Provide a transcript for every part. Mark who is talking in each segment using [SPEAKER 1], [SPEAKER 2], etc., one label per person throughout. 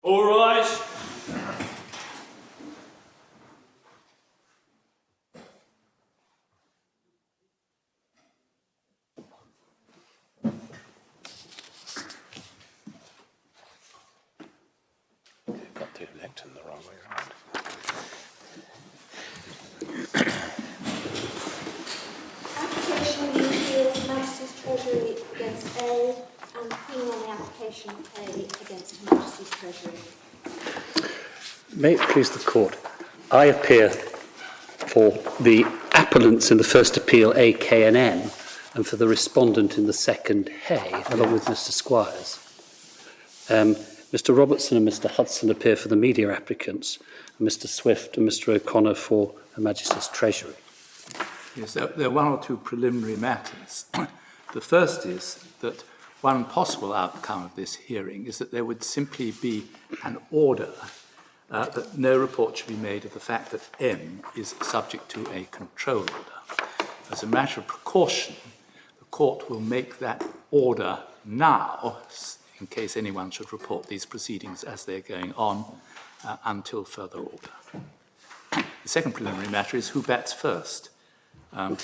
[SPEAKER 1] All rise.
[SPEAKER 2] Got the lectern the wrong way around.
[SPEAKER 3] Application U Majesty's Treasury against A and appeal on the application A against Majesty's Treasury.
[SPEAKER 4] May it please the Court, I appear for the appellants in the first appeal A, K and N, and for the respondent in the second Hay, along with Mr Squires. Mr Robertson and Mr Hudson appear for the media applicants, and Mr Swift and Mr O'Connor for Her Majesty's Treasury.
[SPEAKER 5] Yes, there are one or two preliminary matters. The first is that one possible outcome of this hearing is that there would simply be an order that no report should be made of the fact that M is subject to a control order. As a matter of precaution, the court will make that order now, in case anyone should report these proceedings as they're going on, until further order. The second preliminary matter is who bats first.
[SPEAKER 4] Well,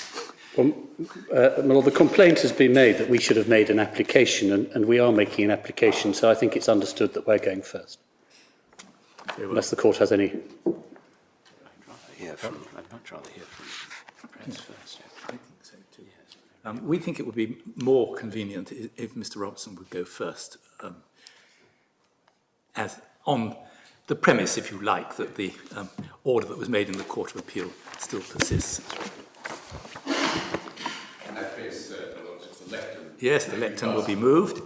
[SPEAKER 4] the complaint has been made that we should have made an application, and we are making an application, so I think it's understood that we're going first. Unless the Court has any.
[SPEAKER 2] I'd much rather hear from press first.
[SPEAKER 5] I think so too. We think it would be more convenient if Mr Robertson would go first, as on the premise, if you like, that the order that was made in the Court of Appeal still persists.
[SPEAKER 6] In that case, the lectern.
[SPEAKER 5] Yes, the lectern will be moved.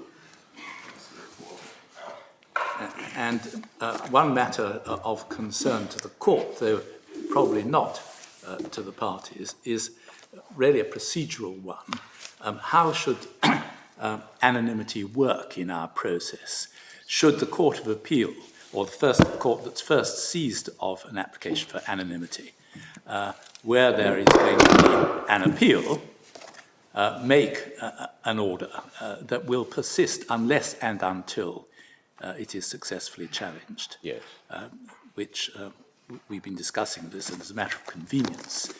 [SPEAKER 5] And one matter of concern to the court, though probably not to the parties, is really a procedural one. How should anonymity work in our process? Should the Court of Appeal, or the first court that's first seized of an application for anonymity, where there is going to be an appeal, make an order that will persist unless and until it is successfully challenged,
[SPEAKER 2] Yes.
[SPEAKER 5] which we've been discussing this, and as a matter of convenience,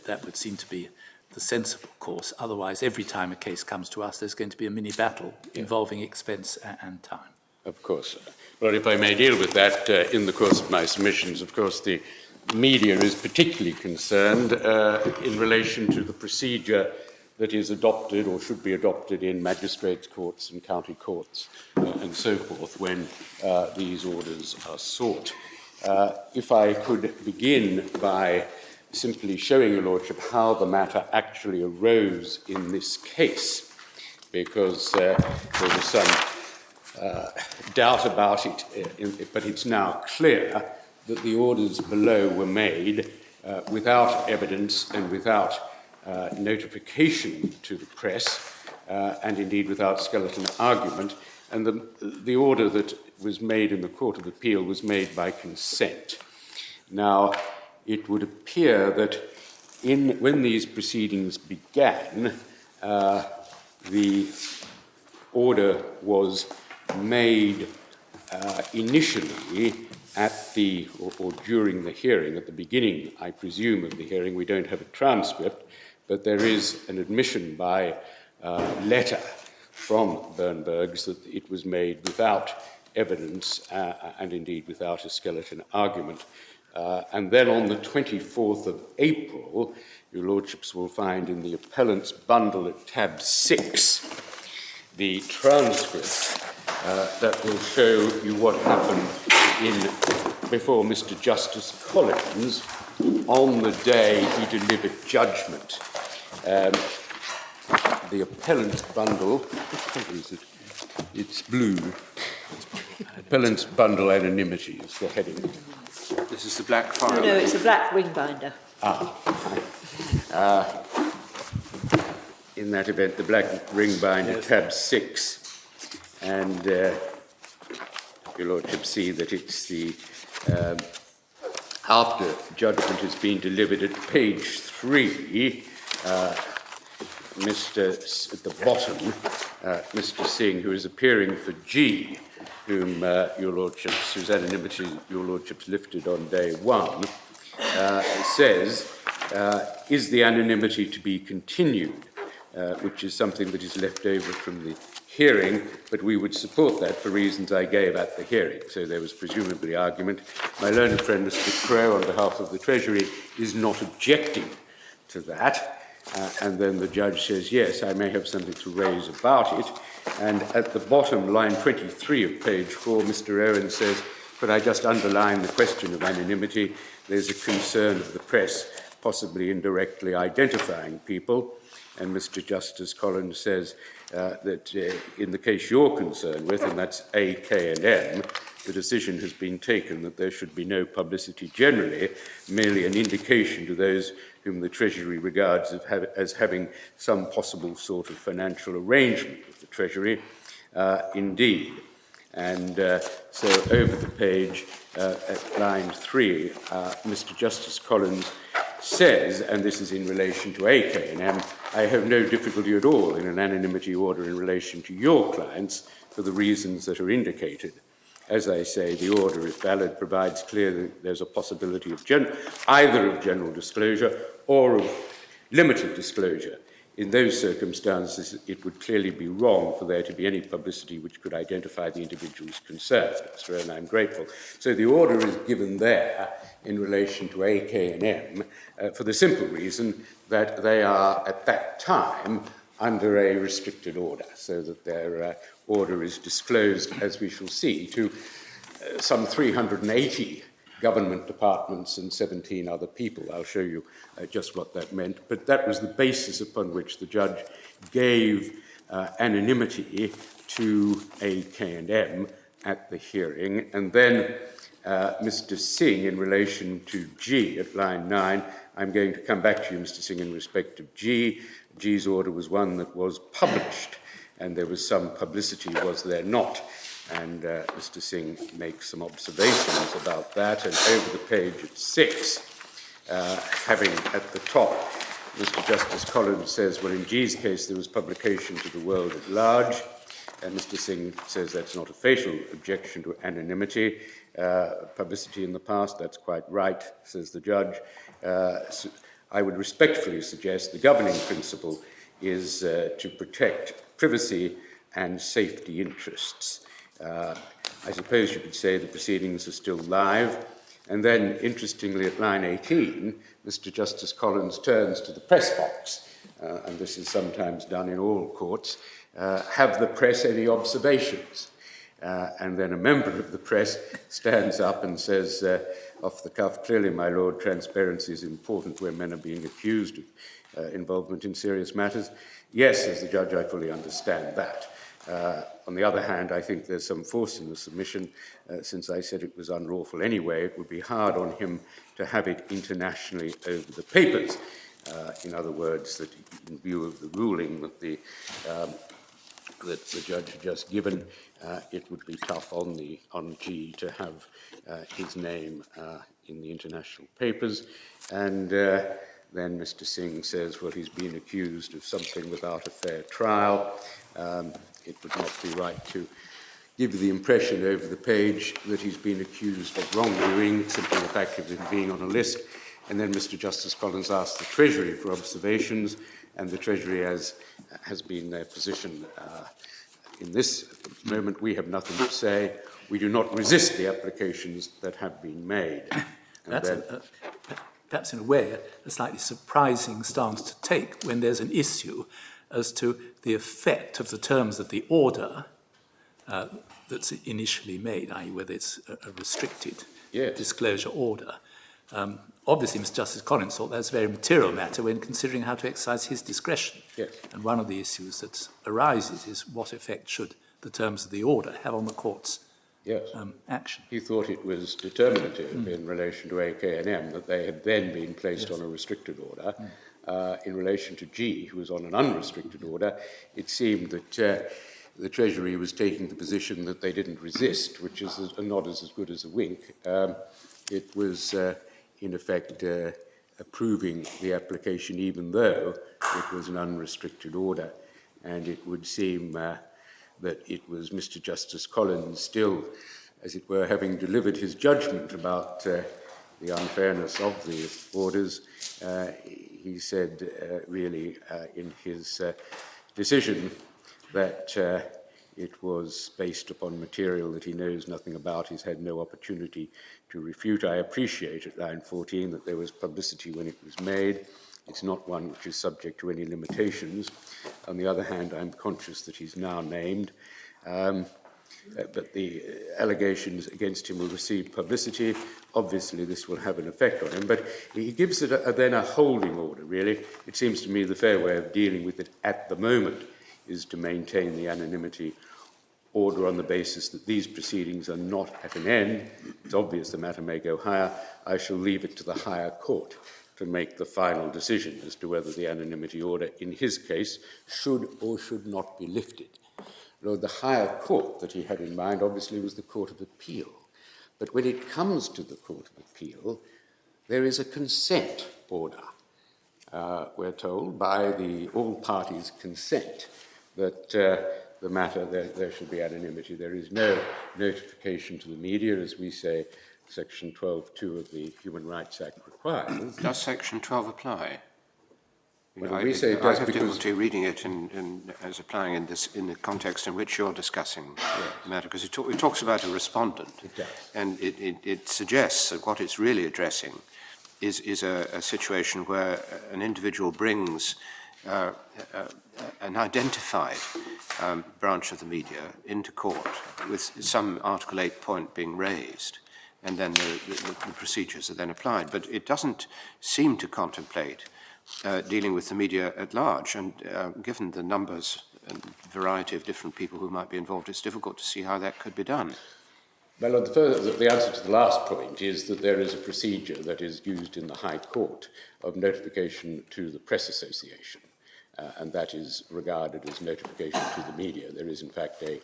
[SPEAKER 5] that would seem to be the sensible course. Otherwise, every time a case comes to us, there's going to be a mini battle involving expense and time.
[SPEAKER 2] Of course. Well, if I may deal with that in the course of my submissions, of course, the media is particularly concerned in relation to the procedure that is adopted or should be adopted in magistrates' courts and county courts and so forth when these orders are sought. If I could begin by simply showing Your Lordship how the matter actually arose in this case, because there was some doubt about it, but it's now clear that the orders below were made without evidence and without notification to the press, and indeed without skeleton argument, and the order that was made in the Court of Appeal was made by consent. Now, it would appear that when these proceedings began, the order was made initially at the, or during the hearing, at the beginning, I presume, of the hearing. We don't have a transcript, but there is an admission by letter from Bernberg's that it was made without evidence and indeed without a skeleton argument. And then on the 24th of April, Your Lordships will find in the appellant's bundle at tab 6 the transcript that will show you what happened before Mr. Justice Collins on the day he delivered judgment. The appellant's bundle, which colour is it? It's blue. Appellant's bundle anonymity is the heading.
[SPEAKER 6] This is the black file.
[SPEAKER 7] No, it's a black ring binder.
[SPEAKER 2] In that event, the black ring binder, yes. Tab 6, and Your Lordship see that it's the after judgment has been delivered at page 3, at the bottom, Mr. Singh, who is appearing for G, whom your lordships, whose anonymity your lordships lifted on day one, says, is the anonymity to be continued, which is something that is left over from the hearing, but we would support that for reasons I gave at the hearing. So there was presumably argument. My learned friend, Mr. Crowe, on behalf of the Treasury, is not objecting to that. And then the judge says, yes, I may have something to raise about it. And at the bottom, line 23 of page 4, Mr. Owen says, but I just underline the question of anonymity. There's a concern of the press possibly indirectly identifying people. And Mr. Justice Collins says that in the case you're concerned with, and that's A, K, and M, the decision has been taken that there should be no publicity generally, merely an indication to those whom the Treasury regards as having some possible sort of financial arrangement with the Treasury, indeed. And so over the page at line 3, Mr. Justice Collins says, and this is in relation to A, K, and M, I have no difficulty at all in an anonymity order in relation to your clients for the reasons that are indicated. As I say, the order, if valid, provides clear that there's a possibility of either of general disclosure or of limited disclosure. In those circumstances, it would clearly be wrong for there to be any publicity which could identify the individuals concerned, and I'm grateful. So the order is given there in relation to A, K, and M for the simple reason that they are, at that time, under a restricted order, so that their order is disclosed, as we shall see, to some 380 government departments and 17 other people. I'll show you just what that meant. But that was the basis upon which the judge gave anonymity to A, K, and M at the hearing. And then Mr. Singh, in relation to G at line 9, I'm going to come back to you, Mr. Singh, in respect of G. G's order was one that was published, and there was some publicity, was there not? And Mr. Singh makes some observations about that. And over the page at 6, having at the top, Mr. Justice Collins says, well, in G's case, there was publication to the world at large. And Mr. Singh says that's not a fatal objection to anonymity. Publicity in the past, that's quite right, says the judge. So I would respectfully suggest the governing principle is to protect privacy and safety interests. I suppose you could say the proceedings are still live. And then, interestingly, at line 18, Mr. Justice Collins turns to the press box, and this is sometimes done in all courts. Have the press any observations? And then a member of the press stands up and says, off the cuff, clearly, my lord, transparency is important where men are being accused of involvement in serious matters. Yes, says the judge, I fully understand that. On the other hand, I think there's some force in the submission. Since I said it was unlawful anyway, it would be hard on him to have it internationally over the papers. In other words, that in view of the ruling that the judge had just given, it would be tough on G to have his name in the international papers. And then Mr. Singh says, well, he's been accused of something without a fair trial. It would not be right to give the impression over the page that he's been accused of wrongdoing, simply the fact of him being on a list. And then Mr. Justice Collins asked the Treasury for observations, and the Treasury has been their position. In this moment, we have nothing to say. We do not resist the applications that have been made.
[SPEAKER 5] That's perhaps in a way a slightly surprising stance to take when there's an issue as to the effect of the terms of the order that's initially made, i.e. whether it's a restricted disclosure order. Obviously, Mr. Justice Collins thought that's a very material matter when considering how to exercise his discretion.
[SPEAKER 2] Yes.
[SPEAKER 5] And one of the issues that arises is what effect should the terms of the order have on the court's action.
[SPEAKER 2] He thought it was determinative in relation to A, K, and M that they had then been placed on a restricted order. In relation to G, who was on an unrestricted order, it seemed that the Treasury was taking the position that they didn't resist, which is a nod as good as a wink. It was, in effect, approving the application even though it was an unrestricted order. and it would seem that it was Mr. Justice Collins still, as it were, having delivered his judgment about the unfairness of the orders. He said really in his decision that it was based upon material that he knows nothing about, he's had no opportunity to refute. I appreciate at line 14 that there was publicity when it was made. It's not one which is subject to any limitations. On the other hand, I'm conscious that he's now named, but the allegations against him will receive publicity. Obviously, this will have an effect on him, but he gives it then a holding order, really. It seems to me the fair way of dealing with it at the moment is to maintain the anonymity order on the basis that these proceedings are not at an end. It's obvious the matter may go higher. I shall leave it to the higher court to make the final decision as to whether the anonymity order, in his case, should or should not be lifted. Lord, the higher court that he had in mind obviously was the Court of Appeal. But when it comes to the Court of Appeal, there is a consent order, we're told, by all parties' consent, that the matter, there should be anonymity. There is no notification to the media, as we say, Section 12.2 of the Human Rights Act requires.
[SPEAKER 6] Does Section 12 apply?
[SPEAKER 2] Well, we say it does
[SPEAKER 6] I have
[SPEAKER 2] because
[SPEAKER 6] difficulty reading it as applying in the context in which you're discussing the matter, because it talks about a respondent, and it suggests that what it's really addressing is a situation where an individual brings an identified branch of the media into court with some Article 8 point being raised, and then the procedures are then applied. But it doesn't seem to contemplate dealing with the media at large, and given the numbers and variety of different people who might be involved, it's difficult to see how that could be done.
[SPEAKER 2] Well, the answer to the last point is that there is a procedure that is used in the High Court of notification to the Press Association, and that is regarded as notification to the media. There is, in fact, a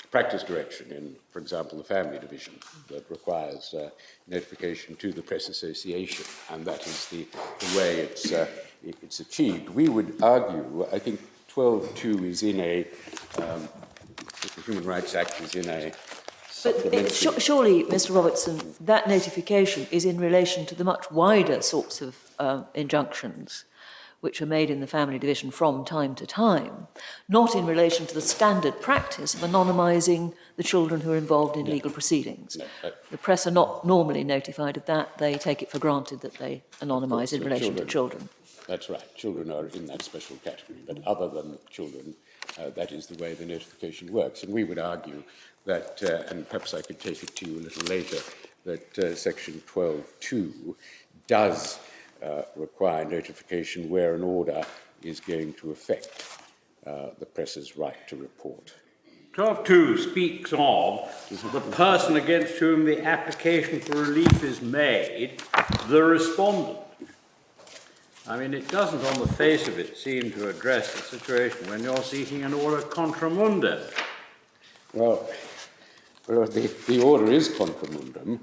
[SPEAKER 2] practice direction in, for example, the Family Division that requires notification to the Press Association, and that is the way it's achieved. We would argue, I think 12.2 is in the Human Rights Act is in a
[SPEAKER 1] But surely, Mr. Robertson, that notification is in relation to the much wider sorts of injunctions which are made in the Family Division from time to time, not in relation to the standard practice of anonymising the children who are involved in legal proceedings. The press are not normally notified of that. They take it for granted that they anonymise in relation to children.
[SPEAKER 2] That's right. Children are in that special category. But other than children, that is the way the notification works. And we would argue that, and perhaps I could take it to you a little later, that Section 12.2 does require notification where an order is going to affect the press's right to report.
[SPEAKER 7] 12.2 speaks of the person against whom the application for relief is made, the respondent. I mean, it doesn't on the face of it seem to address the situation when you're seeking an order contra mundum.
[SPEAKER 2] Well, the order is contra mundum.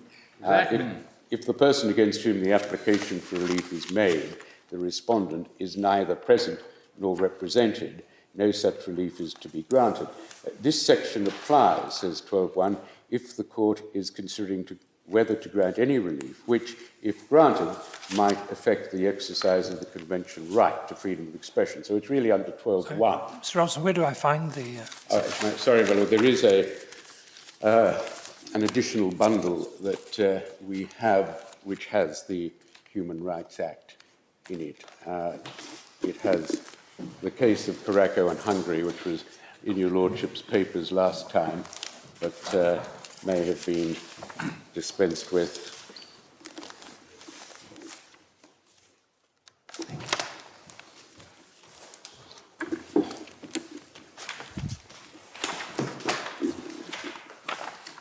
[SPEAKER 2] If the person against whom the application for relief is made, the respondent, is neither present nor represented, no such relief is to be granted. This section applies, says 12.1, if the court is considering whether to grant any relief, which, if granted, might affect the exercise of the Convention right to freedom of expression. So it's really under 12.1.
[SPEAKER 8] Mr. Robson, where do I find the...
[SPEAKER 2] Sorry, Velo, there is an additional bundle that we have, which has the Human Rights Act in it. It has the case of Caraco and Hungary, which was in your Lordship's papers last time, but may have been dispensed with.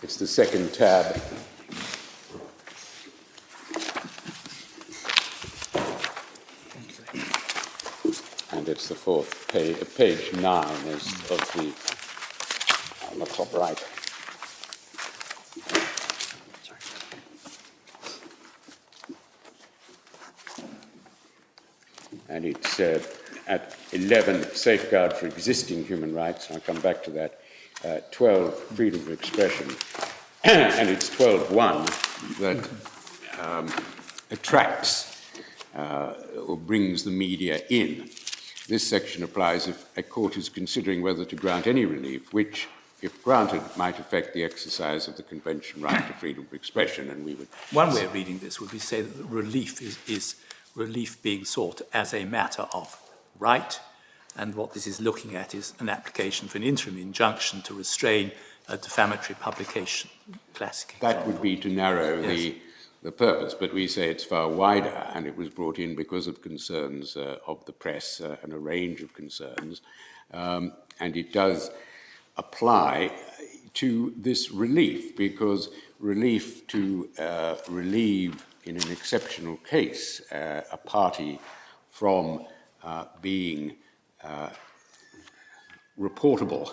[SPEAKER 2] It's the second tab. And it's the fourth page, page 9 is of the, on the top right. And it's at 11, safeguard for existing human rights, and I'll come back to that, 12, freedom of expression, and it's 12.1 that attracts or brings the media in. This section applies if a court is considering whether to grant any relief, which, if granted, might affect the exercise of the Convention right to freedom of expression, and we would...
[SPEAKER 5] One way of reading this would be to say that the relief is relief being sought as a matter of right, and what this is looking at is an application for an interim injunction to restrain a defamatory publication. Classic example.
[SPEAKER 2] That would be to narrow the purpose, but we say it's far wider, and it was brought in because of concerns of the press and a range of concerns, and it does apply to this relief, because relief to relieve in an exceptional case a party from being reportable.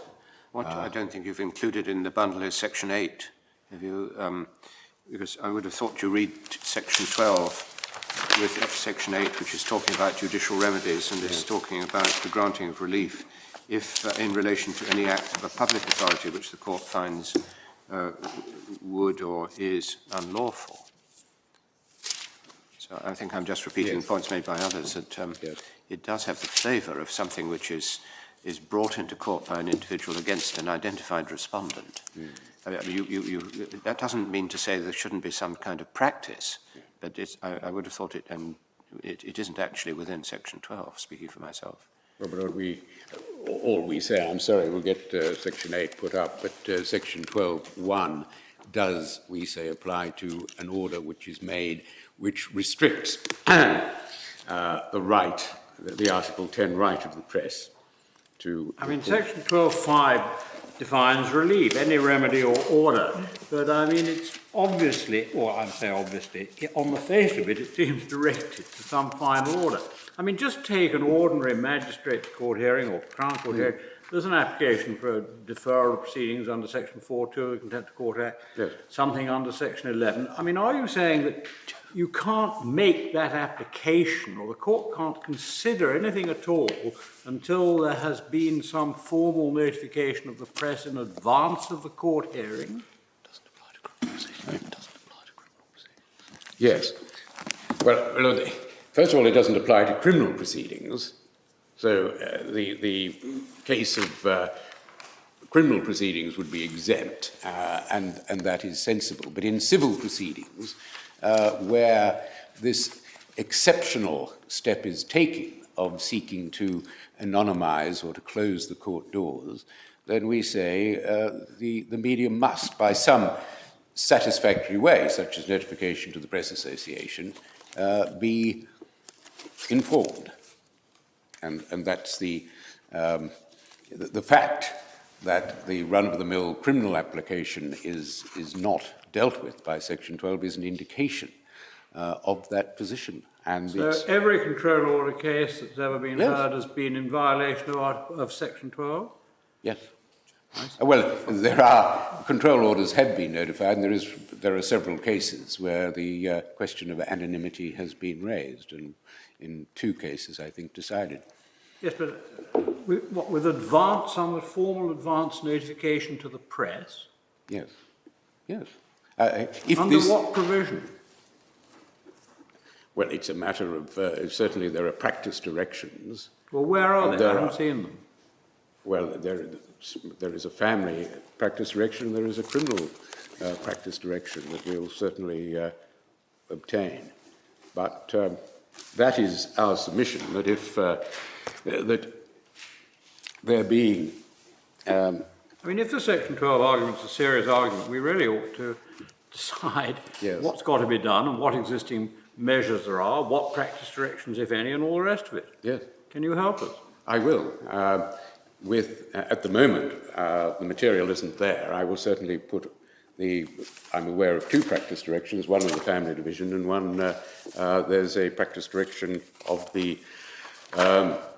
[SPEAKER 6] What I don't think you've included in the bundle is Section 8. Have you, because I would have thought you read Section 12 with Section 8, which is talking about judicial remedies and is talking about the granting of relief if in relation to any act of a public authority which the court finds would or is unlawful. So I think I'm just repeating points made by others, that it does have the flavour of something which is brought into court by an individual against an identified respondent. I mean, that doesn't mean to say there shouldn't be some kind of practice, but I would have thought it isn't actually within Section 12, speaking for myself.
[SPEAKER 2] Well, but all we say, I'm sorry, we'll get Section 8 put up, but Section 12.1 does, we say, apply to an order which is made which restricts the right, the Article 10 right of the press to...
[SPEAKER 7] I mean, Section 12.5 defines relief, any remedy or order, but I mean, it's obviously, or I'm saying obviously, on the face of it, it seems directed to some final order. I mean, just take an ordinary magistrate's court hearing or Crown Court hearing. There's an application for a deferral of proceedings under Section 4.2 of the Contempt of Court Act, something under Section 11. I mean, are you saying that you can't make that application, or the court can't consider anything at all until there has been some formal notification of the press in advance of the court hearing?
[SPEAKER 4] Doesn't apply to criminal proceedings. It doesn't apply to criminal proceedings.
[SPEAKER 2] Yes. Well, first of all, it doesn't apply to criminal proceedings. So the case of criminal proceedings would be exempt, and that is sensible. But in civil proceedings, where this exceptional step is taken of seeking to anonymise or to close the court doors, then we say the media must, by some satisfactory way, such as notification to the Press Association, be informed. And that's the fact that the run-of-the-mill criminal application is not dealt with by Section 12 is an indication of that position. And
[SPEAKER 7] so every control order case that's ever been heard has been in violation of Section 12?
[SPEAKER 2] Yes. Well, there are control orders have been notified, and there are several cases where the question of anonymity has been raised, and in 2 cases, I think, decided.
[SPEAKER 7] Yes, but with advance, some formal advance notification to the press?
[SPEAKER 2] Yes, yes.
[SPEAKER 7] Under what provision?
[SPEAKER 2] Well, it's a matter of, certainly there are practice directions.
[SPEAKER 7] Well, where are they? I haven't seen them.
[SPEAKER 2] Well, there is a family practice direction, and there is a criminal practice direction that we'll certainly obtain. But that is our submission, that if that there being...
[SPEAKER 7] I mean, if the Section 12 argument's a serious argument, we really ought to decide what's got to be done and what existing measures there are, what practice directions, if any, and all the rest of it.
[SPEAKER 2] Yes.
[SPEAKER 7] Can you help us?
[SPEAKER 2] I will. At the moment, the material isn't there. I will certainly put I'm aware of 2 practice directions, one of the Family Division and one, there's a practice direction of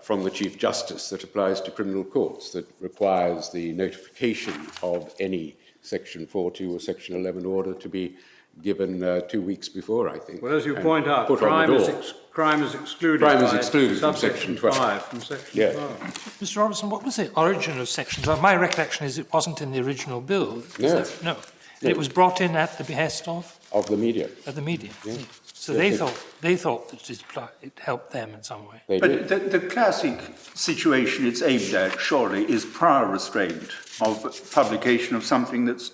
[SPEAKER 2] from the Chief Justice that applies to criminal courts, that requires the notification of any Section 4.2 or Section 11 order to be given 2 weeks before, I think.
[SPEAKER 7] Well, as you
[SPEAKER 2] and
[SPEAKER 7] point out,
[SPEAKER 2] put on the door.
[SPEAKER 7] crime is excluded
[SPEAKER 2] Crime is
[SPEAKER 7] by
[SPEAKER 2] excluded from
[SPEAKER 7] subsection
[SPEAKER 2] Section 12.
[SPEAKER 7] 5. From Section
[SPEAKER 2] Yeah.
[SPEAKER 7] 12.
[SPEAKER 8] Mr. Robertson, what was the origin of Section 12? My recollection is it wasn't in the original bill.
[SPEAKER 2] No.
[SPEAKER 8] No. It was brought in at the behest of
[SPEAKER 2] Of the media.
[SPEAKER 8] the media.
[SPEAKER 2] Yeah.
[SPEAKER 8] So
[SPEAKER 2] Yes,
[SPEAKER 8] they thought that it helped them in some way.
[SPEAKER 2] They did.
[SPEAKER 9] But the classic situation it's aimed at, surely, is prior restraint of publication of something that's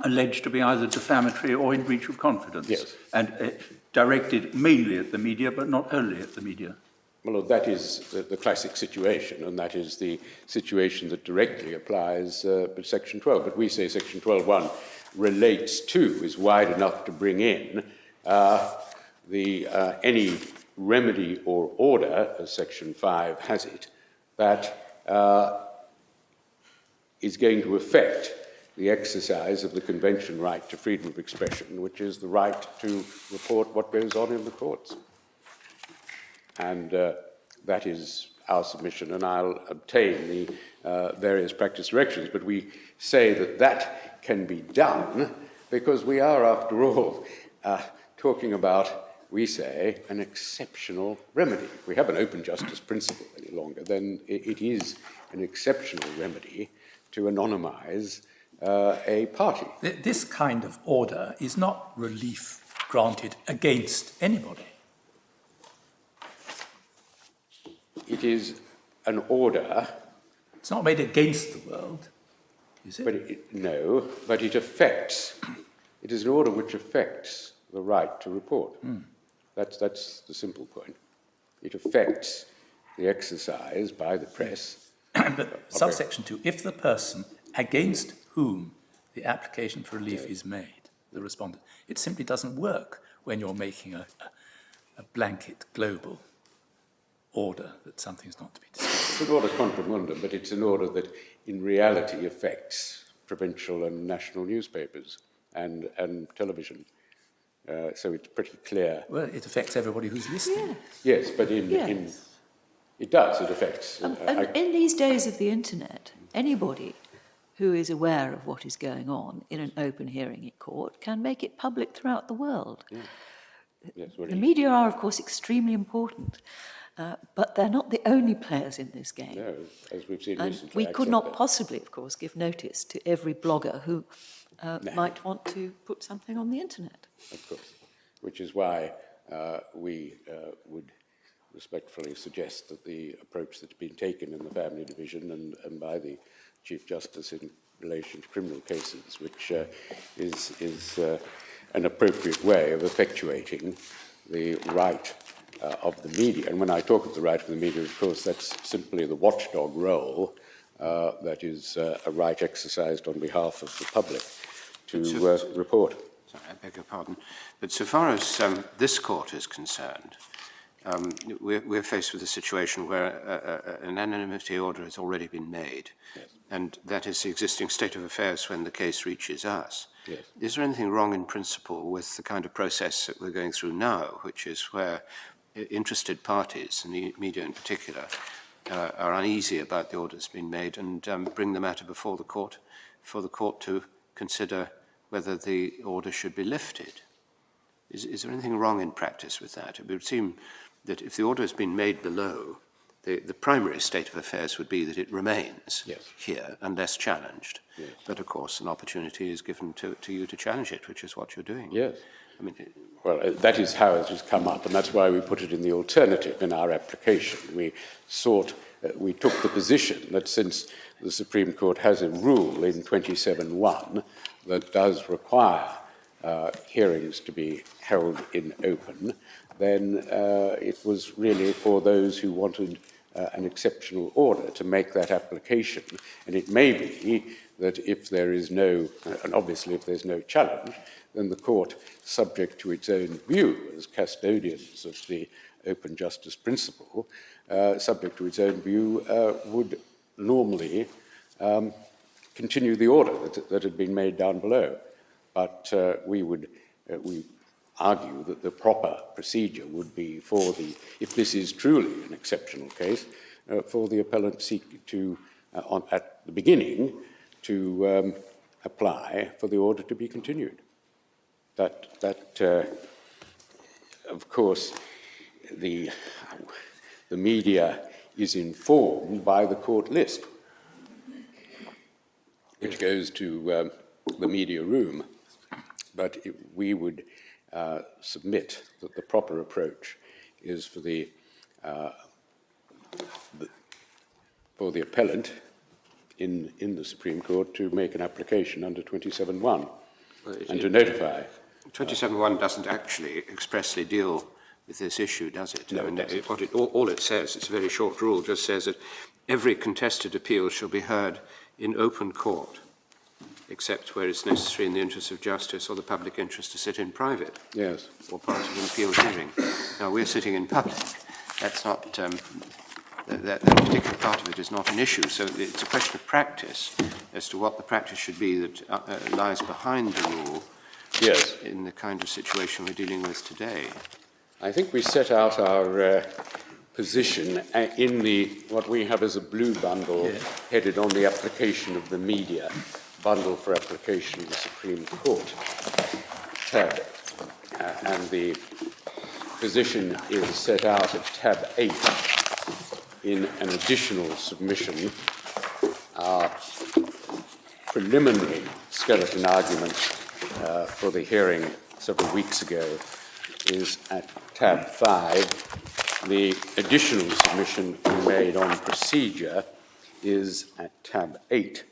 [SPEAKER 9] alleged to be either defamatory or in breach of confidence.
[SPEAKER 2] Yes.
[SPEAKER 9] And directed mainly at the media, but not only at the media.
[SPEAKER 2] Well, that is the classic situation, and that is the situation that directly applies Section 12. But we say Section 12.1 relates to, is wide enough to bring in any remedy or order, as Section 5 has it, that is going to affect the exercise of the Convention right to freedom of expression, which is the right to report what goes on in the courts. And that is our submission, and I'll obtain the various practice directions. But we say that that can be done because we are, after all, talking about, we say, an exceptional remedy. If we have an open justice principle any longer, then it is an exceptional remedy to anonymise a party.
[SPEAKER 5] This kind of order is not relief granted against anybody.
[SPEAKER 2] It is an order.
[SPEAKER 5] It's not made against the world, is it?
[SPEAKER 2] But no, but it affects, it is an order which affects the right to report. That's the simple point. It affects the exercise by the press.
[SPEAKER 5] But subsection 2, if the person against whom the application for relief is made, the respondent, it simply doesn't work when you're making a blanket global order that something's not to be discussed.
[SPEAKER 2] It's an order contra mundum, but it's an order that in reality affects provincial and national newspapers and television. So it's pretty clear.
[SPEAKER 5] Well, it affects everybody who's listening.
[SPEAKER 2] Yes, but it does, it affects.
[SPEAKER 1] And in these days of the internet, anybody who is aware of what is going on in an open hearing in court can make it public throughout the world.
[SPEAKER 2] Yeah. Yes, well,
[SPEAKER 1] The media are, of course, extremely important, but they're not the only players in this game.
[SPEAKER 2] no, as we've seen
[SPEAKER 1] And
[SPEAKER 2] recently.
[SPEAKER 1] we could not possibly, of course, give notice to every blogger who might want to put something on the internet.
[SPEAKER 2] Of course, which is why we would respectfully suggest that the approach that's been taken in the family division and by the Chief Justice in relation to criminal cases, which is an appropriate way of effectuating the right of the media. And when I talk of the right of the media, of course, that's simply the watchdog role that is a right exercised on behalf of the public to report.
[SPEAKER 6] Sorry, I beg your pardon. But so far as this court is concerned, we're faced with a situation where an anonymity order has already been made, yes. And that is the existing state of affairs when the case reaches us.
[SPEAKER 2] Yes.
[SPEAKER 6] Is there anything wrong in principle with the kind of process that we're going through now, which is where interested parties, and the media in particular, are uneasy about the orders being made and bring the matter before the court for the court to consider whether the order should be lifted? Is there anything wrong in practice with that? It would seem that if the order has been made below, the primary state of affairs would be that it remains here unless challenged. Yes. But of course, an opportunity is given to you to challenge it, which is what you're doing.
[SPEAKER 2] Yes.
[SPEAKER 6] I mean,
[SPEAKER 2] well, that is how it has come up, and that's why we put it in the alternative in our application. We took the position that since the Supreme Court has a rule in 27.1 that does require hearings to be held in open, then it was really for those who wanted an exceptional order to make that application. And it may be that if there is no, and obviously if there's no challenge, then the court, subject to its own view as custodians of the open justice principle, subject to its own view, would normally continue the order that had been made down below. But we argue that the proper procedure would be for if this is truly an exceptional case, for the appellant seek to, at the beginning, to apply for the order to be continued. of course, the media is informed by the court list, which goes to the media room. But we would submit that the proper approach is for the appellant in the Supreme Court to make an application under 27(1) and to notify.
[SPEAKER 6] 27(1) doesn't actually expressly deal with this issue, does it?
[SPEAKER 2] No,
[SPEAKER 6] I mean,
[SPEAKER 2] it doesn't.
[SPEAKER 6] all it says, it's a very short rule, just says that every contested appeal shall be heard in open court, except where it's necessary in the interest of justice or the public interest to sit in private.
[SPEAKER 2] Yes.
[SPEAKER 6] Or part of an appeal hearing. Now, we're sitting in public. That's not, that particular part of it is not an issue. So it's a question of practice as to what the practice should be that lies behind the rule.
[SPEAKER 2] Yes.
[SPEAKER 6] In the kind of situation we're dealing with today.
[SPEAKER 2] I think we set out our position in what we have as a blue bundle headed on the application of the media, bundle for application of the Supreme Court tab. And the position is set out at tab 8 in an additional submission. Our preliminary skeleton argument for the hearing several weeks ago is at tab 5. The additional submission we made on procedure is at tab 8.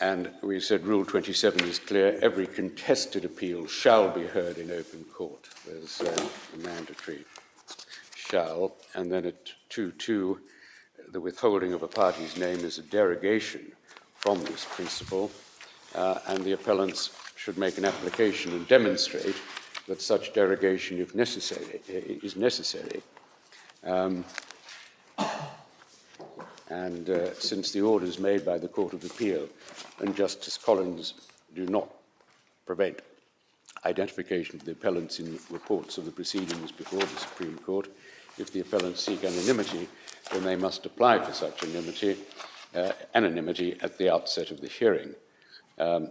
[SPEAKER 2] And we said Rule 27 is clear. Every contested appeal shall be heard in open court. There's a mandatory shall. And then at 2.2, the withholding of a party's name is a derogation from this principle. And the appellants should make an application and demonstrate that such derogation, if necessary, is necessary. Since the orders made by the Court of Appeal and Justice Collins do not prevent identification of the appellants in reports of the proceedings before the Supreme Court, if the appellants seek anonymity, then they must apply for such anonymity at the outset of the hearing. And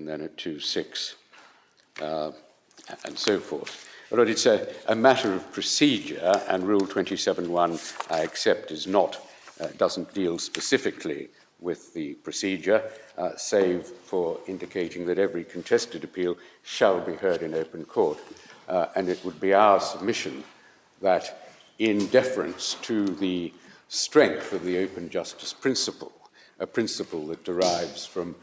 [SPEAKER 2] then at 2.6, and so forth. But it's a matter of procedure, and Rule 27(1), I accept, doesn't deal specifically with the procedure, save for indicating that every contested appeal shall be heard in open court. And it would be our submission that, in deference to the strength of the open justice principle, a principle that derives from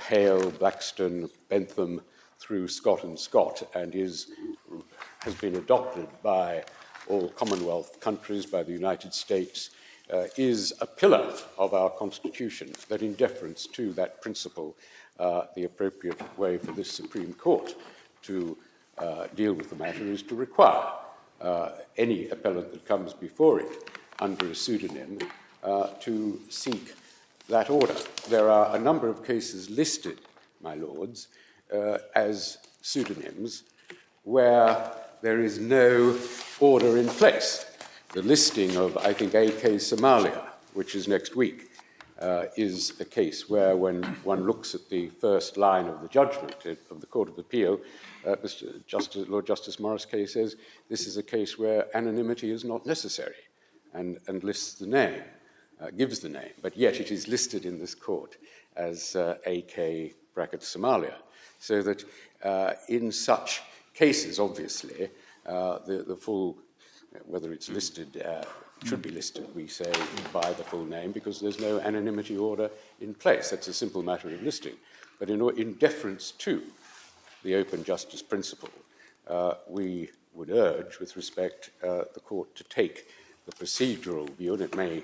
[SPEAKER 2] Hale, Blackstone, Bentham, through Scott and Scott, and has been adopted by all Commonwealth countries, by the United States, is a pillar of our Constitution, that in deference to that principle, the appropriate way for this Supreme Court to deal with the matter is to require any appellant that comes before it under a pseudonym to seek that order. There are a number of cases listed, my lords, as pseudonyms where there is no order in place. The listing of, I think, AK Somalia, which is next week, is a case where when one looks at the first line of the judgment of the Court of Appeal, Lord Justice Morris case says this is a case where anonymity is not necessary, and lists the name, gives the name, but yet it is listed in this court as AK Somalia. So that in such cases, obviously, the full, whether it's listed, should be listed, we say, by the full name, because there's no anonymity order in place. That's a simple matter of listing. But in deference to the open justice principle, we would urge, with respect, the court to take the procedural view, and it may,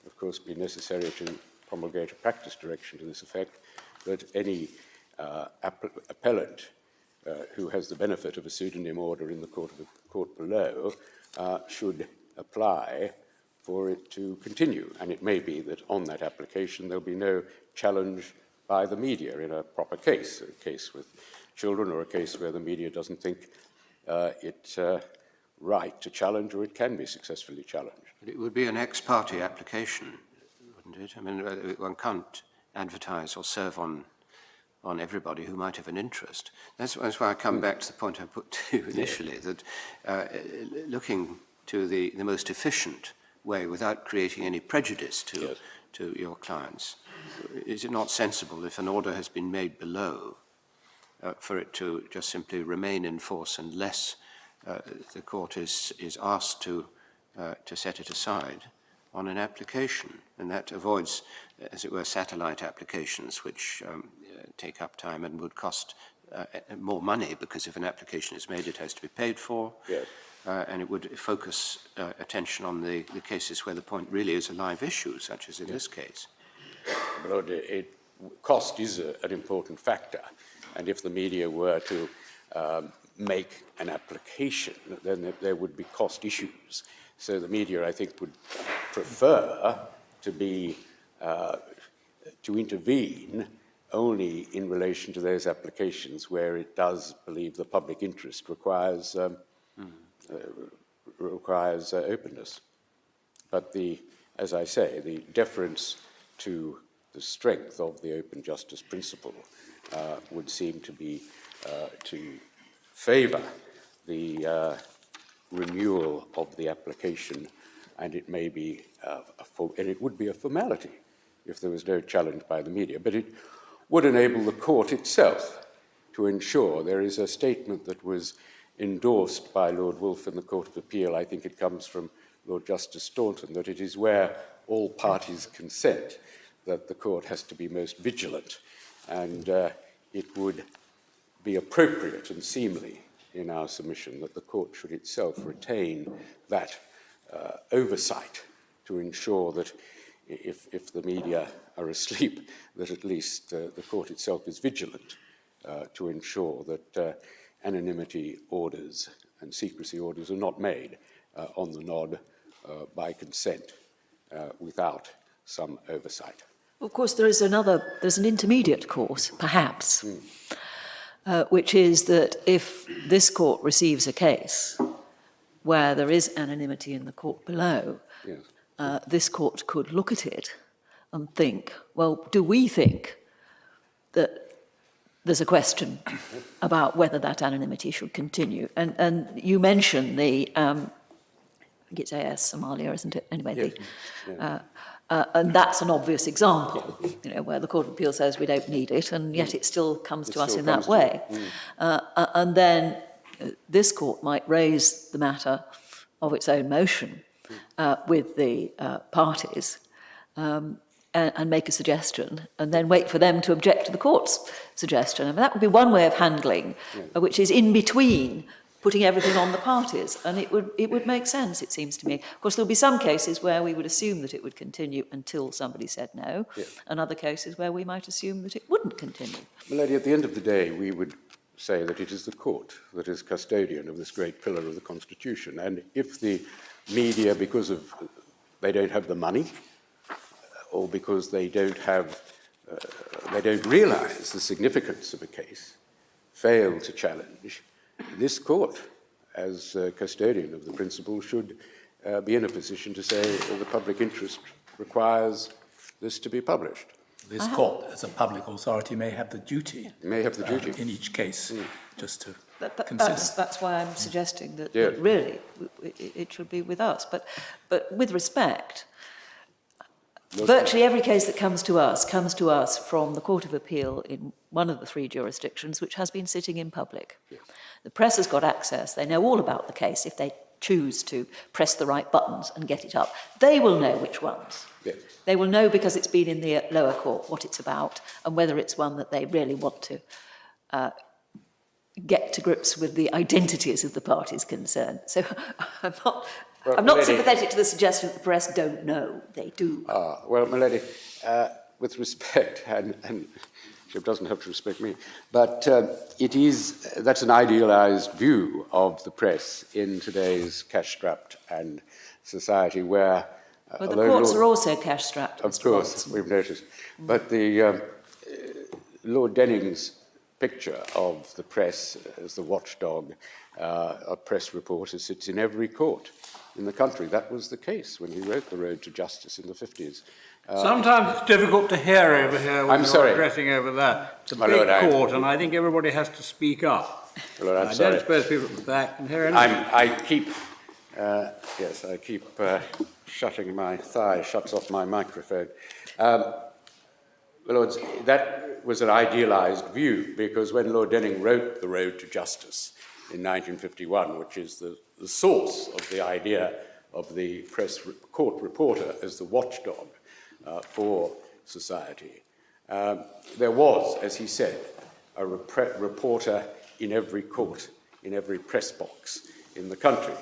[SPEAKER 2] of course, be necessary to promulgate a practice direction to this effect, that any appellant who has the benefit of a pseudonym order in the court below should apply for it to continue. And it may be that on that application there'll be no challenge by the media in a proper case, a case with children or a case where the media doesn't think it right to challenge, or it can be successfully challenged.
[SPEAKER 6] But it would be an ex parte application, wouldn't it? I mean, one can't advertise or serve on everybody who might have an interest. That's why I come back to the point I put to you initially, that looking to the most efficient way without creating any prejudice to your clients, is it not sensible, if an order has been made below, for it to just simply remain in force unless the court is asked to set it aside on an application? And that avoids, as it were, satellite applications, which take up time and would cost more money, because if an application is made, it has to be paid for.
[SPEAKER 2] Yes.
[SPEAKER 6] And it would focus attention on the cases where the point really is a live issue, such as in this case.
[SPEAKER 2] But cost is an important factor, and if the media were to make an application, then there would be cost issues. So the media, I think, would prefer to be to intervene only in relation to those applications where it does believe the public interest requires openness. But as I say, the deference to the strength of the open justice principle would seem to be to favour the renewal of the application, and it may be and it would be a formality if there was no challenge by the media, but it would enable the court itself to ensure. There is a statement that was endorsed by Lord Wolfe in the Court of Appeal, I think it comes from Lord Justice Staunton, that it is where all parties consent that the court has to be most vigilant, and it would be appropriate and seemly in our submission that the court should itself retain that oversight to ensure that if the media are asleep, that at least the court itself is vigilant to ensure that anonymity orders and secrecy orders are not made on the nod by consent without some oversight.
[SPEAKER 1] Of course, there's an intermediate course, perhaps, which is that if this court receives a case where there is anonymity in the court below,
[SPEAKER 2] yes.
[SPEAKER 1] This court could look at it and think, well, do we think that there's a question about whether that anonymity should continue? And you mentioned the, I think it's AS Somalia, isn't it? Anyway,
[SPEAKER 2] Yes.
[SPEAKER 1] and that's an obvious example, where the Court of Appeal says we don't need it, and yet it still comes to us in that way. And then this court might raise the matter of its own motion with the parties and make a suggestion, and then wait for them to object to the court's suggestion. And that would be one way of handling, which is in between putting everything on the parties, and it would make sense, it seems to me. Of course, there'll be some cases where we would assume that it would continue until somebody said no, and other cases where we might assume that it wouldn't continue.
[SPEAKER 2] Milady, at the end of the day, we would say that it is the court that is custodian of this great pillar of the Constitution, and if the media, because they don't have the money, or because they don't realise the significance of a case, fail to challenge, this court, as custodian of the principle, should be in a position to say the public interest requires this to be published.
[SPEAKER 5] This court, as a public authority, may have the duty.
[SPEAKER 2] May have the duty
[SPEAKER 5] in each case, just to consider.
[SPEAKER 1] That's why I'm suggesting that really it should be with us. But with respect, virtually every case that comes to us from the Court of Appeal in one of the three jurisdictions which has been sitting in public.
[SPEAKER 2] Yes.
[SPEAKER 1] The press has got access. They know all about the case if they choose to press the right buttons and get it up. They will know which ones.
[SPEAKER 2] Yes.
[SPEAKER 1] They will know, because it's been in the lower court, what it's about and whether it's one that they really want to get to grips with the identities of the parties concerned. So I'm not sympathetic to the suggestion that the press don't know. They do.
[SPEAKER 2] Well, my lady, with respect, and she doesn't have to respect me, but that's an idealised view of the press in today's cash-strapped and society where...
[SPEAKER 1] Well, the courts are also cash-strapped.
[SPEAKER 2] Of course, we've noticed. But Lord Denning's picture of the press as the watchdog, a press reporter sits in every court in the country. That was the case when he wrote The Road to Justice in the 50s.
[SPEAKER 7] Sometimes it's difficult to hear over here when
[SPEAKER 2] I'm sorry.
[SPEAKER 7] you're addressing over there. It's a
[SPEAKER 2] My
[SPEAKER 7] big
[SPEAKER 2] Lord,
[SPEAKER 7] court, and I think everybody has to speak up.
[SPEAKER 2] My Lord, I'm
[SPEAKER 7] I
[SPEAKER 2] sorry.
[SPEAKER 7] don't suppose people at the back can hear anything.
[SPEAKER 2] I keep shutting my thigh, shuts off my microphone. My Lords, that was an idealised view, because when Lord Denning wrote The Road to Justice in 1951, which is the source of the idea of the court reporter as the watchdog for society, there was, as he said, a reporter in every court, in every press box in the country.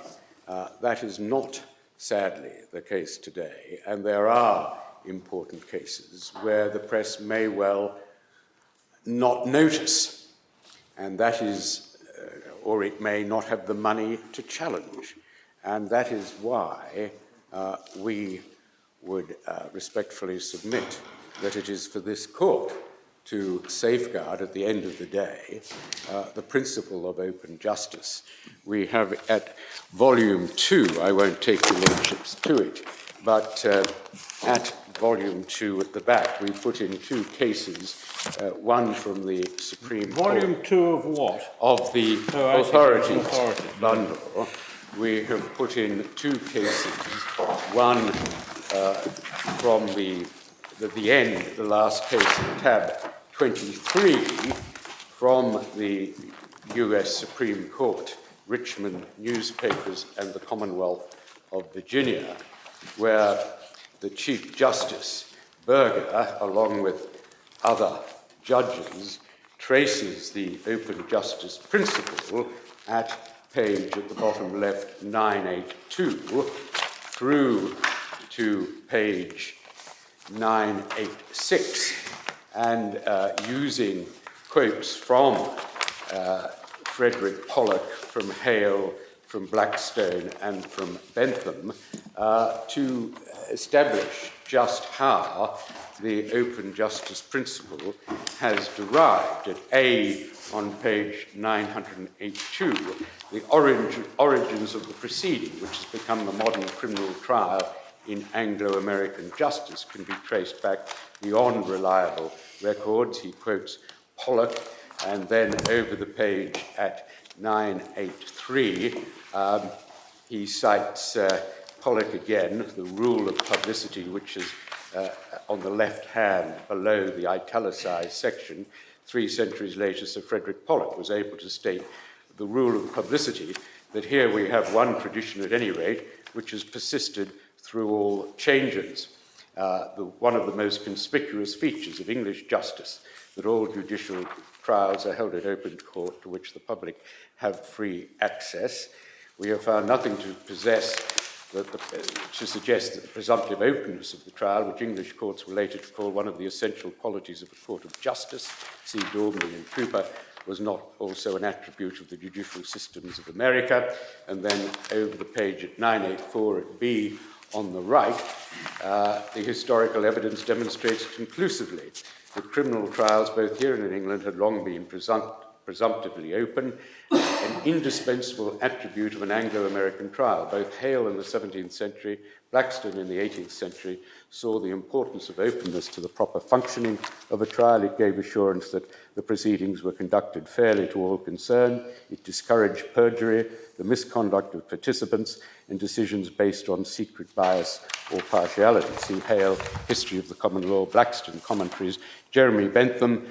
[SPEAKER 2] That is not, sadly, the case today, and there are important cases where the press may well not notice, and that is, or it may not have the money to challenge, and that is why we would respectfully submit that it is for this court to safeguard, at the end of the day, the principle of open justice. We have at volume 2, I won't take your lordships to it, but at volume 2 at the back, we put in 2 cases, one from the Supreme Court.
[SPEAKER 7] Volume 2 of what?
[SPEAKER 2] Of the authorities bundle. We have put in 2 cases, one from the end, the last case, tab 23, from the US Supreme Court, Richmond newspapers and the Commonwealth of Virginia, where the Chief Justice, Berger, along with other judges, traces the open justice principle at page at the bottom left 982 through to page 986, and using quotes from Frederick Pollock, from Hale, from Blackstone, and from Bentham to establish just how the open justice principle has derived. At A, on page 982, the origins of the proceeding, which has become the modern criminal trial in Anglo-American justice, can be traced back beyond reliable records. He quotes Pollock, and then over the page at 983, he cites Pollock again, the rule of publicity, which is on the left hand below the italicized section. 3 centuries later, Sir Frederick Pollock was able to state the rule of publicity, that here we have one tradition at any rate, which has persisted through all changes. One of the most conspicuous features of English justice, that all judicial trials are held at open court to which the public have free access. We have found nothing to suggest that the presumptive openness of the trial, which English courts were later to call one of the essential qualities of a court of justice, see Daubney and Cooper, was not also an attribute of the judicial systems of America. And then over the page at 984 at B on the right, the historical evidence demonstrates conclusively that criminal trials both here and in England had long been presumptively open, an indispensable attribute of an Anglo-American trial. Both Hale in the 17th century, Blackstone in the 18th century saw the importance of openness to the proper functioning of a trial. It gave assurance that the proceedings were conducted fairly to all concerned. It discouraged perjury, the misconduct of participants, and decisions based on secret bias or partiality. See Hale, History of the Common Law, Blackstone Commentaries. Jeremy Bentham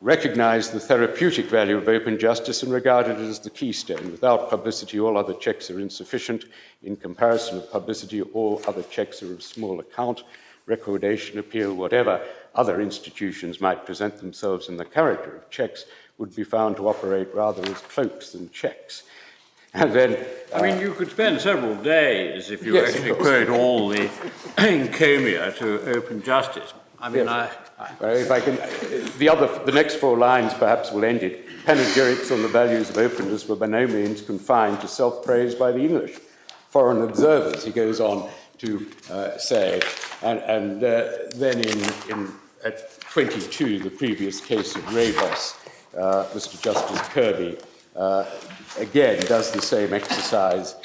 [SPEAKER 2] recognized the therapeutic value of open justice and regarded it as the keystone. Without publicity, all other checks are insufficient. In comparison of publicity, all other checks are of small account. Recordation, appeal, whatever other institutions might present themselves in the character of checks would be found to operate rather as cloaks than checks. And then,
[SPEAKER 7] I mean, you could spend several days if you
[SPEAKER 2] Yes,
[SPEAKER 7] actually quote all the encomia to open justice. I mean,
[SPEAKER 2] yes. If I can, the next 4 lines perhaps will end it. Panegyrics on the values of openness were by no means confined to self-praise by the English. Foreign observers, he goes on to say, and then at 22, the previous case of Rebus Mr. Justice Kirby again does the same exercise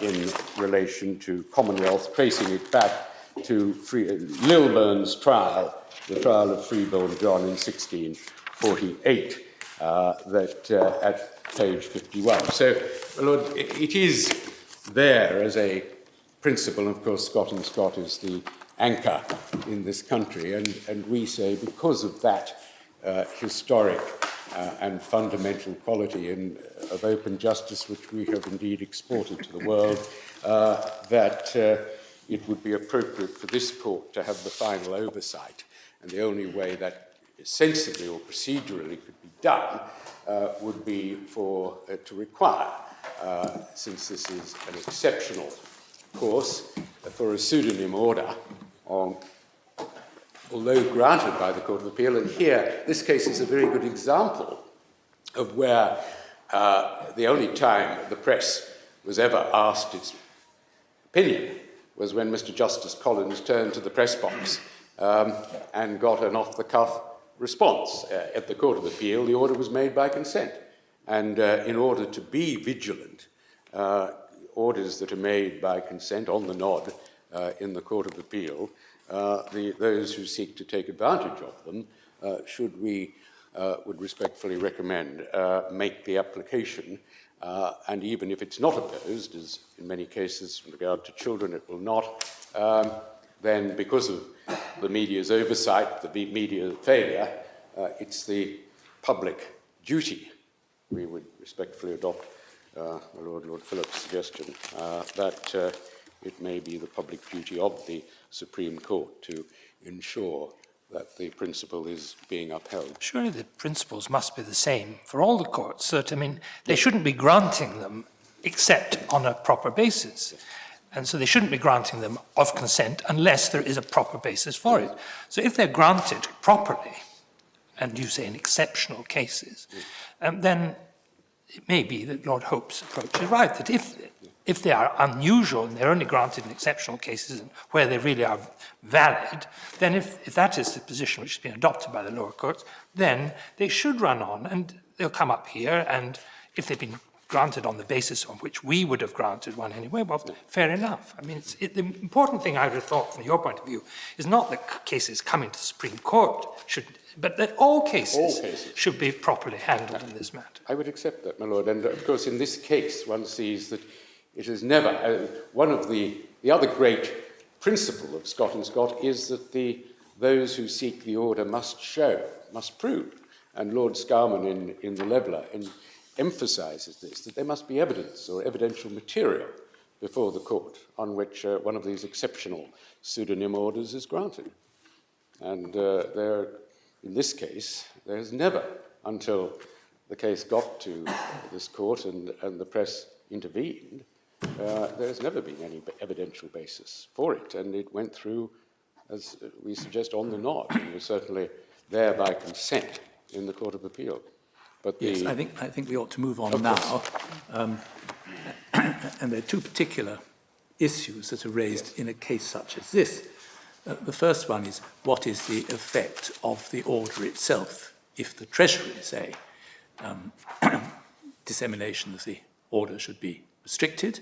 [SPEAKER 2] in relation to Commonwealth, tracing it back to Lilburn's trial, the trial of Freeborn John in 1648, at page 51. So, my Lord, it is there as a principle. Of course, Scott and Scott is the anchor in this country, and we say because of that historic and fundamental quality of open justice, which we have indeed exported to the world, that it would be appropriate for this court to have the final oversight. And the only way that sensibly or procedurally could be done would be to require, since this is an exceptional course, for a pseudonym order, although granted by the Court of Appeal. And here, this case is a very good example of where the only time the press was ever asked its opinion was when Mr. Justice Collins turned to the press box and got an off-the-cuff response. At the Court of Appeal, the order was made by consent. And in order to be vigilant, orders that are made by consent on the nod in the Court of Appeal, those who seek to take advantage of them, would respectfully recommend, make the application, and even if it's not opposed, as in many cases with regard to children it will not, then because of the media's oversight, the media failure, it's the public duty. We would respectfully adopt Lord Phillips' suggestion that it may be the public duty of the Supreme Court to ensure that the principle is being upheld.
[SPEAKER 8] Surely the principles must be the same for all the courts. So they shouldn't be granting them except on a proper basis. And so they shouldn't be granting them of consent unless there is a proper basis for it. So if they're granted properly, and you say in exceptional cases, then it may be that Lord Hope's approach is right, that if they are unusual and they're only granted in exceptional cases where they really are valid, then if that is the position which has been adopted by the lower courts, then they should run on and they'll come up here, and if they've been granted on the basis on which we would have granted one anyway, well, fair enough. I mean, the important thing I would have thought from your point of view is not that cases coming to the Supreme Court but that all cases should be properly handled in this matter.
[SPEAKER 2] I would accept that, my Lord. And of course, in this case, one sees that it is never, one of the other great principle of Scott and Scott is that those who seek the order must prove. And Lord Scowman in the Leveller emphasises this, that there must be evidence or evidential material before the court on which one of these exceptional pseudonym orders is granted. And in this case, there has never, until the case got to this court and the press intervened, there has never been any evidential basis for it. And it went through, as we suggest, on the nod, and was certainly there by consent in the Court of Appeal. But
[SPEAKER 5] yes, I think we ought to move on now. And there are two particular issues that are raised in a case such as this. The first one is, what is the effect of the order itself if the Treasury say dissemination of the order should be restricted?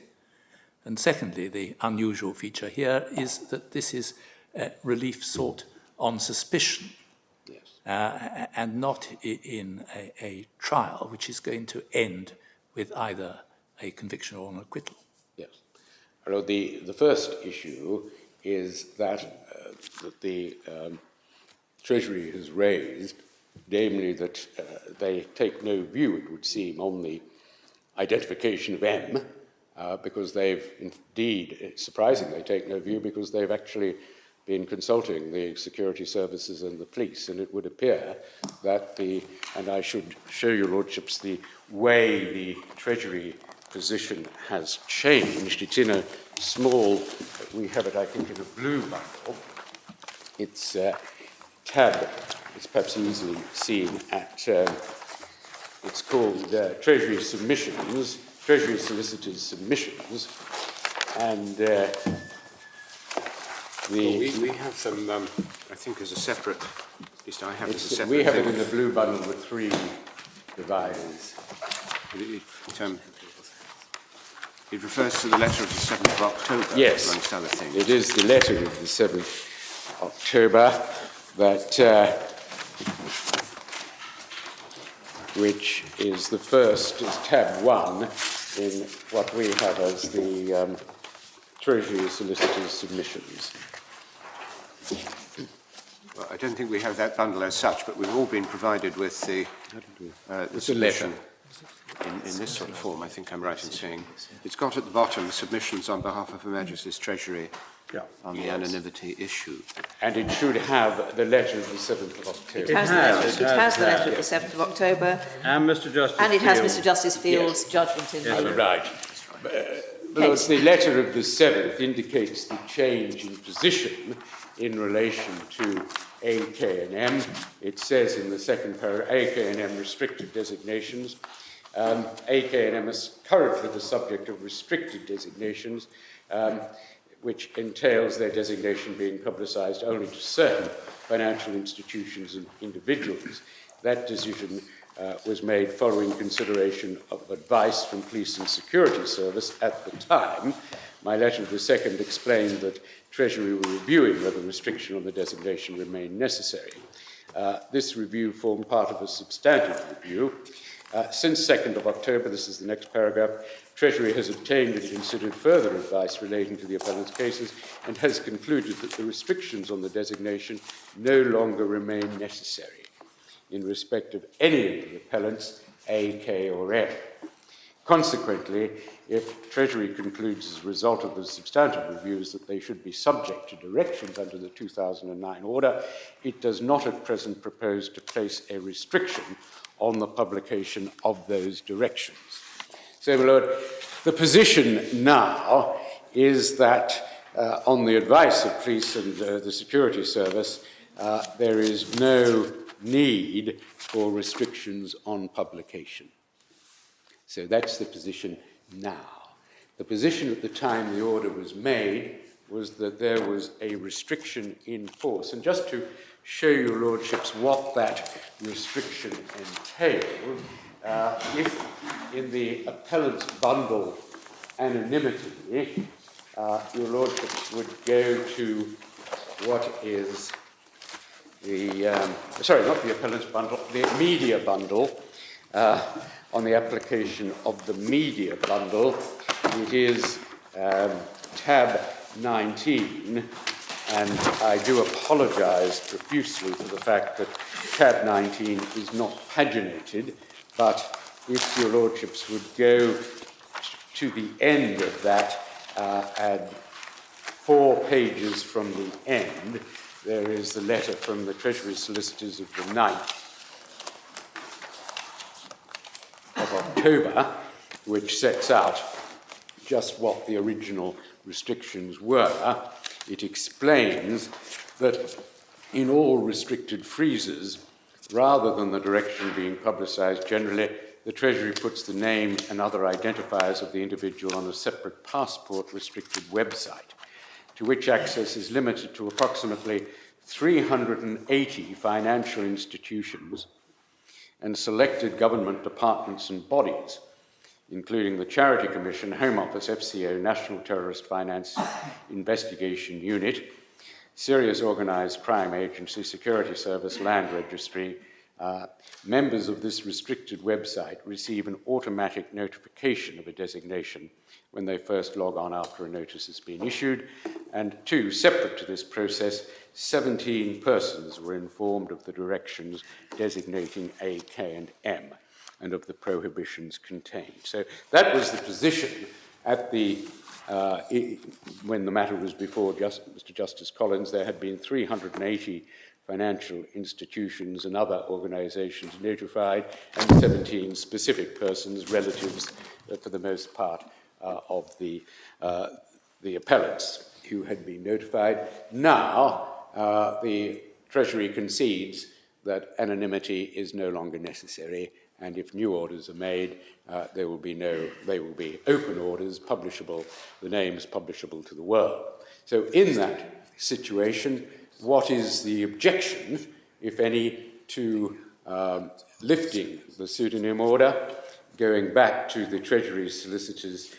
[SPEAKER 5] And secondly, the unusual feature here is that this is relief sought on suspicion, and not in a trial which is going to end with either a conviction or an acquittal.
[SPEAKER 2] Yes. Well, the first issue is that the Treasury has raised, namely that they take no view, it would seem, on the identification of M, because they've indeed, it's surprising they take no view because they've actually been consulting the security services and the police, and it would appear that and I should show your lordships the way the Treasury position has changed. It's in a small, we have it I think in a blue bundle. It's tab, it's perhaps easily seen at, it's called Treasury Submissions, Treasury Solicitors Submissions, and
[SPEAKER 6] we have them, I think, as a separate, at least I have as a separate.
[SPEAKER 2] We have it in the blue bundle with three dividers.
[SPEAKER 6] It refers to the letter of the 7th of October,
[SPEAKER 2] Yes,
[SPEAKER 6] amongst other things.
[SPEAKER 2] it is the letter of the 7th October that, which is the first, is tab 1 in what we have as the Treasury Solicitor's submissions.
[SPEAKER 6] Well, I don't think we have that bundle as such, but we've all been provided with the submission in this sort of form, I think I'm right in saying. It's got at the bottom submissions on behalf of Her Majesty's Treasury on the anonymity issue.
[SPEAKER 2] And it should have the letter of the 7th of October.
[SPEAKER 1] It has the letter of the 7th of October.
[SPEAKER 7] And Mr. Justice
[SPEAKER 1] And it has
[SPEAKER 7] Field.
[SPEAKER 1] Mr. Justice Field's judgment in the
[SPEAKER 2] Right. But the letter of the 7th indicates the change in position in relation to AK&M. It says in the second paragraph, AK&M restricted designations. AK&M is currently the subject of restricted designations, which entails their designation being publicised only to certain financial institutions and individuals. That decision was made following consideration of advice from Police and Security Service at the time. My letter of the 2nd explained that Treasury were reviewing whether restriction on the designation remained necessary. This review formed part of a substantive review. Since 2nd of October, this is the next paragraph, Treasury has obtained and considered further advice relating to the appellant's cases and has concluded that the restrictions on the designation no longer remain necessary in respect of any of the appellants, A, K, or M. Consequently, if Treasury concludes as a result of the substantive reviews that they should be subject to directions under the 2009 order, it does not at present propose to place a restriction on the publication of those directions. So, my Lord, the position now is that on the advice of police and the security service, there is no need for restrictions on publication. So that's the position now. The position at the time the order was made was that there was a restriction in force. And just to show your lordships what that restriction entailed, if in the appellant's bundle anonymity, your lordships would go to what is the, sorry, not the appellant's bundle, the media bundle. On the application of the media bundle, it is tab 19, and I do apologise profusely for the fact that tab 19 is not paginated, but if your lordships would go to the end of that, and 4 pages from the end, there is the letter from the Treasury Solicitors of the 9th of October, which sets out just what the original restrictions were. It explains that in all restricted freezers, rather than the direction being publicised generally, the Treasury puts the name and other identifiers of the individual on a separate passport-restricted website, to which access is limited to approximately 380 financial institutions and selected government departments and bodies, including the Charity Commission, Home Office, FCO, National Terrorist Finance Investigation Unit, Serious Organised Crime Agency, Security Service, Land Registry. Members of this restricted website receive an automatic notification of a designation when they first log on after a notice has been issued. And 2, separate to this process, 17 persons were informed of the directions designating A, K, and M, and of the prohibitions contained. So that was the position at the when the matter was before Mr. Justice Collins. There had been 380 financial institutions and other organisations notified, and 17 specific persons, relatives for the most part of the appellants who had been notified. Now, the Treasury concedes that anonymity is no longer necessary, and if new orders are made, they will be open orders, publishable, the names publishable to the world. So in that situation, what is the objection, if any, to lifting the pseudonym order, going back to the Treasury solicitors'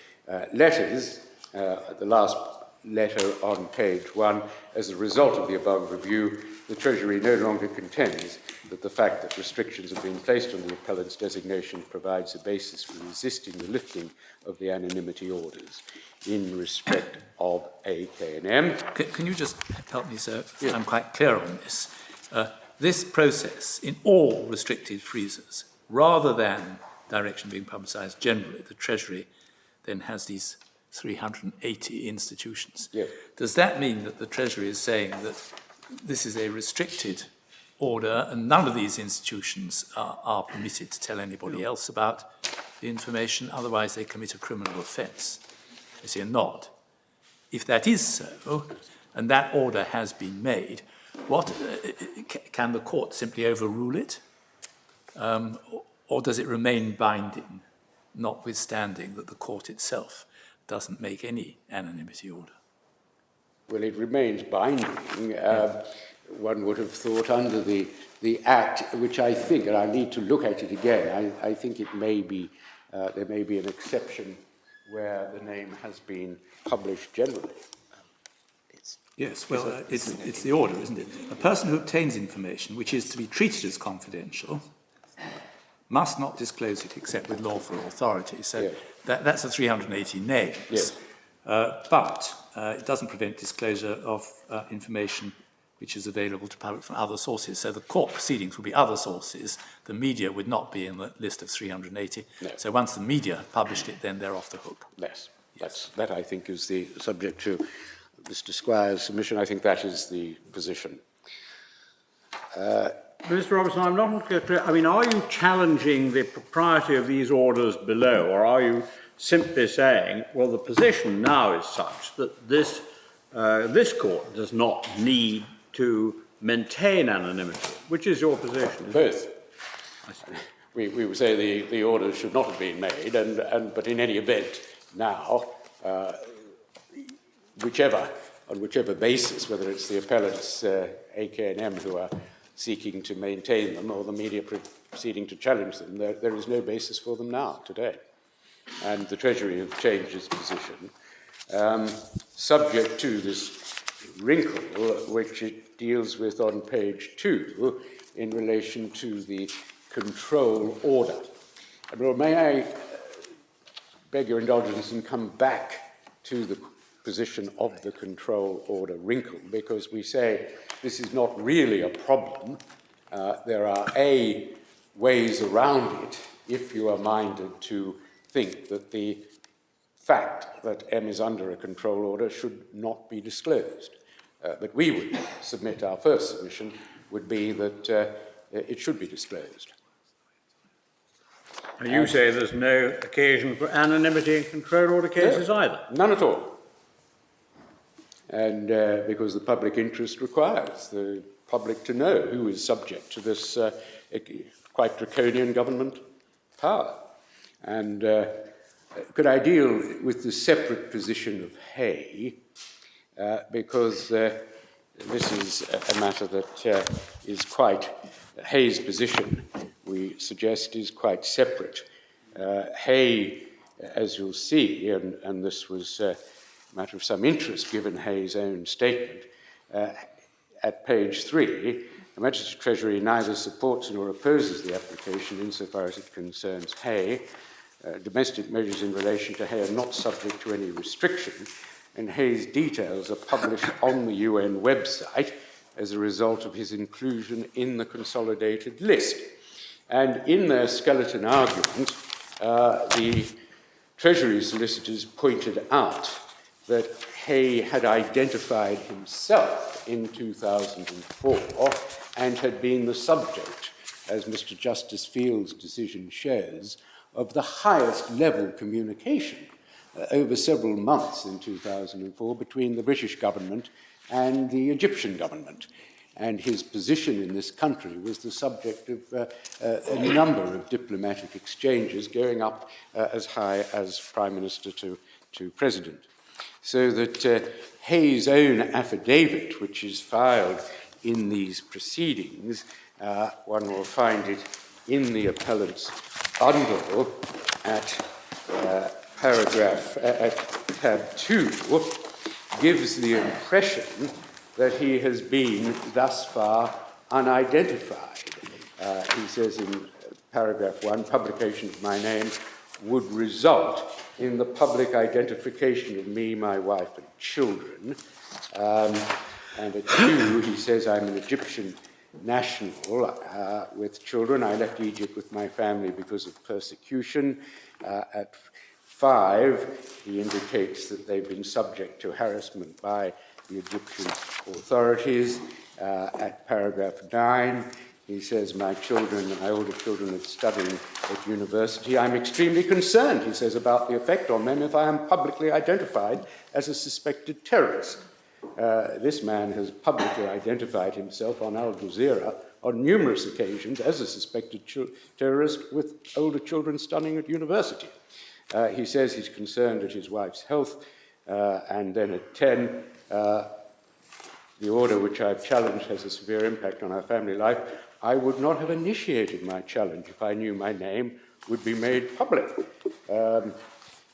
[SPEAKER 2] letters, the last letter on page 1, as a result of the above review, the Treasury no longer contends that the fact that restrictions have been placed on the appellant's designation provides a basis for resisting the lifting of the anonymity orders in respect of A, K, and M.
[SPEAKER 5] Can you just help me so I'm quite clear on this? This process in all restricted freezers, rather than direction being publicised generally, the Treasury then has these 380 institutions.
[SPEAKER 2] Yes.
[SPEAKER 5] Does that mean that the Treasury is saying that this is a restricted order and none of these institutions are permitted to tell anybody else about the information, otherwise they commit a criminal offence? I see a nod. If that is so, and that order has been made, what can the court simply overrule it? Or does it remain binding, notwithstanding that the court itself doesn't make any anonymity order?
[SPEAKER 2] Well, it remains binding. One would have thought under the Act, which I think, and I need to look at it again, I think it may be, there may be an exception where the name has been published generally.
[SPEAKER 5] Yes, well, it's the order, isn't it? A person who obtains information which is to be treated as confidential must not disclose it except with lawful authority. So
[SPEAKER 2] yes.
[SPEAKER 5] That's the 380 names.
[SPEAKER 2] Yes.
[SPEAKER 5] But it doesn't prevent disclosure of information which is available to public from other sources. So the court proceedings will be other sources. The media would not be in the list of 380.
[SPEAKER 2] No.
[SPEAKER 5] So once the media have published it, then they're off the hook.
[SPEAKER 2] Yes. That, I think, is the subject to Mr. Squire's submission. I think that is the position.
[SPEAKER 7] Mr. Robertson, I'm not clear. I mean, are you challenging the propriety of these orders below, or are you simply saying, well, the position now is such that this court does not need to maintain anonymity? Which is your position?
[SPEAKER 2] Both. We would say the orders should not have been made, but in any event, now, on whichever basis, whether it's the appellants, AK&M, who are seeking to maintain them, or the media proceeding to challenge them, there is no basis for them now, today. And the Treasury have changed its position, subject to this wrinkle, which it deals with on page 2, in relation to the control order. And may I beg your indulgence and come back to the position of the control order wrinkle, because we say this is not really a problem. There are ways around it if you are minded to think that the fact that M is under a control order should not be disclosed. But we would submit, our first submission would be that it should be disclosed.
[SPEAKER 7] And you say there's no occasion for anonymity in control order cases either?
[SPEAKER 2] None at all. And because the public interest requires the public to know who is subject to this quite draconian government power. And could I deal with the separate position of Hay, because this is a matter that is quite, Hay's position, we suggest, is quite separate. Hay, as you'll see, and this was a matter of some interest given Hay's own statement, at page 3, the Majesty Treasury neither supports nor opposes the application insofar as it concerns Hay. Domestic measures in relation to Hay are not subject to any restriction, and Hay's details are published on the UN website as a result of his inclusion in the consolidated list. And in their skeleton argument, the Treasury solicitors pointed out that Hay had identified himself in 2004 and had been the subject, as Mr. Justice Field's decision shows, of the highest level communication over several months in 2004 between the British government and the Egyptian government. And his position in this country was the subject of a number of diplomatic exchanges going up as high as Prime Minister to President. So that Hay's own affidavit, which is filed in these proceedings, one will find it in the appellant's bundle at paragraph, at tab 2, gives the impression that he has been thus far unidentified. He says in paragraph 1, publication of my name would result in the public identification of me, my wife, and children. And at 2, he says, I'm an Egyptian national with children. I left Egypt with my family because of persecution. At 5, he indicates that they've been subject to harassment by the Egyptian authorities. At paragraph 9, he says, my older children are studying at university. I'm extremely concerned, he says, about the effect on them if I am publicly identified as a suspected terrorist. This man has publicly identified himself on Al Jazeera on numerous occasions as a suspected terrorist with older children studying at university. He says he's concerned at his wife's health. And then at 10, the order which I've challenged has a severe impact on our family life. I would not have initiated my challenge if I knew my name would be made public.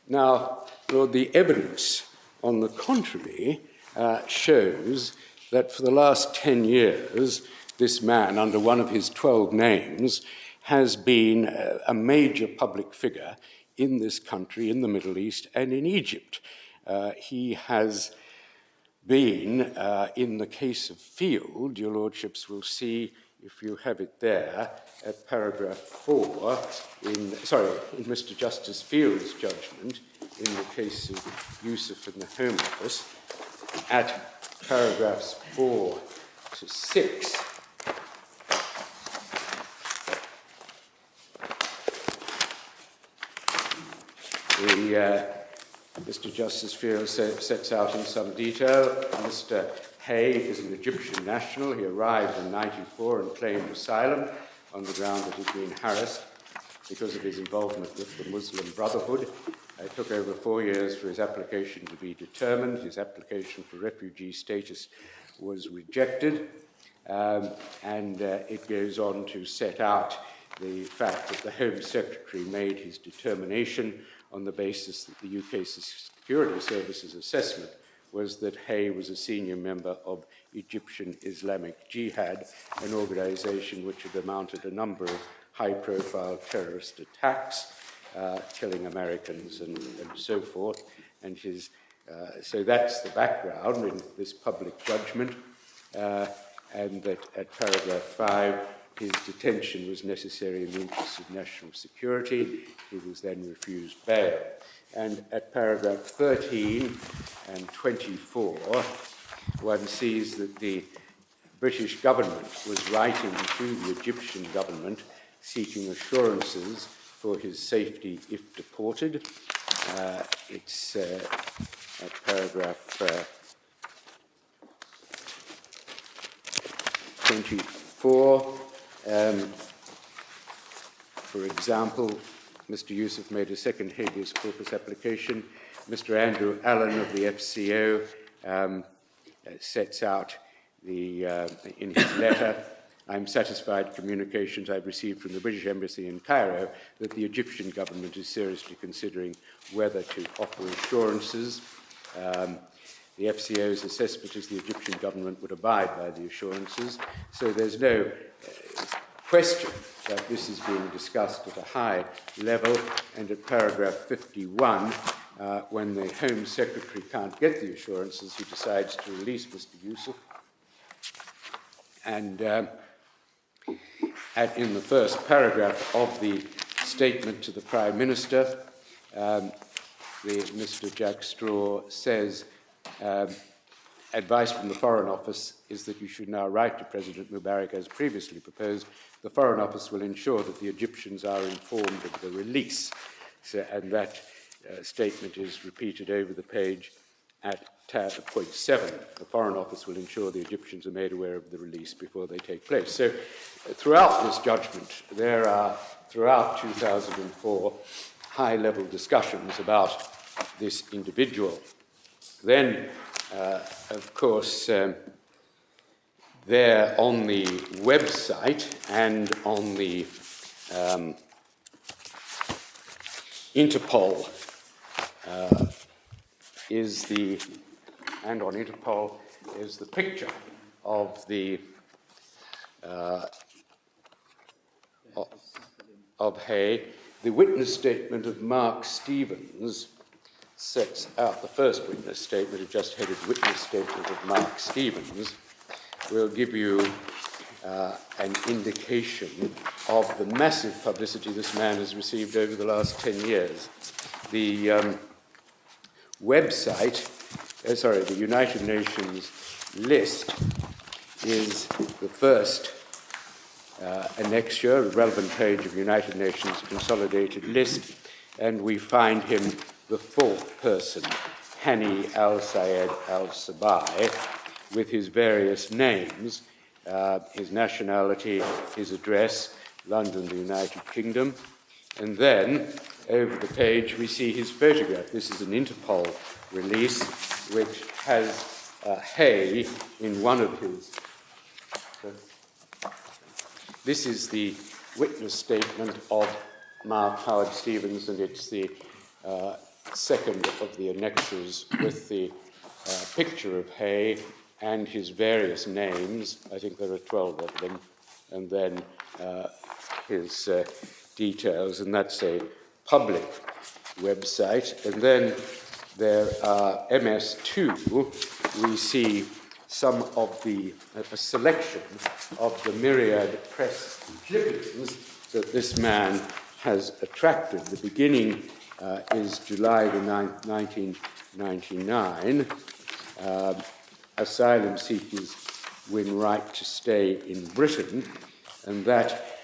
[SPEAKER 2] Now, Lord, the evidence on the contrary shows that for the last 10 years, this man, under one of his 12 names, has been a major public figure in this country, in the Middle East, and in Egypt. He has been, in the case of Field, your lordships will see, if you have it there, at paragraph 4, in Mr. Justice Field's judgment, in the case of Youssef and the Home Office, at paragraphs 4 to 6, Mr. Justice Field sets out in some detail. Mr. Hay is an Egyptian national. He arrived in 1994 and claimed asylum on the ground that he'd been harassed because of his involvement with the Muslim Brotherhood. It took over 4 years for his application to be determined. His application for refugee status was rejected, and it goes on to set out the fact that the Home Secretary made his determination on the basis that the UK Security Service's assessment was that Hay was a senior member of Egyptian Islamic Jihad, an organization which had mounted a number of high-profile terrorist attacks, killing Americans and so forth. And so that's the background in this public judgment, and that at paragraph 5, his detention was necessary in the interests of national security. He was then refused bail. And at paragraph 13 and 24, one sees that the British government was writing to the Egyptian government seeking assurances for his safety if deported. It's at paragraph 24. For example, Mr. Youssef made a second habeas corpus application. Mr. Andrew Allen of the FCO sets out in his letter, I'm satisfied communications I've received from the British Embassy in Cairo that the Egyptian government is seriously considering whether to offer assurances. The FCO's assessment is the Egyptian government would abide by the assurances, so there's no question that this is being discussed at a high level. And at paragraph 51, when the Home Secretary can't get the assurances, he decides to release Mr. Youssef. And in the first paragraph of the statement to the Prime Minister, Mr. Jack Straw says, advice from the Foreign Office is that you should now write to President Mubarak as previously proposed. The Foreign Office will ensure that the Egyptians are informed of the release. And that statement is repeated over the page at point 7. The Foreign Office will ensure the Egyptians are made aware of the release before they take place. So throughout this judgment, there are, throughout 2004, high-level discussions about this individual. Then, of course, there on the website and on the Interpol is the picture of the of Hay. The witness statement of Mark Stevens sets out, the first witness statement, it just headed witness statement of Mark Stevens, will give you an indication of the massive publicity this man has received over the last 10 years. The the United Nations list is the first annexure, a relevant page of United Nations consolidated list, and we find him the fourth person, Hani al-Sayed al-Sabaei, with his various names, his nationality, his address, London, the United Kingdom, and then over the page we see his photograph. This is an Interpol release which has Hay in one of his. This is the witness statement of Mark Howard Stevens, and it's the second of the annexures with the picture of Hay and his various names. I think there are 12 of them, and then his details, and that's a public website. And then there are MS2, we see some of a selection of the myriad press clippings that this man has attracted. The beginning is July the 9th, 1999. Asylum seekers win right to stay in Britain, and that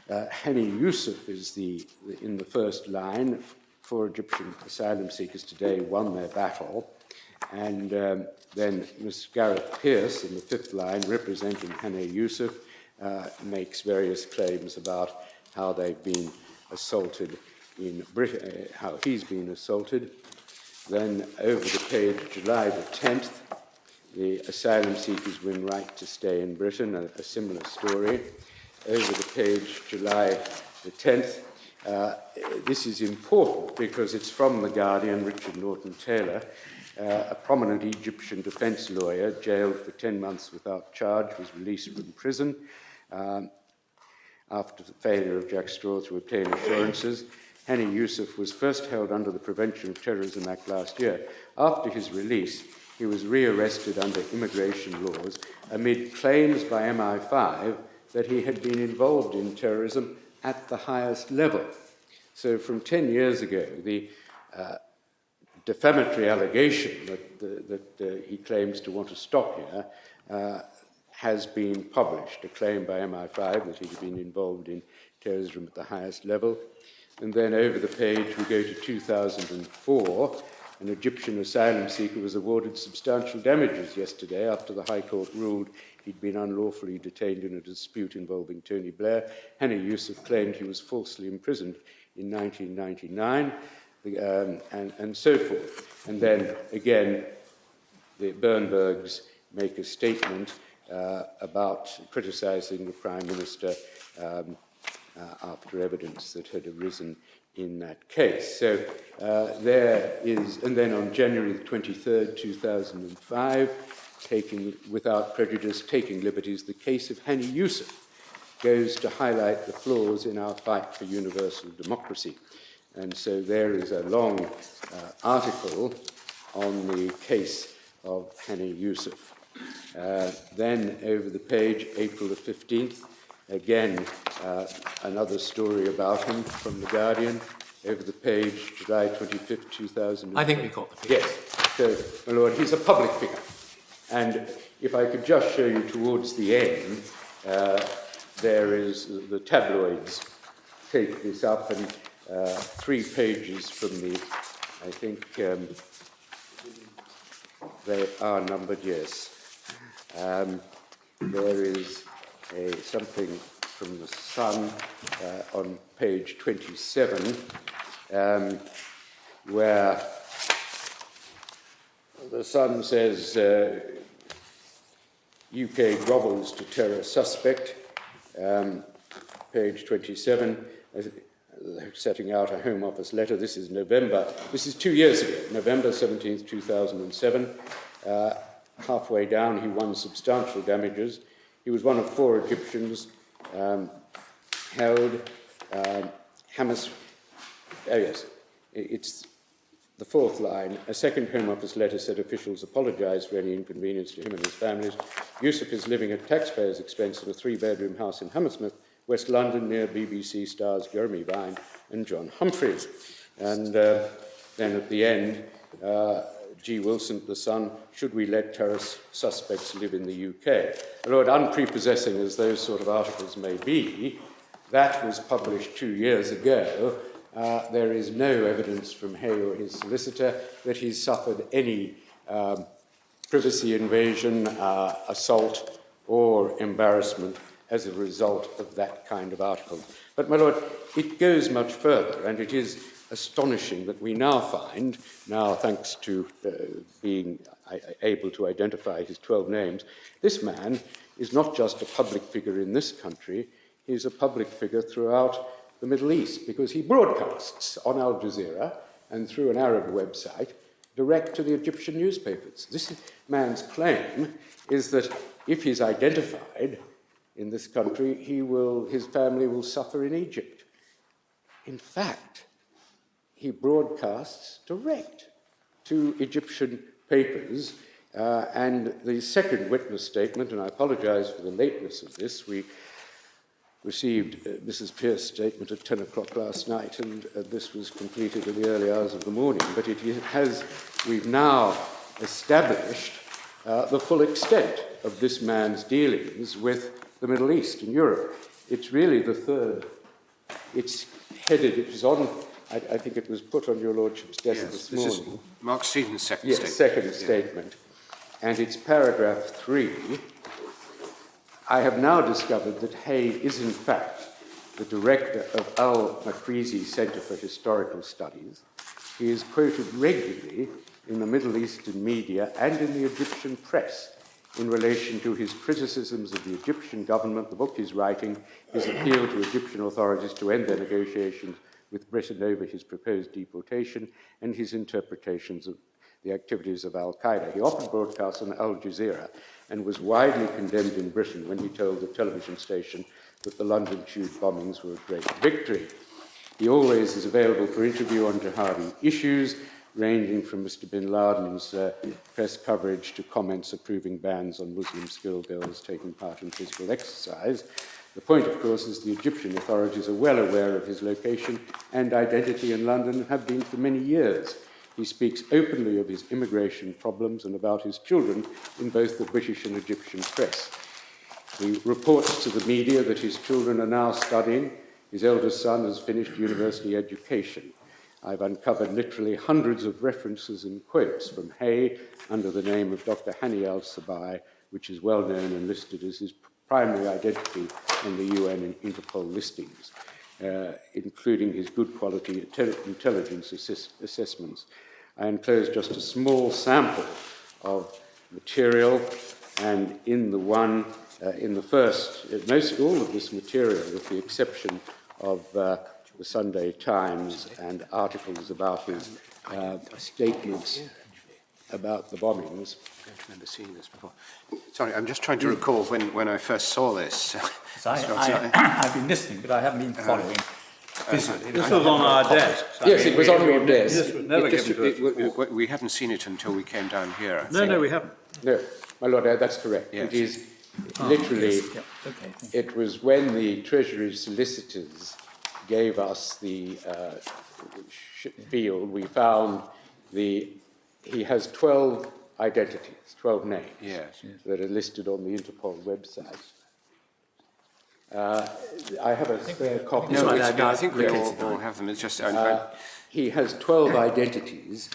[SPEAKER 2] Hani Youssef is in the first line. 4 Egyptian asylum seekers today won their battle, and then Ms. Gareth Pearce in the 5th line, representing Hani Youssef, makes various claims about how they've been assaulted in Britain, how he's been assaulted. Then over the page, July the 10th, the asylum seekers win right to stay in Britain, a similar story. Over the page, July the 10th, this is important because it's from The Guardian, Richard Norton-Taylor, a prominent Egyptian defense lawyer jailed for 10 months without charge, was released from prison after the failure of Jack Straw to obtain assurances. Hani Youssef was first held under the Prevention of Terrorism Act last year. After his release, he was rearrested under immigration laws amid claims by MI5 that he had been involved in terrorism at the highest level. So from 10 years ago, the defamatory allegation that he claims to want to stop here has been published, a claim by MI5 that he'd been involved in terrorism at the highest level. And then over the page we go to 2004. An Egyptian asylum seeker was awarded substantial damages yesterday after the High Court ruled he'd been unlawfully detained in a dispute involving Tony Blair. Hani Youssef claimed he was falsely imprisoned in 1999, and so forth. And then again, the Bernbergs make a statement about criticising the Prime Minister after evidence that had arisen in that case. So there is, and then on January the 23rd, 2005, taking without prejudice, taking liberties, the case of Hani Youssef goes to highlight the flaws in our fight for universal democracy. And so there is a long article on the case of Hani Youssef. Then over the page, April the 15th, again, another story about him from The Guardian. Over the page, July 25th, 2000.
[SPEAKER 5] I think we got the picture.
[SPEAKER 2] Yes. So, my Lord, he's a public figure. And if I could just show you towards the end, there is the tabloids take this up, and 3 pages from the, I think they are numbered, yes. There is something from the Sun on page 27, where the Sun says, UK grovels to terror suspect, page 27, setting out a Home Office letter. This is 2 years ago, November 17th, 2007. Halfway down, he won substantial damages. He was one of 4 Egyptians held. It's the 4th line. A second Home Office letter said officials apologised for any inconvenience to him and his family. Youssef is living at taxpayers' expense in a 3-bedroom house in Hammersmith, West London, near BBC stars Jeremy Vine and John Humphreys. And then at the end, G. Wilson, the Sun, should we let terrorist suspects live in the UK? Lord, unprepossessing as those sort of articles may be, that was published 2 years ago. There is no evidence from Hay or his solicitor that he's suffered any privacy invasion, assault, or embarrassment as a result of that kind of article. But, my Lord, it goes much further, and it is astonishing that we now find, thanks to being able to identify his 12 names, this man is not just a public figure in this country, he's a public figure throughout the Middle East, because he broadcasts on Al Jazeera and through an Arab website direct to the Egyptian newspapers. This man's claim is that if he's identified in this country, his family will suffer in Egypt. In fact, he broadcasts direct to Egyptian papers, and the second witness statement, and I apologise for the lateness of this, we received Mrs. Pearce's statement at 10 o'clock last night, and this was completed in the early hours of the morning, but we've now established the full extent of this man's dealings with the Middle East and Europe. It's really the third. It's headed, it was on, I think it was put on your Lordship's desk this morning.
[SPEAKER 6] This is Mark Stephen's second statement.
[SPEAKER 2] Yes, second statement. And it's paragraph 3. I have now discovered that Hay is in fact the director of Al-Makrizi Centre for Historical Studies. He is quoted regularly in the Middle Eastern media and in the Egyptian press in relation to his criticisms of the Egyptian government, the book he's writing, his appeal to Egyptian authorities to end their negotiations with Britain over his proposed deportation, and his interpretations of the activities of Al-Qaeda. He often broadcast on Al Jazeera and was widely condemned in Britain when he told the television station that the London Tube bombings were a great victory. He always is available for interview on jihadi issues, ranging from Mr. bin Laden's press coverage to comments approving bans on Muslim schoolgirls taking part in physical exercise. The point, of course, is the Egyptian authorities are well aware of his location and identity in London and have been for many years. He speaks openly of his immigration problems and about his children in both the British and Egyptian press. He reports to the media that his children are now studying. His eldest son has finished university education. I've uncovered literally hundreds of references and quotes from Hay under the name of Dr. Hani al-Sabaei, which is well known and listed as his primary identity on the UN and Interpol listings, including his good quality intelligence assessments. I enclose just a small sample of material, and in the first, most all of this material, with the exception of the Sunday Times and articles about his statements about the bombings.
[SPEAKER 6] I don't remember seeing this before. Sorry, I'm just trying to recall when I first saw this.
[SPEAKER 9] I've been listening, but I haven't been following.
[SPEAKER 7] This was on our desk.
[SPEAKER 2] Yes, it was on your desk.
[SPEAKER 7] This was never given to us.
[SPEAKER 6] We hadn't seen it until we came down here.
[SPEAKER 7] No, we haven't.
[SPEAKER 2] No, my Lord, that's correct.
[SPEAKER 6] Yes.
[SPEAKER 2] It is literally,
[SPEAKER 9] Yes. Yep. Okay, thank you.
[SPEAKER 2] it was when the Treasury solicitors gave us the field, we found he has 12 identities, 12 names that are listed on the Interpol website. I have a spare copy.
[SPEAKER 6] No, I think we all have them. It's just
[SPEAKER 2] He has 12 identities,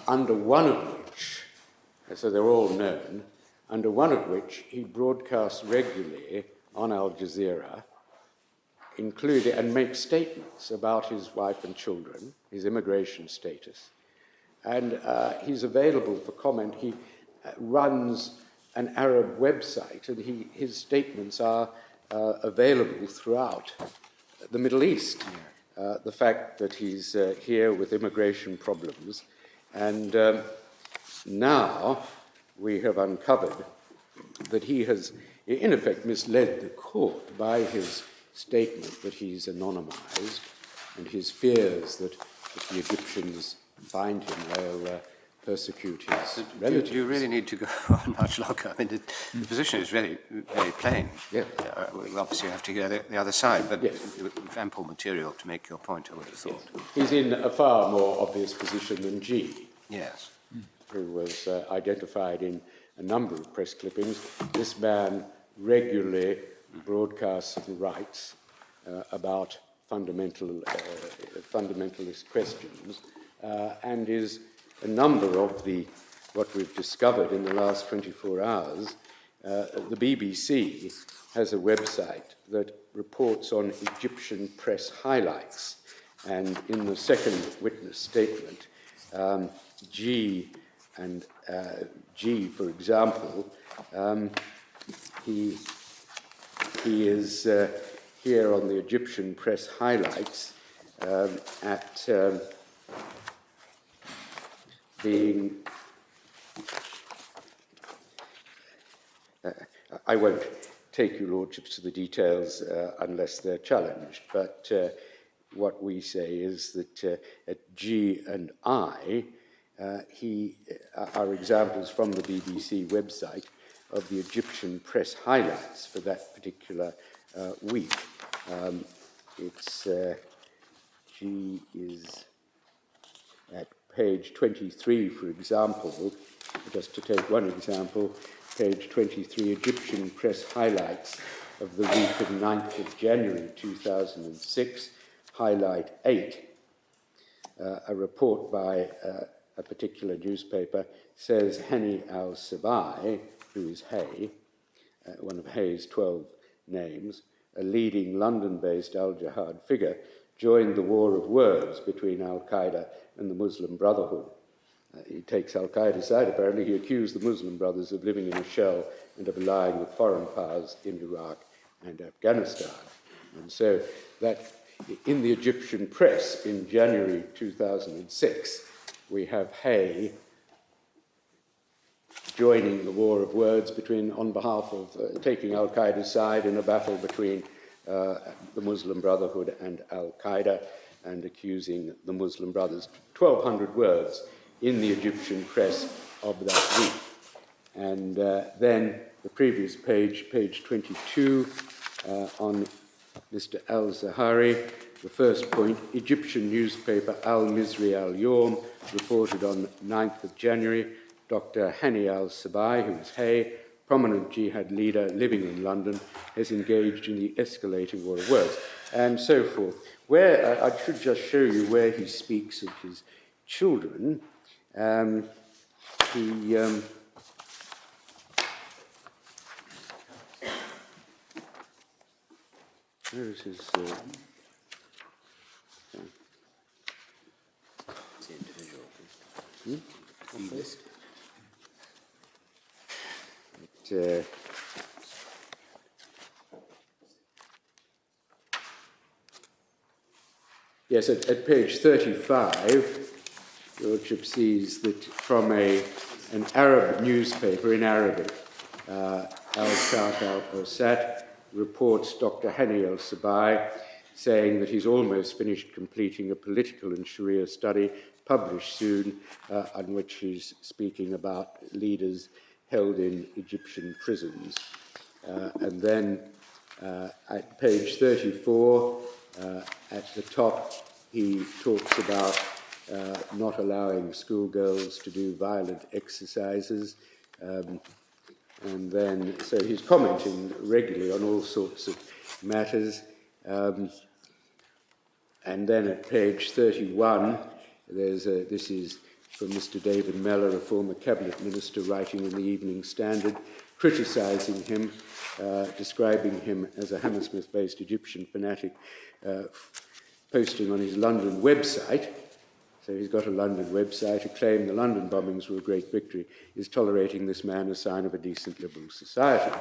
[SPEAKER 2] under one of which, so they're all known, under one of which he broadcasts regularly on Al Jazeera, including and makes statements about his wife and children, his immigration status, and he's available for comment. He runs an Arab website, and his statements are available throughout the Middle East. The fact that he's here with immigration problems, and now we have uncovered that he has, in effect, misled the court by his statement that he's anonymized and his fears that if the Egyptians find him, they'll persecute his relatives.
[SPEAKER 6] Do you really need to go on much longer? I mean, the position is really very plain.
[SPEAKER 2] Yeah.
[SPEAKER 6] We'll obviously have to hear the other side, but
[SPEAKER 2] yes.
[SPEAKER 6] with ample material to make your point, I would have thought.
[SPEAKER 2] Yes. He's in a far more obvious position than G,
[SPEAKER 6] Yes.
[SPEAKER 2] who was identified in a number of press clippings. This man regularly broadcasts and writes about fundamentalist questions, and is a number of what we've discovered in the last 24 hours. The BBC has a website that reports on Egyptian press highlights, and in the second witness statement, G, for example, he is here on the Egyptian press highlights at being... I won't take you lordships to the details unless they're challenged, but what we say is that at G and I, are examples from the BBC website of the Egyptian press highlights for that particular week. It's G is at page 23, for example, just to take one example, page 23, Egyptian press highlights of the week of 9th of January 2006, highlight 8. A report by a particular newspaper says Hani al-Sabaei, who is Hay, one of Hay's 12 names, a leading London-based al-Jihad figure, joined the war of words between al-Qaeda and the Muslim Brotherhood. He takes al-Qaeda's side, apparently. He accused the Muslim Brothers of living in a shell and of allying with foreign powers in Iraq and Afghanistan. And so that in the Egyptian press in January 2006, we have Hay joining the war of words on behalf of taking al-Qaeda's side in a battle between the Muslim Brotherhood and al-Qaeda, and accusing the Muslim Brothers. 1,200 words in the Egyptian press of that week. And then the previous page, page 22, on Mr. al-Zahari, the first point, Egyptian newspaper Al-Misri Al-Yawm reported on 9th of January, Dr. Hani al-Sabaei, who is Hay, prominent jihad leader living in London, has engaged in the escalating war of words, and so forth. Where I should just show you where he speaks of his children. Where is his...
[SPEAKER 6] It's the individual.
[SPEAKER 2] List. Yes, at page 35, Lordship sees that from an Arab newspaper in Arabic, Al-Sharq al-Awsat reports Dr. Hani al-Sabaei saying that he's almost finished completing a political and Sharia study published soon, on which he's speaking about leaders held in Egyptian prisons. And then at page 34, at the top, he talks about not allowing schoolgirls to do violent exercises. And then, so he's commenting regularly on all sorts of matters. And then at page 31, this is from Mr. David Mellor, a former cabinet minister, writing in the Evening Standard, criticising him, describing him as a Hammersmith-based Egyptian fanatic, posting on his London website So he's got a London website. A claim the London bombings were a great victory is tolerating this man a sign of a decent liberal society.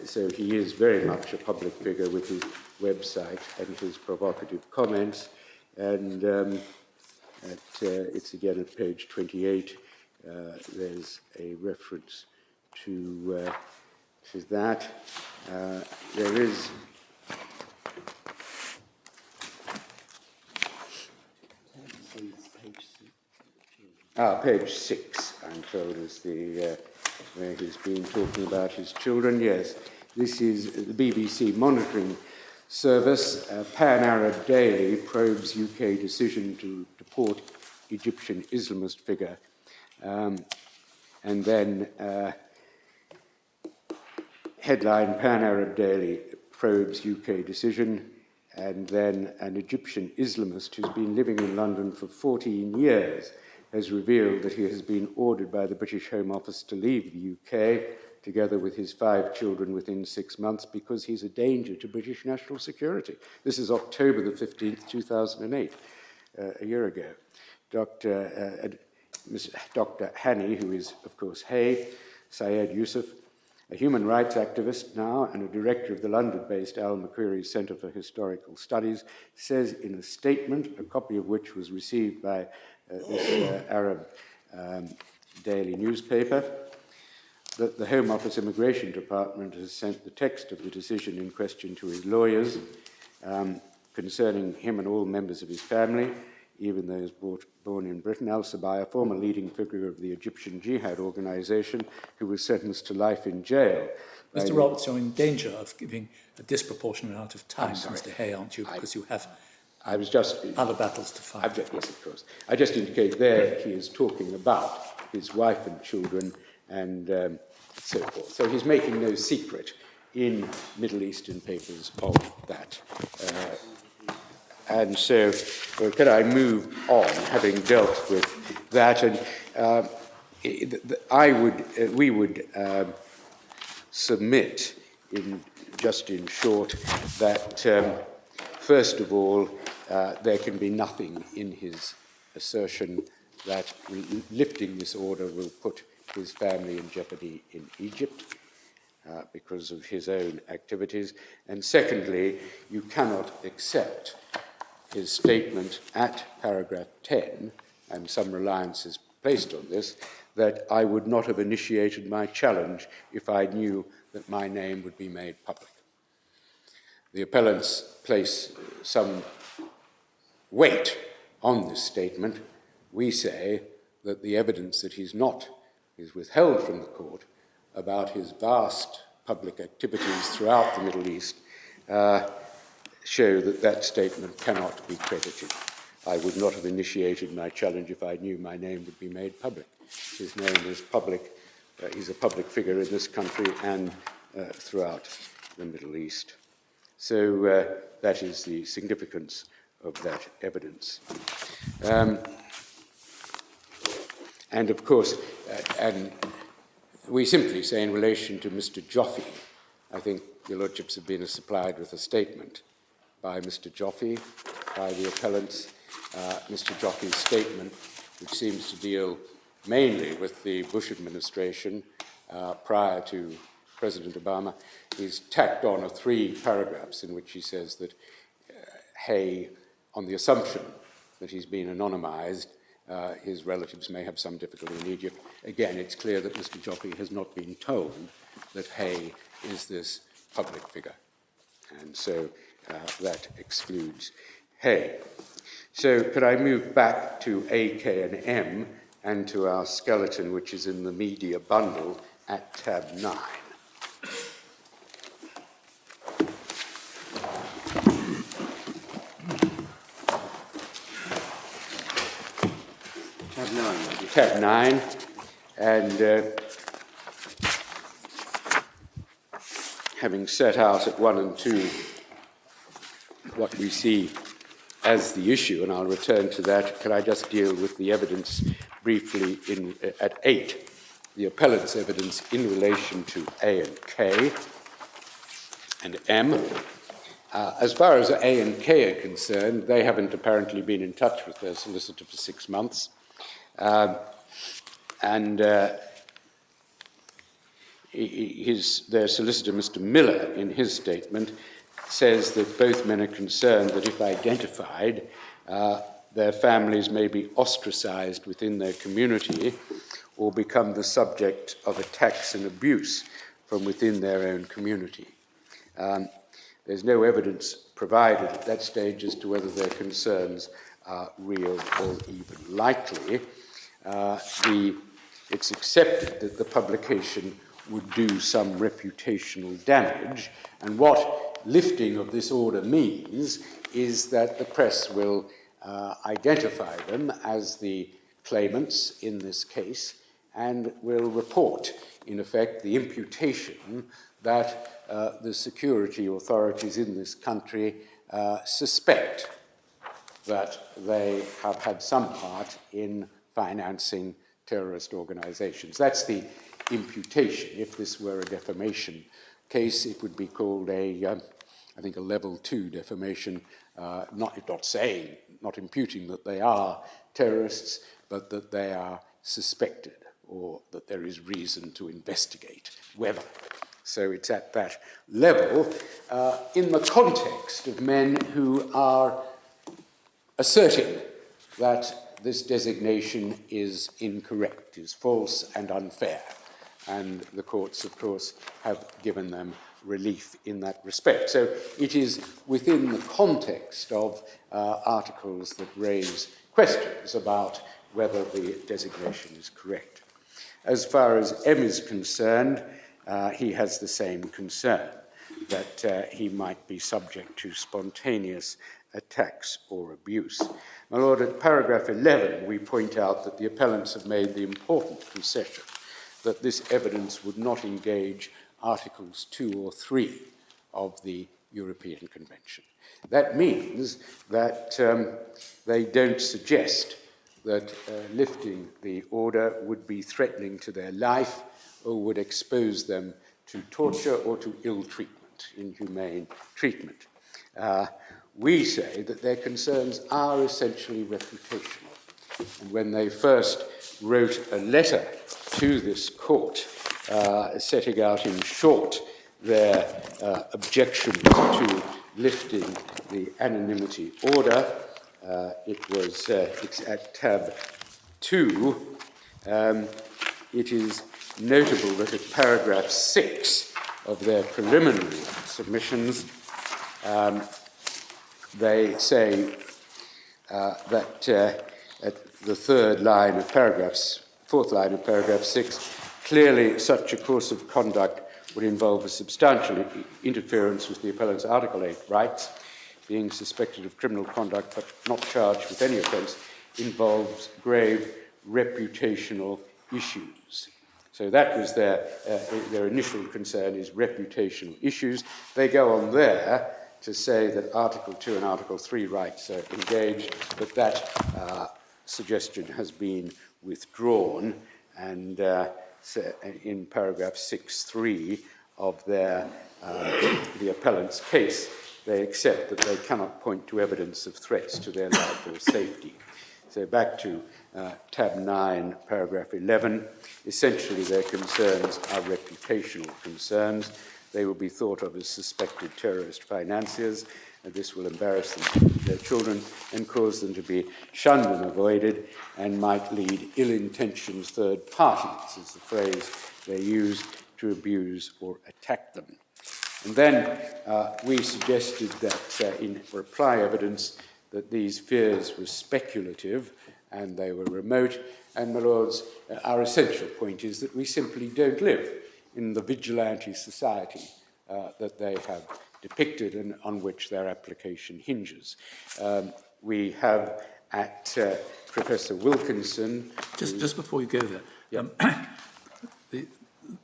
[SPEAKER 2] So he is very much a public figure with his website and his provocative comments. And it's again at page 28. There's a reference to that. There is page 6, I'm told, is the where he's been talking about his children. Yes, this is the BBC monitoring service. Pan-Arab Daily probes UK decision to deport Egyptian Islamist figure. And then headline, Pan-Arab Daily probes UK decision. And then an Egyptian Islamist who's been living in London for 14 years has revealed that he has been ordered by the British Home Office to leave the UK, together with his 5 children, within 6 months because he's a danger to British national security. This is October the 15th, 2008, a year ago. Dr. Hani, who is, of course, Sabaei Youssef, a human rights activist now and a director of the London-based Al-Makiri Centre for Historical Studies, says in a statement, a copy of which was received by this Arab daily newspaper, that the Home Office Immigration Department has sent the text of the decision in question to his lawyers concerning him and all members of his family, even those born in Britain. Al-Sabaei, a former leading figure of the Egyptian Jihad organization, who was sentenced to life in jail.
[SPEAKER 5] Mr. Roberts, you're in danger of giving a disproportionate amount of time to Mr. Hay, aren't you? Because you have other battles to fight.
[SPEAKER 2] Yes, of course. I just indicate there he is talking about his wife and children and so forth. So he's making no secret in Middle Eastern papers of that. And so, can I move on, having dealt with that? And we would submit, in short, that first of all, there can be nothing in his assertion that lifting this order will put his family in jeopardy in Egypt because of his own activities. And secondly, you cannot accept his statement at paragraph 10, and some reliance is placed on this, that I would not have initiated my challenge if I knew that my name would be made public. The appellants place some weight on this statement. We say that the evidence that he's not is withheld from the court about his vast public activities throughout the Middle East show that that statement cannot be credited. I would not have initiated my challenge if I knew my name would be made public. His name is public. He's a public figure in this country and throughout the Middle East. So that is the significance of that evidence. And of course, and we simply say in relation to Mr. Joffe, I think your lordships have been supplied with a statement by Mr. Joffe, by the appellants. Mr. Joffe's statement, which seems to deal mainly with the Bush administration prior to President Obama, is tacked on of 3 paragraphs in which he says that Hay, on the assumption that he's been anonymized, his relatives may have some difficulty in Egypt. Again, it's clear that Mr. Joffe has not been told that Hay is this public figure. And so that excludes Hay. So could I move back to A, K, and M and to our skeleton, which is in the media bundle at tab 9. Tab 9, and having set out at 1 and 2 what we see as the issue, and I'll return to that, can I just deal with the evidence briefly at 8, the appellant's evidence in relation to A and K and M. As far as A and K are concerned, they haven't apparently been in touch with their solicitor for 6 months. Their solicitor, Mr. Miller, in his statement, says that both men are concerned that if identified, their families may be ostracized within their community or become the subject of attacks and abuse from within their own community. There's no evidence provided at that stage as to whether their concerns are real or even likely. It's accepted that the publication would do some reputational damage, and what lifting of this order means is that the press will identify them as the claimants in this case and will report, in effect, the imputation that the security authorities in this country suspect that they have had some part in financing terrorist organizations. That's the imputation. If this were a defamation case, it would be called I think a level 2 defamation, not imputing that they are terrorists, but that they are suspected or that there is reason to investigate whether. So it's at that level in the context of men who are asserting that this designation is incorrect, is false and unfair. And the courts, of course, have given them relief in that respect. So it is within the context of articles that raise questions about whether the designation is correct. As far as M is concerned, he has the same concern, that he might be subject to spontaneous attacks or abuse. My Lord, at paragraph 11, we point out that the appellants have made the important concession that this evidence would not engage Articles 2 or 3 of the European Convention. That means that they don't suggest that lifting the order would be threatening to their life or would expose them to torture or to ill treatment, inhumane treatment. We say that their concerns are essentially reputational. And when they first wrote a letter to this court, setting out in short their objections to lifting the anonymity order, it's at tab 2. It is notable that at paragraph 6 of their preliminary submissions, they say that at the fourth line of paragraph 6, clearly such a course of conduct would involve a substantial interference with the appellant's Article 8 rights. Being suspected of criminal conduct but not charged with any offence involves grave reputational issues. So that was their initial concern, is reputational issues. They go on there to say that Article 2 and Article 3 rights are engaged, but that suggestion has been withdrawn, and in paragraph 6.3 of the appellant's case, they accept that they cannot point to evidence of threats to their life or safety. So back to tab 9, paragraph 11, essentially their concerns are reputational concerns. They will be thought of as suspected terrorist financiers, and this will embarrass them, their children, and cause them to be shunned and avoided, and might lead ill-intentioned third parties, is the phrase they use, to abuse or attack them. And then we suggested that in reply evidence that these fears were speculative and they were remote, and, my lords, our essential point is that we simply don't live in the vigilante society that they have depicted and on which their application hinges. We have at Professor Wilkinson...
[SPEAKER 5] Just before you go there, the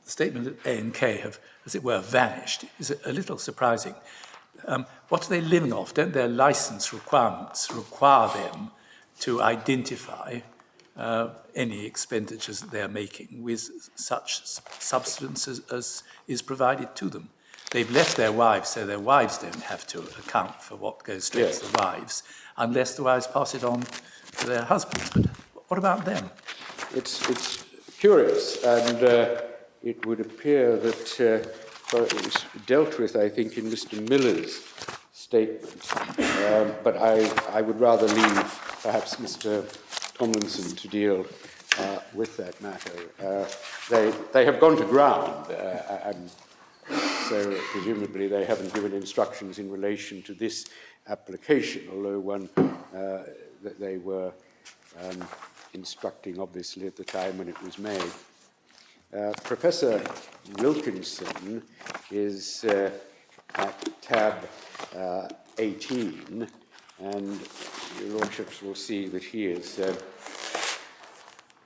[SPEAKER 5] statement that A and K have, as it were, vanished is a little surprising. What are they living off? Don't their license requirements require them to identify any expenditures that they're making with such substance as is provided to them? they've left their wives, so their wives don't have to account for what goes straight to the wives, unless the wives pass it on to their husbands. But what about them?
[SPEAKER 2] It's curious, and it would appear that well, it was dealt with, I think, in Mr. Miller's statement, but I would rather leave perhaps Mr. Tomlinson to deal with that matter. They have gone to ground, and so presumably they haven't given instructions in relation to this application, although one that they were instructing, obviously, at the time when it was made. Professor Wilkinson is at tab 18, and your lordships will see that he is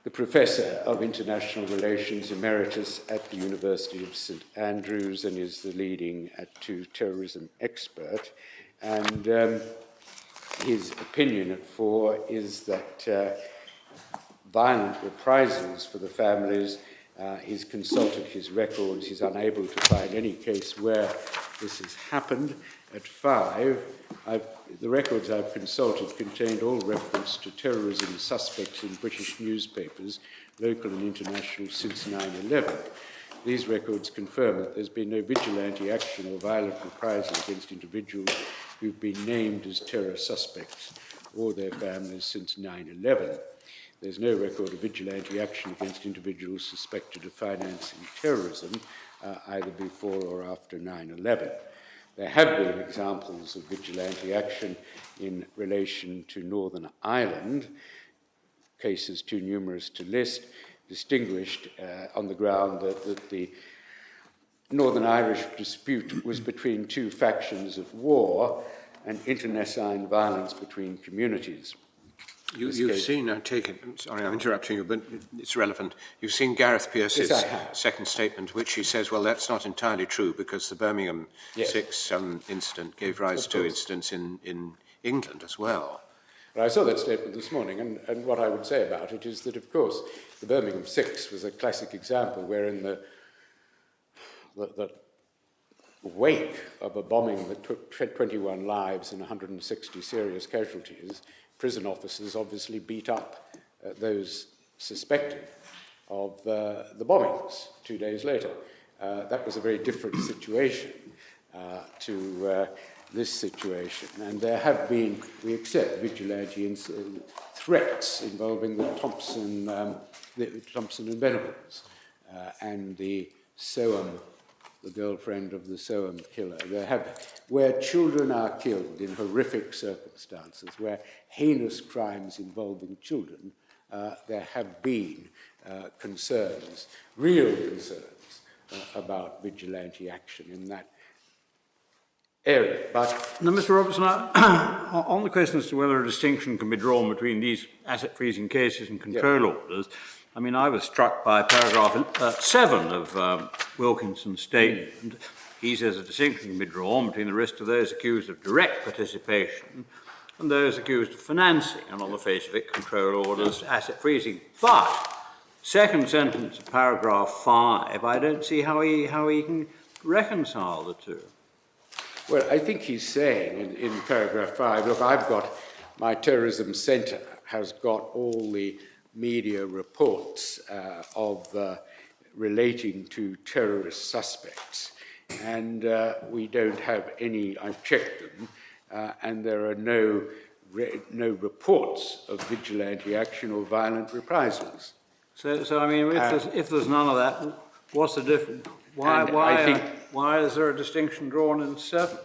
[SPEAKER 2] the Professor of International Relations Emeritus at the University of St Andrews and is the leading terrorism expert. And his opinion at 4 is that violent reprisals for the families, he's consulted his records, he's unable to find any case where this has happened. At 5, the records I've consulted contained all reference to terrorism suspects in British newspapers, local and international, since 9/11. These records confirm that there's been no vigilante action or violent reprisal against individuals who've been named as terror suspects or their families since 9/11. There's no record of vigilante action against individuals suspected of financing terrorism, either before or after 9/11. There have been examples of vigilante action in relation to Northern Ireland, cases too numerous to list, distinguished on the ground that the Northern Irish dispute was between two factions at war and internecine violence between communities.
[SPEAKER 6] You've seen, I take it, sorry I'm interrupting you, but it's relevant. You've seen Gareth Peirce's second statement, which he says, well, that's not entirely true because the Birmingham 6 incident gave rise to incidents in England as well.
[SPEAKER 2] Well, I saw that statement this morning, and what I would say about it is that, of course, the Birmingham 6 was a classic example wherein the wake of a bombing that took 21 lives and 160 serious casualties, prison officers obviously beat up those suspected of the bombings 2 days later. That was a very different situation to this situation. And there have been, we accept, vigilante threats involving the Thompson and Venables and the Soham, the girlfriend of the Soham killer. Where children are killed in horrific circumstances, where heinous crimes involving children, there have been concerns, real concerns, about vigilante action in that area. But
[SPEAKER 7] now, Mr. Robertson, on the question as to whether a distinction can be drawn between these asset freezing cases and control orders, I mean, I was struck by paragraph 7 of Wilkinson's statement. He says a distinction can be drawn between the risk to those accused of direct participation and those accused of financing, and on the face of it, control orders, asset freezing. But, second sentence of paragraph 5, I don't see how he can reconcile the two.
[SPEAKER 2] well, I think he's saying in paragraph 5, look, I've got, my terrorism centre has got all the media reports of relating to terrorist suspects, and we don't have any, I've checked them, and there are no reports of vigilante action or violent reprisals.
[SPEAKER 7] So I mean, if there's none of that, what's the difference? Why is there a distinction drawn in 7?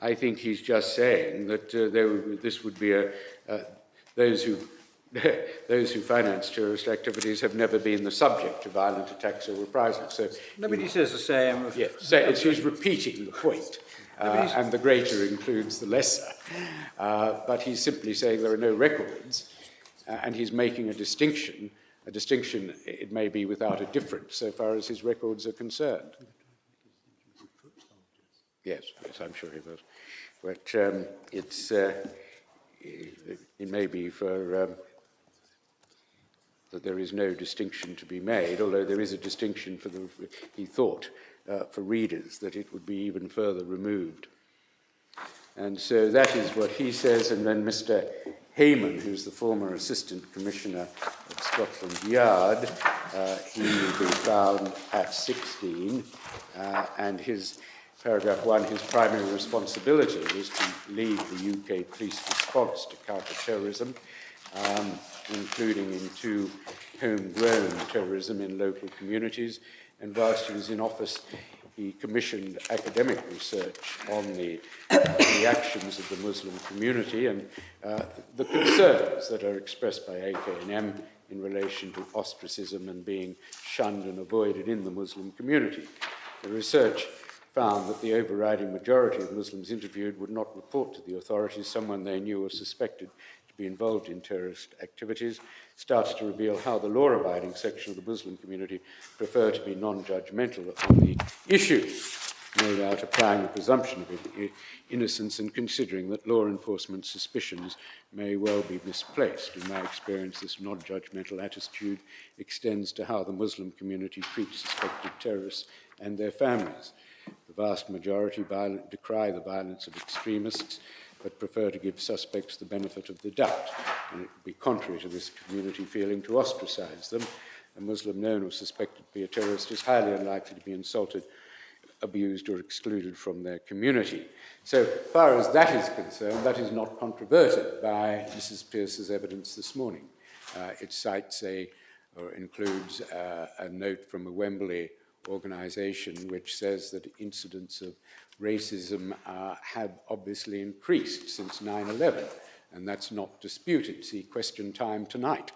[SPEAKER 2] I think he's just saying that this would be those who finance terrorist activities have never been the subject of violent attacks or reprisals. So
[SPEAKER 7] nobody says the same.
[SPEAKER 2] Yes, he's repeating the point, and the greater includes the lesser. But he's simply saying there are no records, and he's making a distinction. A distinction, it may be without a difference, so far as his records are concerned. Yes, I'm sure he will. But it may be for that there is no distinction to be made, although there is a distinction for he thought, for readers, that it would be even further removed. And so that is what he says, and then Mr. Hayman, who's the former Assistant Commissioner of Scotland Yard, he will be found at 16, and his paragraph 1, his primary responsibility was to lead the UK police response to counter-terrorism, including into homegrown terrorism in local communities. And whilst he was in office, he commissioned academic research on the actions of the Muslim community and the concerns that are expressed by AKNM in relation to ostracism and being shunned and avoided in the Muslim community. The research found that the overriding majority of Muslims interviewed would not report to the authorities someone they knew or suspected to be involved in terrorist activities, started to reveal how the law-abiding section of the Muslim community prefer to be non-judgmental on the issue, no doubt applying the presumption of innocence and considering that law enforcement suspicions may well be misplaced. In my experience, this non-judgmental attitude extends to how the Muslim community treats suspected terrorists and their families. The vast majority decry the violence of extremists, but prefer to give suspects the benefit of the doubt, and it would be contrary to this community feeling to ostracize them. A Muslim known or suspected to be a terrorist is highly unlikely to be insulted, abused, or excluded from their community. So far as that is concerned, that is not controverted by Mrs. Pearce's evidence this morning. It cites or includes a note from a Wembley organisation which says that incidents of racism have obviously increased since 9/11, and that's not disputed. See, question time tonight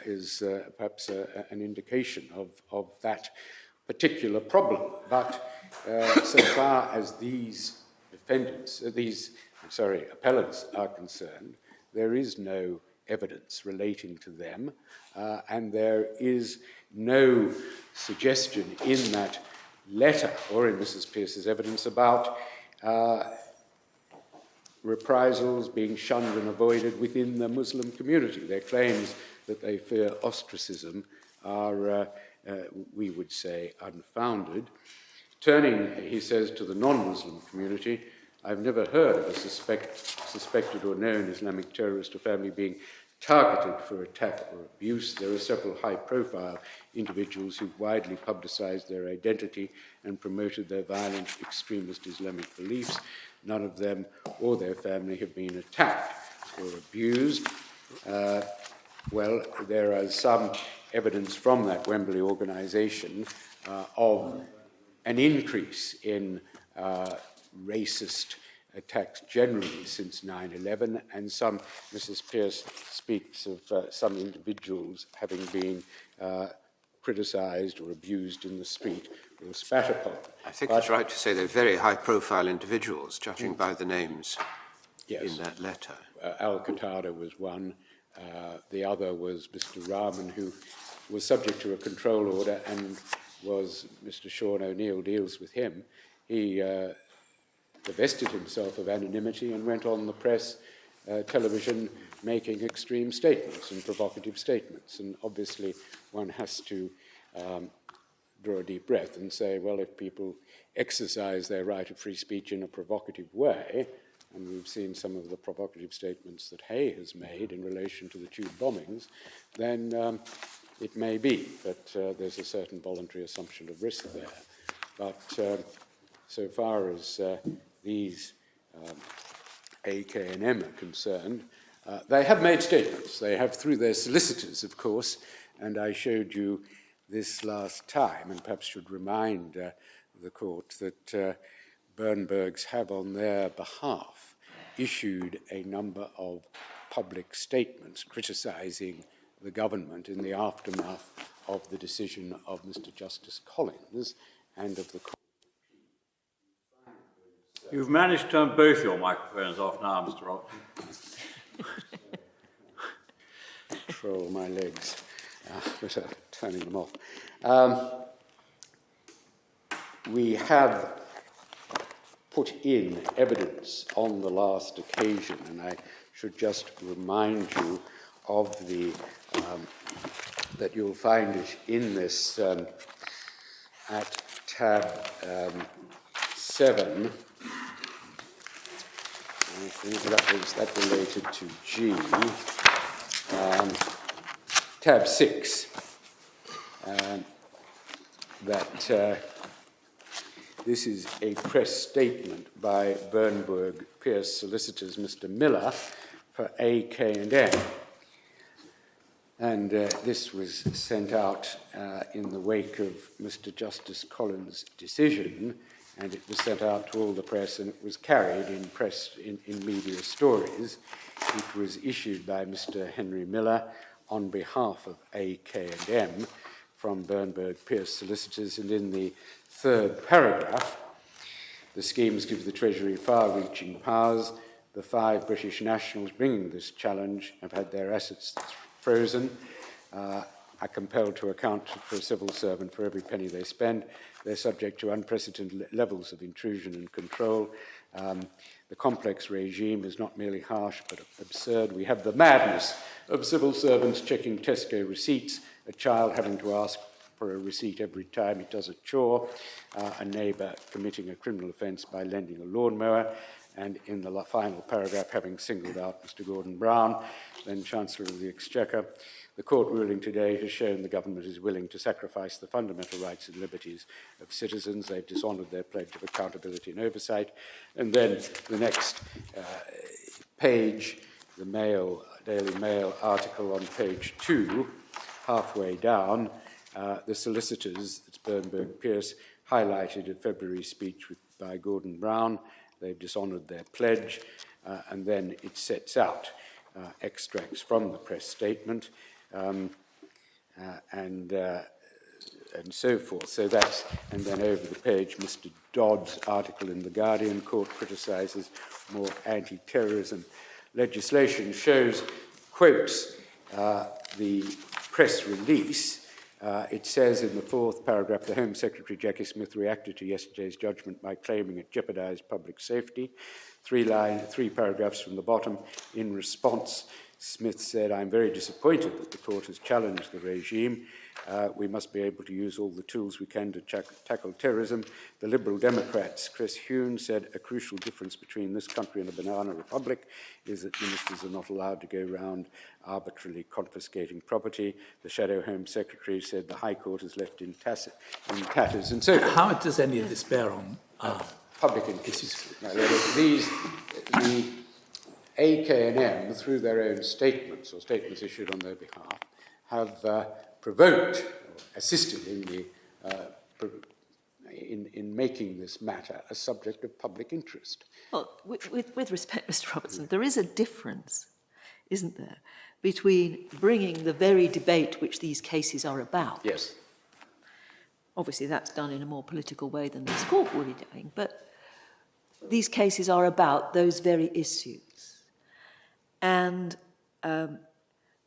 [SPEAKER 2] is perhaps an indication of that particular problem. But so far as these appellants are concerned, there is no evidence relating to them, and there is no suggestion in that letter or in Mrs. Pearce's evidence about reprisals being shunned and avoided within the Muslim community. Their claims that they fear ostracism are, we would say, unfounded. Turning, he says, to the non-Muslim community, I've never heard of a suspected or known Islamic terrorist or family being targeted for attack or abuse. There are several high-profile individuals who've widely publicized their identity and promoted their violent extremist Islamic beliefs. None of them or their family have been attacked or abused. Well, there is some evidence from that Wembley organisation of an increase in racist attacks generally since 9/11, and Mrs. Pearce speaks of some individuals having been criticised or abused in the street or spat upon.
[SPEAKER 6] I think it's right to say they're very high-profile individuals, judging by the names in that letter.
[SPEAKER 2] Al-Qatada was one. The other was Mr. Rahman, who was subject to a control order, and was Mr. Sean O'Neill deals with him. He divested himself of anonymity and went on the press, television, making extreme statements and provocative statements. And obviously one has to draw a deep breath and say, well, if people exercise their right of free speech in a provocative way, and we've seen some of the provocative statements that Hay has made in relation to the tube bombings, then it may be that there's a certain voluntary assumption of risk there. But so far as these AKNM are concerned, they have made statements. They have through their solicitors, of course, and I showed you this last time, and perhaps should remind the court that Bernbergs have on their behalf issued a number of public statements criticising the government in the aftermath of the decision of Mr. Justice Collins and of the...
[SPEAKER 7] You've managed to turn both your microphones off now, Mr. Robertson.
[SPEAKER 2] Control my legs without turning them off. We have put in evidence on the last occasion, and I should just remind you of the that you'll find it in this at tab 7. I think that related to G. Tab 6. That this is a press statement by Bernburg Pierce Solicitors, Mr. Miller, for A.K.&M. And this was sent out in the wake of Mr. Justice Collins' decision, and it was sent out to all the press, and it was carried in press in media stories. It was issued by Mr. Henry Miller on behalf of A.K.&M from Bernburg Pierce Solicitors, and in the third paragraph, the schemes give the Treasury far-reaching powers. The 5 British nationals bringing this challenge have had their assets frozen, are compelled to account for a civil servant for every penny they spend. They're subject to unprecedented levels of intrusion and control. The complex regime is not merely harsh but absurd. We have the madness of civil servants checking Tesco receipts, a child having to ask for a receipt every time he does a chore, a neighbour committing a criminal offence by lending a lawnmower, and in the final paragraph, having singled out Mr. Gordon Brown, then Chancellor of the Exchequer, the court ruling today has shown the government is willing to sacrifice the fundamental rights and liberties of citizens. They've dishonoured their pledge of accountability and oversight. And then the next page, the Daily Mail article on page 2, halfway down, the solicitors, it's Bernburg Pierce, highlighted a February speech by Gordon Brown. They've dishonoured their pledge, and then it sets out extracts from the press statement and so forth. So that's, and then over the page, Mr. Dodd's article in The Guardian, court criticises more anti-terrorism legislation, quotes the press release. It says in the 4th paragraph, the Home Secretary Jackie Smith reacted to yesterday's judgment by claiming it jeopardised public safety. 3 paragraphs from the bottom, in response, Smith said, I'm very disappointed that the court has challenged the regime. We must be able to use all the tools we can to tackle terrorism. The Liberal Democrats, Chris Huhne, said a crucial difference between this country and a banana republic is that ministers are not allowed to go round arbitrarily confiscating property. The Shadow Home Secretary said the High Court is left in tatters. And so
[SPEAKER 5] how does any of this bear on
[SPEAKER 2] public interests? The AK&M, through their own statements or statements issued on their behalf, have provoked or assisted in making this matter a subject of public interest.
[SPEAKER 1] Well, with respect, Mr. Robertson, there is a difference, isn't there, between bringing the very debate which these cases are about.
[SPEAKER 2] Yes.
[SPEAKER 1] Obviously, that's done in a more political way than this court will be doing, but these cases are about those very issues. And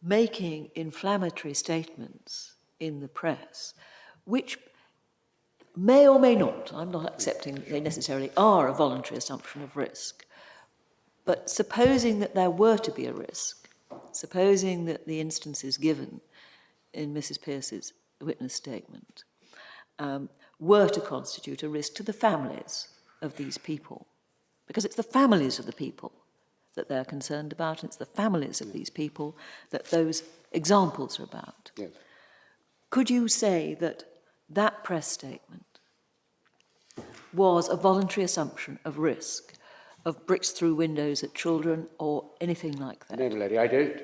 [SPEAKER 1] making inflammatory statements in the press, which may or may not, I'm not accepting they necessarily are a voluntary assumption of risk, but supposing that there were to be a risk, supposing that the instances given in Mrs. Pierce's witness statement were to constitute a risk to the families of these people, because it's the families of the people that they're concerned about, and it's the families of these people that those examples are about.
[SPEAKER 2] Yes.
[SPEAKER 1] Could you say that that press statement was a voluntary assumption of risk, of bricks through windows at children or anything like that?
[SPEAKER 2] No, lady, I don't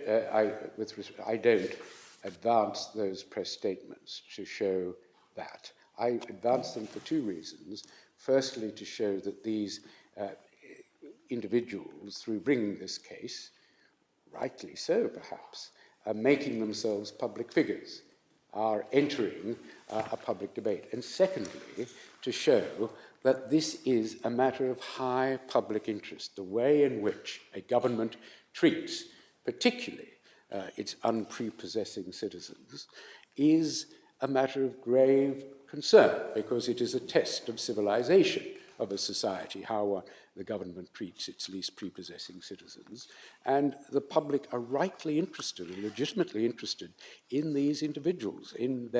[SPEAKER 2] advance those press statements to show that. I advance them for 2 reasons. Firstly, to show that these individuals, through bringing this case, rightly so perhaps, are making themselves public figures, are entering a public debate. And secondly, to show that this is a matter of high public interest. The way in which a government treats, particularly its unprepossessing citizens, is a matter of grave concern, because it is a test of civilization, of a society, how the government treats its least prepossessing citizens. And the public are rightly interested and legitimately interested in these individuals, in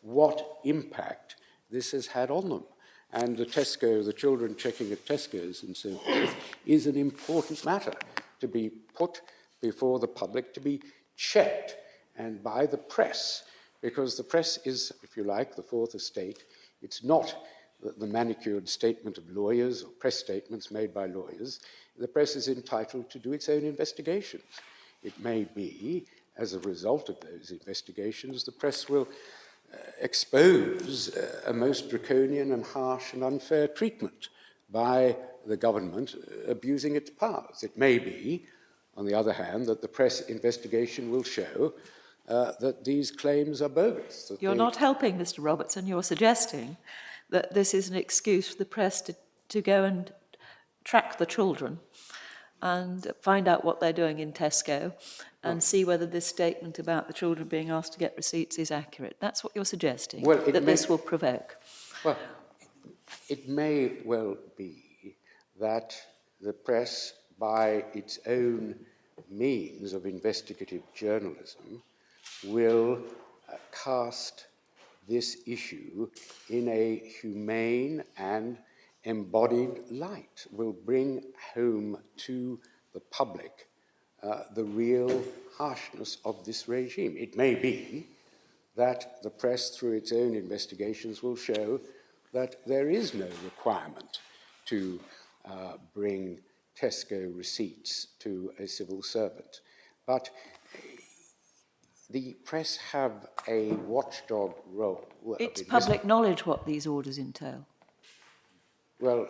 [SPEAKER 2] what impact this has had on them. And the children checking at Tesco's and so forth, is an important matter to be put before the public, to be checked, and by the press, because the press is, if you like, the fourth estate. It's not the manicured statement of lawyers or press statements made by lawyers. The press is entitled to do its own investigations. It may be, as a result of those investigations, the press will expose a most draconian and harsh and unfair treatment by the government abusing its powers. It may be, on the other hand, that the press investigation will show that these claims are bogus.
[SPEAKER 1] You're not helping, Mr. Robertson. You're suggesting that this is an excuse for the press to go and track the children and find out what they're doing in Tesco and see whether this statement about the children being asked to get receipts is accurate. That's what you're suggesting, this will provoke.
[SPEAKER 2] Well, it may well be that the press, by its own means of investigative journalism, will cast this issue in a humane and embodied light, will bring home to the public the real harshness of this regime. It may be that the press, through its own investigations, will show that there is no requirement to bring Tesco receipts to a civil servant. But the press have a watchdog role.
[SPEAKER 1] It's public knowledge what these orders entail.
[SPEAKER 2] Well,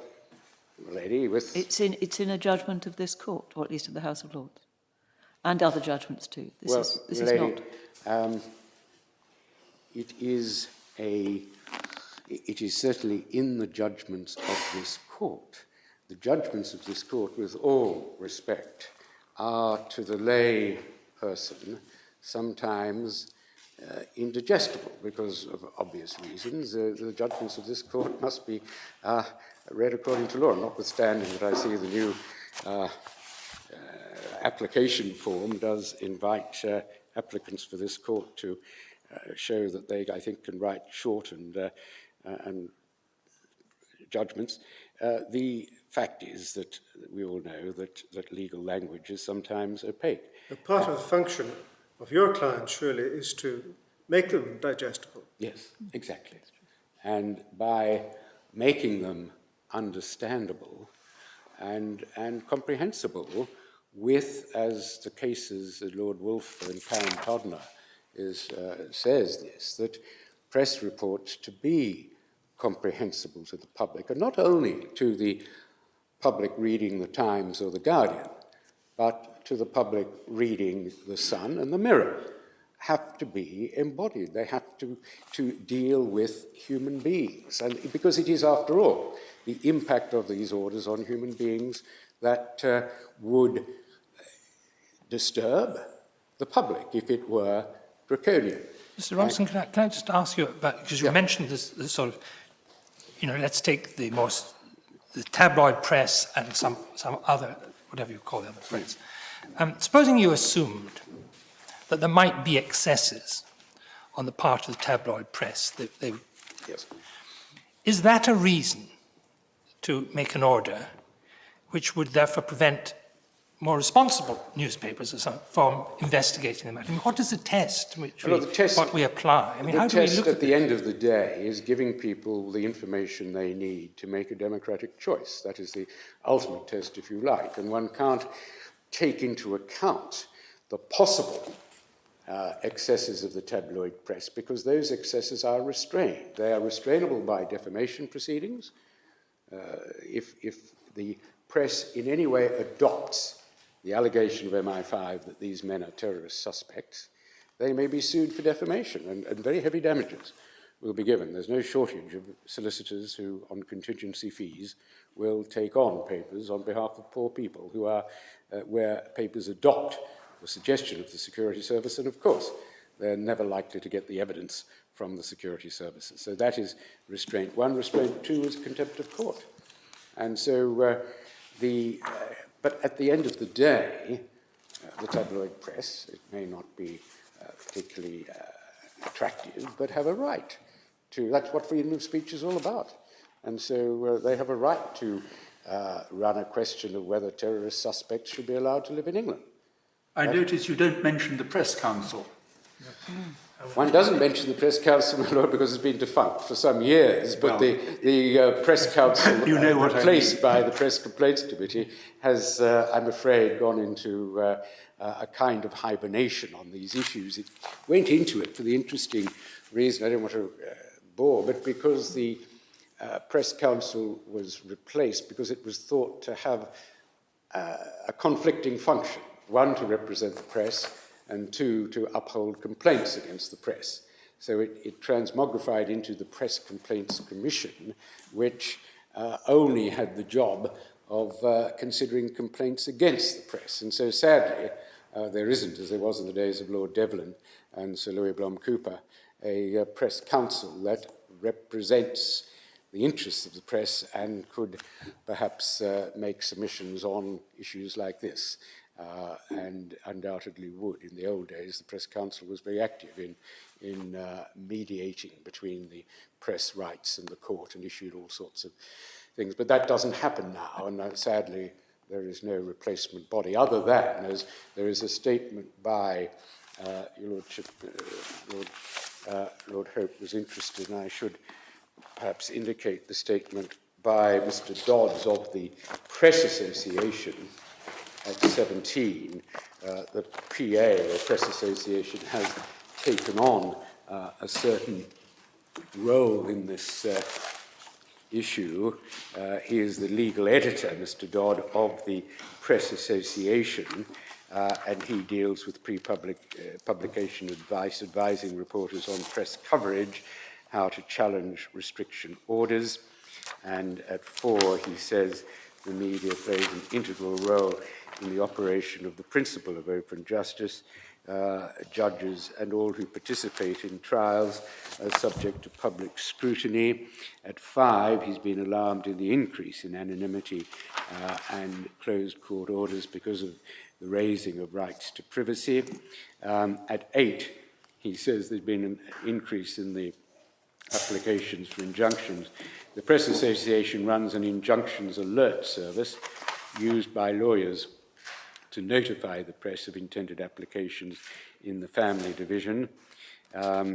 [SPEAKER 2] lady,
[SPEAKER 1] It's in a judgment of this court, or at least of the House of Lords, and other judgments too. This is not.
[SPEAKER 2] It is certainly in the judgments of this court. The judgments of this court, with all respect, are to the lay person sometimes indigestible because of obvious reasons. The judgments of this court must be read according to law, notwithstanding that I see the new application form does invite applicants for this court to show that they, I think, can write short and judgments. The fact is that we all know that legal language is sometimes opaque.
[SPEAKER 10] The part of the function of your client, surely, is to make them digestible.
[SPEAKER 2] Yes, exactly. And by making them understandable and comprehensible with, as the cases of Lord Wolfe and Karen Todner says this, that press reports to be comprehensible to the public, and not only to the public reading the Times or the Guardian, but to the public reading the Sun and the Mirror, have to be embodied. They have to deal with human beings. And because it is, after all, the impact of these orders on human beings that would disturb the public if it were draconian.
[SPEAKER 8] Mr. Robinson, can I just ask you about, because you mentioned this sort of, let's take the tabloid press and some other, whatever you call the other press. Supposing you assumed that there might be excesses on the part of the tabloid press,
[SPEAKER 2] Yes.
[SPEAKER 8] Is that a reason to make an order which would therefore prevent more responsible newspapers from investigating the matter? I mean, what is the test what we apply? I mean, how do we look
[SPEAKER 2] at the end of the day is giving people the information they need to make a democratic choice. That is the ultimate test, if you like, and one can't take into account the possible excesses of the tabloid press, because those excesses are restrained. They are restrainable by defamation proceedings. If the press in any way adopts the allegation of MI5 that these men are terrorist suspects, they may be sued for defamation, and very heavy damages will be given. There's no shortage of solicitors who, on contingency fees, will take on papers on behalf of poor people who are, where papers adopt the suggestion of the security service, and of course, they're never likely to get the evidence from the security services. So that is restraint one. Restraint two is contempt of court. And so but at the end of the day, the tabloid press, it may not be particularly attractive, but have a right to, that's what freedom of speech is all about. And so they have a right to run a question of whether terrorist suspects should be allowed to live in England.
[SPEAKER 9] I notice you don't mention the Press Council.
[SPEAKER 2] One doesn't mention the Press Council, my Lord, because it's been defunct for some years, but the Press Council,
[SPEAKER 9] you know what
[SPEAKER 2] replaced by the Press Complaints Committee, has, I'm afraid, gone into a kind of hibernation on these issues. It went into it for the interesting reason, I don't want to bore, but because the Press Council was replaced because it was thought to have a conflicting function. One, to represent the press, and two, to uphold complaints against the press. So it transmogrified into the Press Complaints Commission, which only had the job of considering complaints against the press. And so sadly, there isn't, as there was in the days of Lord Devlin and Sir Louis Blom-Cooper, a press council that represents the interests of the press and could perhaps make submissions on issues like this. And undoubtedly would. In the old days, the Press Council was very active in mediating between the press rights and the court and issued all sorts of things. But that doesn't happen now, and sadly, there is no replacement body, other than as there is a statement by Your Lordship, Lord Hope was interested, and I should perhaps indicate the statement by Mr. Dodds of the Press Association, at 17, the PA, or Press Association, has taken on a certain role in this issue. He is the legal editor, Mr. Dodd, of the Press Association, and he deals with pre-publication advice, advising reporters on press coverage, how to challenge restriction orders. And at 4, he says the media plays an integral role in the operation of the principle of open justice. Judges and all who participate in trials are subject to public scrutiny. At 5, he's been alarmed in the increase in anonymity and closed court orders because of the raising of rights to privacy. At 8, he says there's been an increase in the applications for injunctions. The Press Association runs an injunctions alert service used by lawyers to notify the press of intended applications in the family division. So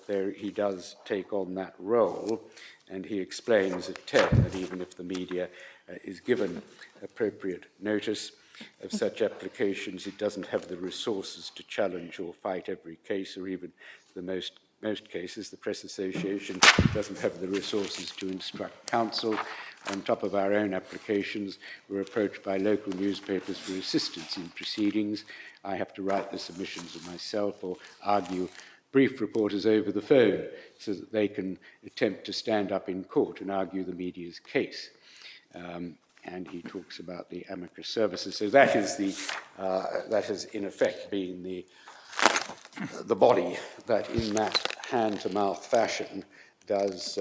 [SPEAKER 2] there he does take on that role, and he explains at 10 that even if the media is given appropriate notice of such applications, it doesn't have the resources to challenge or fight every case, or even the most cases. The Press Association doesn't have the resources to instruct counsel. On top of our own applications, we're approached by local newspapers for assistance in proceedings. I have to write the submissions of myself or argue brief reporters over the phone so that they can attempt to stand up in court and argue the media's case. And he talks about the amicus services. So that is that has in effect been the body that in that hand-to-mouth fashion does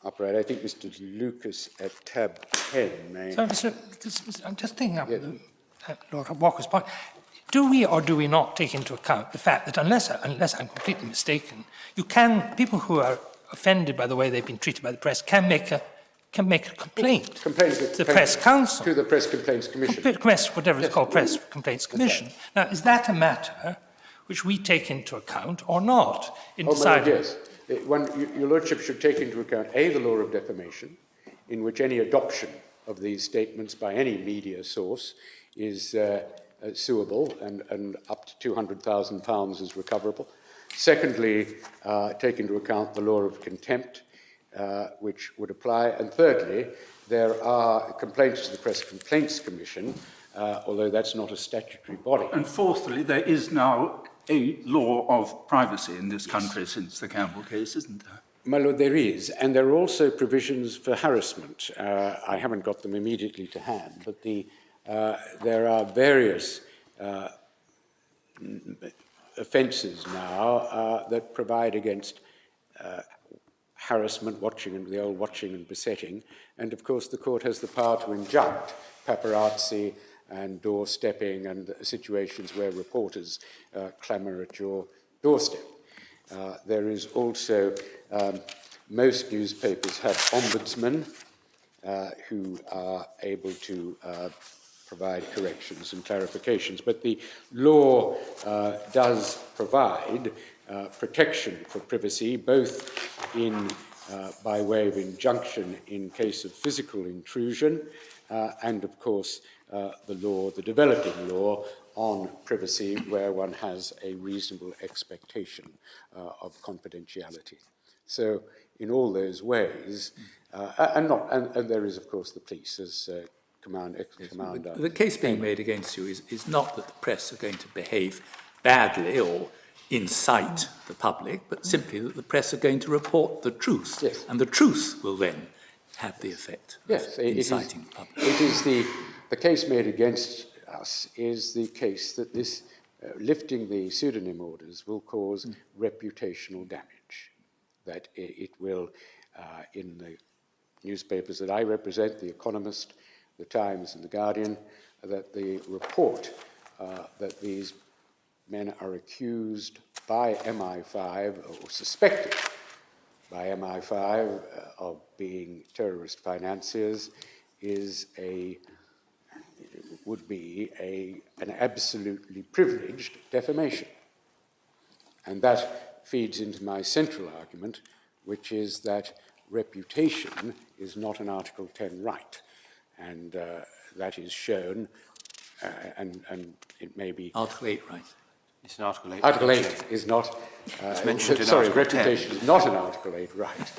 [SPEAKER 2] operate. I think Mr. Lucas at tab 10 may...
[SPEAKER 8] So, I'm just thinking up Lord Walker's point. Do we or do we not take into account the fact that unless I'm completely mistaken, people who are offended by the way they've been treated by the press can make a complaint to the Press Council.
[SPEAKER 2] To the Press Complaints Commission.
[SPEAKER 8] Whatever it's called, Press Complaints Commission. Right. Now, is that a matter which we take into account or not in deciding?
[SPEAKER 2] Yes. Your Lordship should take into account, A, the law of defamation, in which any adoption of these statements by any media source is suable and up to £200,000 is recoverable. Secondly, take into account the law of contempt, which would apply. And thirdly, there are complaints to the Press Complaints Commission, although that's not a statutory body.
[SPEAKER 9] And fourthly, there is now a law of privacy in this country since the Campbell case, isn't there?
[SPEAKER 2] My Lord, there is, and there are also provisions for harassment. I haven't got them immediately to hand, but there are various offences now that provide against harassment, the old watching and besetting, and of course the court has the power to injunct paparazzi and doorstepping and situations where reporters clamour at your doorstep. There is also, most newspapers have ombudsmen who are able to provide corrections and clarifications, but the law does provide protection for privacy, both by way of injunction in case of physical intrusion, and of course the developing law on privacy where one has a reasonable expectation of confidentiality. So in all those ways, and there is of course the police as commander.
[SPEAKER 5] The case being made against you is not that the press are going to behave badly or incite the public, but simply that the press are going to report the truth,
[SPEAKER 2] yes.
[SPEAKER 5] And the truth will then have the effect of inciting the public.
[SPEAKER 2] It is the case made against us is the case that this lifting the pseudonym orders will cause reputational damage, that it will, in the newspapers that I represent, The Economist, The Times and The Guardian, that the report that these men are accused by MI5 or suspected by MI5 of being terrorist financiers would be an absolutely privileged defamation. And that feeds into my central argument, which is that reputation is not an Article 10 right. And that is shown, and it may be...
[SPEAKER 5] Article 8 right.
[SPEAKER 6] It's an Article 8.
[SPEAKER 2] Article 8 is not... reputation is not an Article 8 right,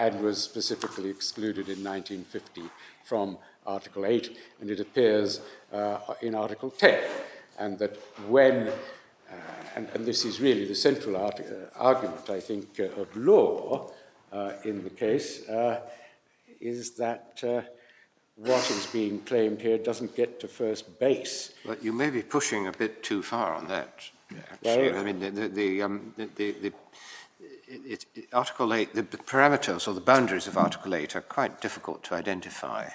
[SPEAKER 2] and was specifically excluded in 1950 from Article 8, and it appears in Article 10. And that when... and this is really the central argument, I think, of law in the case, is that what is being claimed here doesn't get to first base.
[SPEAKER 6] But you may be pushing a bit too far on that, actually. Well, I mean, Article 8, the parameters or the boundaries of Article 8 are quite difficult to identify.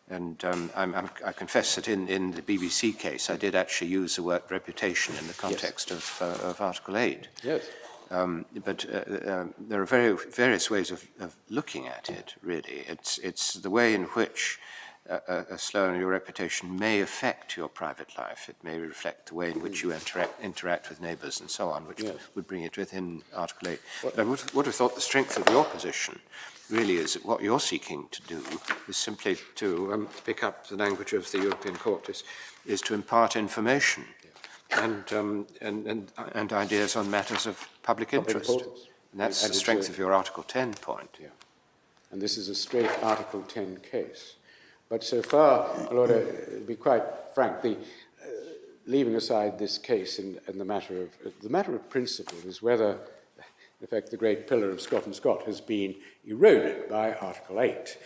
[SPEAKER 6] And I confess that in the BBC case, I did actually use the word reputation in the context of Article 8.
[SPEAKER 2] Yes.
[SPEAKER 6] But there are various ways of looking at it, really. It's the way in which a slur on your reputation may affect your private life. It may reflect the way in which you interact with neighbours and so on, which would bring it within Article 8. But I would have thought the strength of your position really is that what you're seeking to do is simply to pick up the language of the European Court, is to impart information and ideas on matters of public interest. And that's the strength of your Article 10 point.
[SPEAKER 2] Yeah. And this is a straight Article 10 case. But so far, Lord, to be quite frank, leaving aside this case and the matter of principle is whether, in fact, the great pillar of Scott and Scott has been eroded by Article 8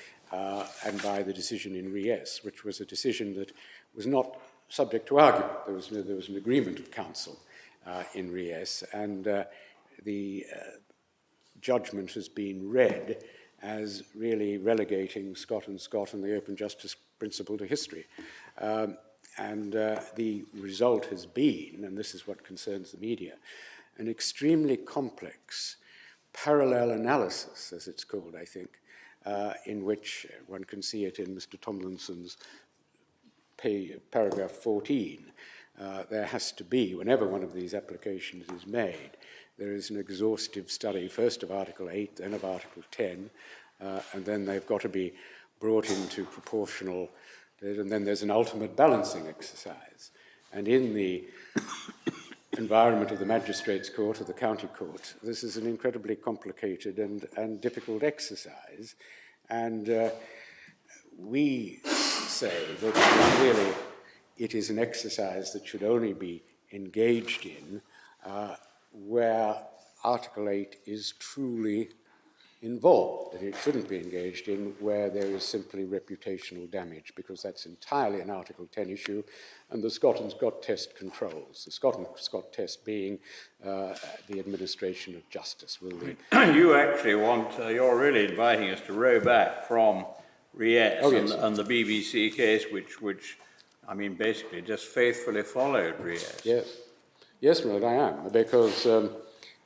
[SPEAKER 2] and by the decision in Ries, which was a decision that was not subject to argument. There was an agreement of counsel in Ries, and the judgment has been read as really relegating Scott and Scott and the open justice principle to history. And the result has been, and this is what concerns the media, an extremely complex parallel analysis, as it's called, I think, in which one can see it in Mr. Tomlinson's paragraph 14. There has to be, whenever one of these applications is made, there is an exhaustive study, first of Article 8, then of Article 10, and then they've got to be brought into proportional, and then there's an ultimate balancing exercise. And in the environment of the magistrates' court or the county court, this is an incredibly complicated and difficult exercise. And we say that really it is an exercise that should only be engaged in where Article 8 is truly involved, that it shouldn't be engaged in where there is simply reputational damage, because that's entirely an Article 10 issue, and the Scott and Scott test controls. The Scott and Scott test being the administration of justice.
[SPEAKER 7] You actually want, you're really inviting us to row back from Ries and the BBC case, which I mean, basically just faithfully followed Ries.
[SPEAKER 2] Yes, my lord, I am, because,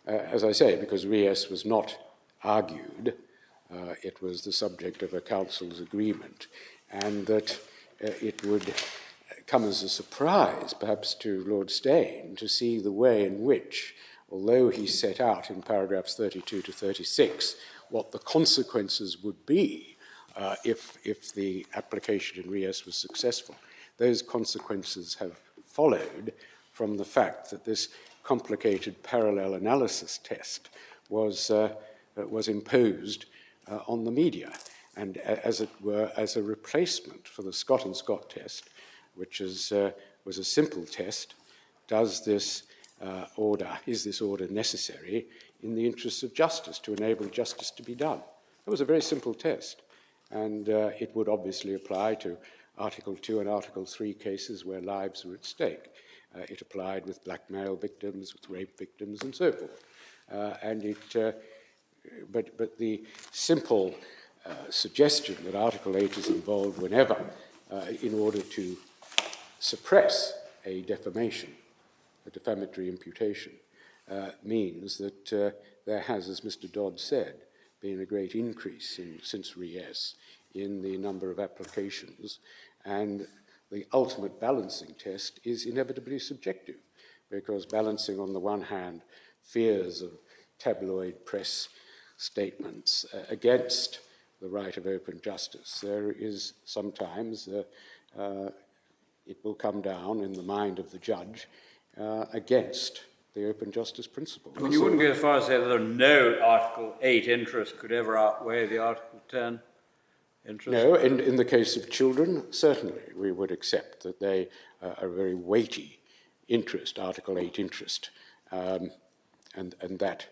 [SPEAKER 2] as I say, because Ries was not argued, it was the subject of a council's agreement, and that it would come as a surprise, perhaps to Lord Steyne, to see the way in which, although he set out in paragraphs 32 to 36 what the consequences would be if the application in Ries was successful, those consequences have followed from the fact that this complicated parallel analysis test was imposed on the media, and as it were, as a replacement for the Scott and Scott test, which was a simple test. Is this order necessary in the interests of justice, to enable justice to be done? It was a very simple test, and it would obviously apply to Article 2 and Article 3 cases where lives were at stake. It applied with blackmail victims, with rape victims, and so forth. But the simple suggestion that Article 8 is involved whenever, in order to suppress a defamation, a defamatory imputation, means that there has, as Mr. Dodd said, been a great increase since Ries in the number of applications, and the ultimate balancing test is inevitably subjective, because balancing on the one hand fears of tabloid press statements against the right of open justice, there is sometimes it will come down in the mind of the judge against the open justice principle.
[SPEAKER 7] I mean, you wouldn't go as far as say that no Article 8 interest could ever outweigh the Article 10 interest?
[SPEAKER 2] No, in the case of children, certainly we would accept that they are a very weighty interest, Article 8 interest, and that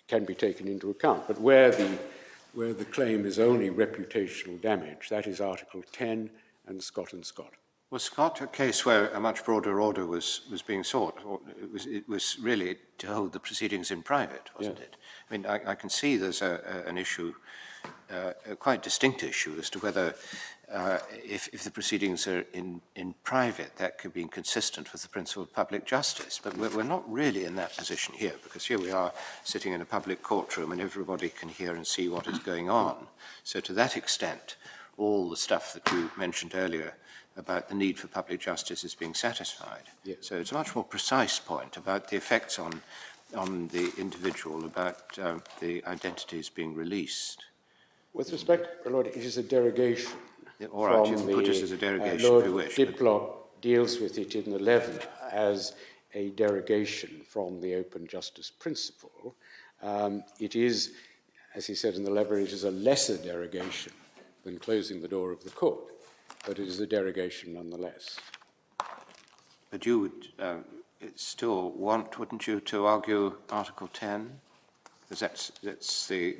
[SPEAKER 2] can be taken into account. But where the claim is only reputational damage, that is Article 10 and Scott and Scott.
[SPEAKER 6] Was Scott a case where a much broader order was being sought? Or it was really to hold the proceedings in private, wasn't it? I mean, I can see there's an issue, a quite distinct issue, as to whether if the proceedings are in private, that could be inconsistent with the principle of public justice. But we're not really in that position here, because here we are sitting in a public courtroom and everybody can hear and see what is going on. So to that extent, all the stuff that you mentioned earlier about the need for public justice is being satisfied.
[SPEAKER 2] Yes.
[SPEAKER 6] So it's a much more precise point about the effects on the individual, about the identities being released.
[SPEAKER 2] With respect, Lord, it is a derogation.
[SPEAKER 6] All right, you can put it as a derogation
[SPEAKER 2] Lord
[SPEAKER 6] if you wish.
[SPEAKER 2] Diplock deals with it in the Lever as a derogation from the open justice principle. It is, as he said in the Lever, it is a lesser derogation than closing the door of the court, but it is a derogation nonetheless.
[SPEAKER 6] But you would still want, wouldn't you, to argue Article 10? Because that's the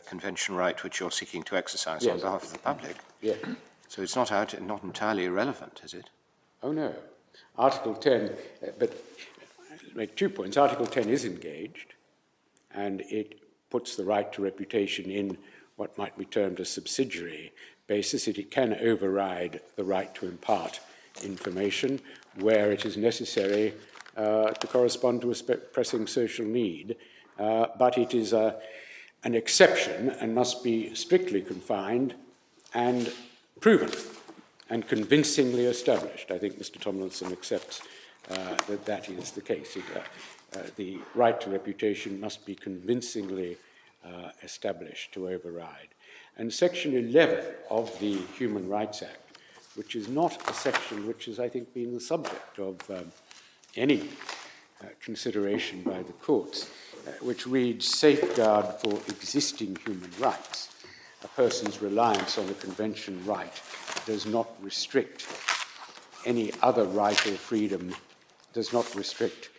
[SPEAKER 6] convention right which you're seeking to exercise on behalf of the public.
[SPEAKER 2] Yeah.
[SPEAKER 6] So it's not entirely irrelevant, is it?
[SPEAKER 2] Oh, no. Article 10, but I'll make 2 points. Article 10 is engaged, and it puts the right to reputation in what might be termed a subsidiary basis. It can override the right to impart information where it is necessary to correspond to a pressing social need, but it is an exception and must be strictly confined and proven and convincingly established. I think Mr. Tomlinson accepts that is the case. The right to reputation must be convincingly established to override. And Section 11 of the Human Rights Act, which is not a section which has, I think, been the subject of any consideration by the courts, which reads, safeguard for existing human rights. A person's reliance on a convention right does not restrict any other right or freedom, does not restrict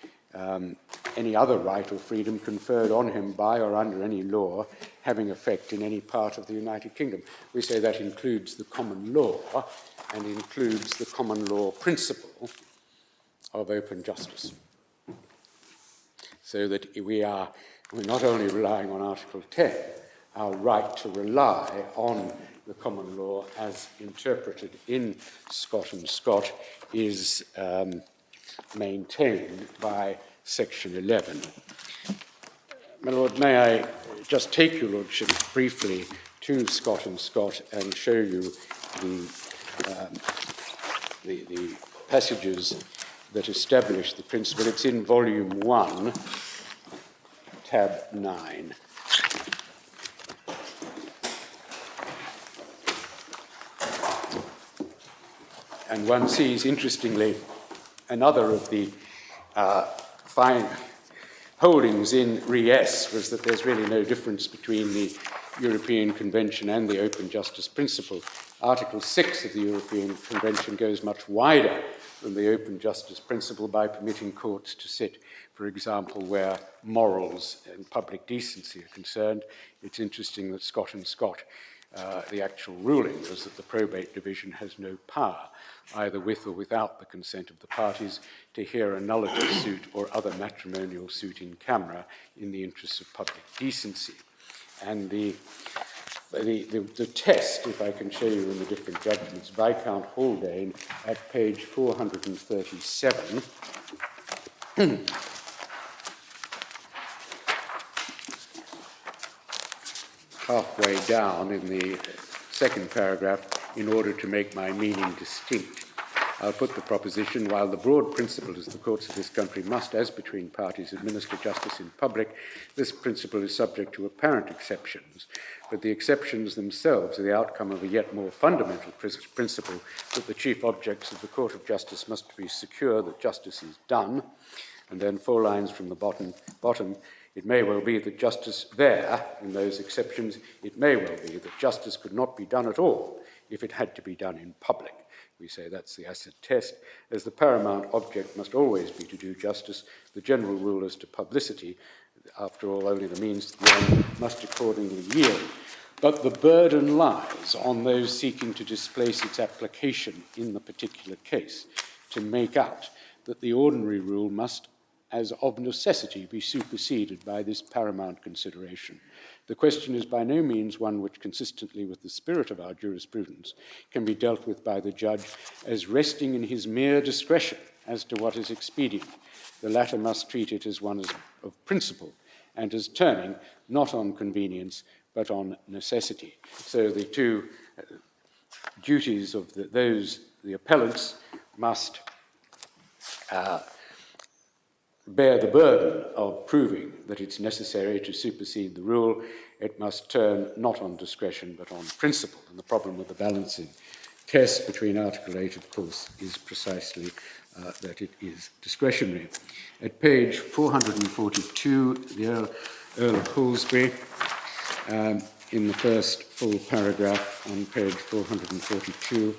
[SPEAKER 2] any other right or freedom conferred on him by or under any law having effect in any part of the United Kingdom. We say that includes the common law and includes the common law principle of open justice. So that we're not only relying on Article 10, our right to rely on the common law as interpreted in Scott and Scott is maintained by Section 11. My Lord, may I just take your Lordship briefly to Scott and Scott and show you the passages that establish the principle. It's in Volume 1, tab 9. And one sees, interestingly, another of the fine holdings in Re-S was that there's really no difference between the European Convention and the open justice principle. Article 6 of the European Convention goes much wider than the open justice principle by permitting courts to sit, for example, where morals and public decency are concerned. It's interesting that Scott and Scott, the actual ruling was that the probate division has no power, either with or without the consent of the parties, to hear a nullity suit or other matrimonial suit in camera in the interests of public decency. And the test, if I can show you in the different judgments, Viscount Haldane at page 437, halfway down in the second paragraph, in order to make my meaning distinct. I'll put the proposition, while the broad principle is the courts of this country must, as between parties, administer justice in public, this principle is subject to apparent exceptions, but the exceptions themselves are the outcome of a yet more fundamental principle that the chief objects of the Court of Justice must be secure that justice is done, and then 4 lines from the bottom, it may well be that justice there, in those exceptions, it may well be that justice could not be done at all if it had to be done in public. We say that's the acid test. As the paramount object must always be to do justice, the general rule as to publicity, after all, only the means to the end, must accordingly yield. But the burden lies on those seeking to displace its application in the particular case, to make out that the ordinary rule must, as of necessity, be superseded by this paramount consideration. The question is by no means one which, consistently with the spirit of our jurisprudence, can be dealt with by the judge as resting in his mere discretion as to what is expedient. The latter must treat it as one of principle and as turning not on convenience but on necessity. So the two duties of the appellants must bear the burden of proving that it's necessary to supersede the rule. It must turn not on discretion but on principle. And the problem with the balancing test between Article 8, of course, is precisely that it is discretionary. At page 442, the Earl of Halsbury, in the first full paragraph on page 442,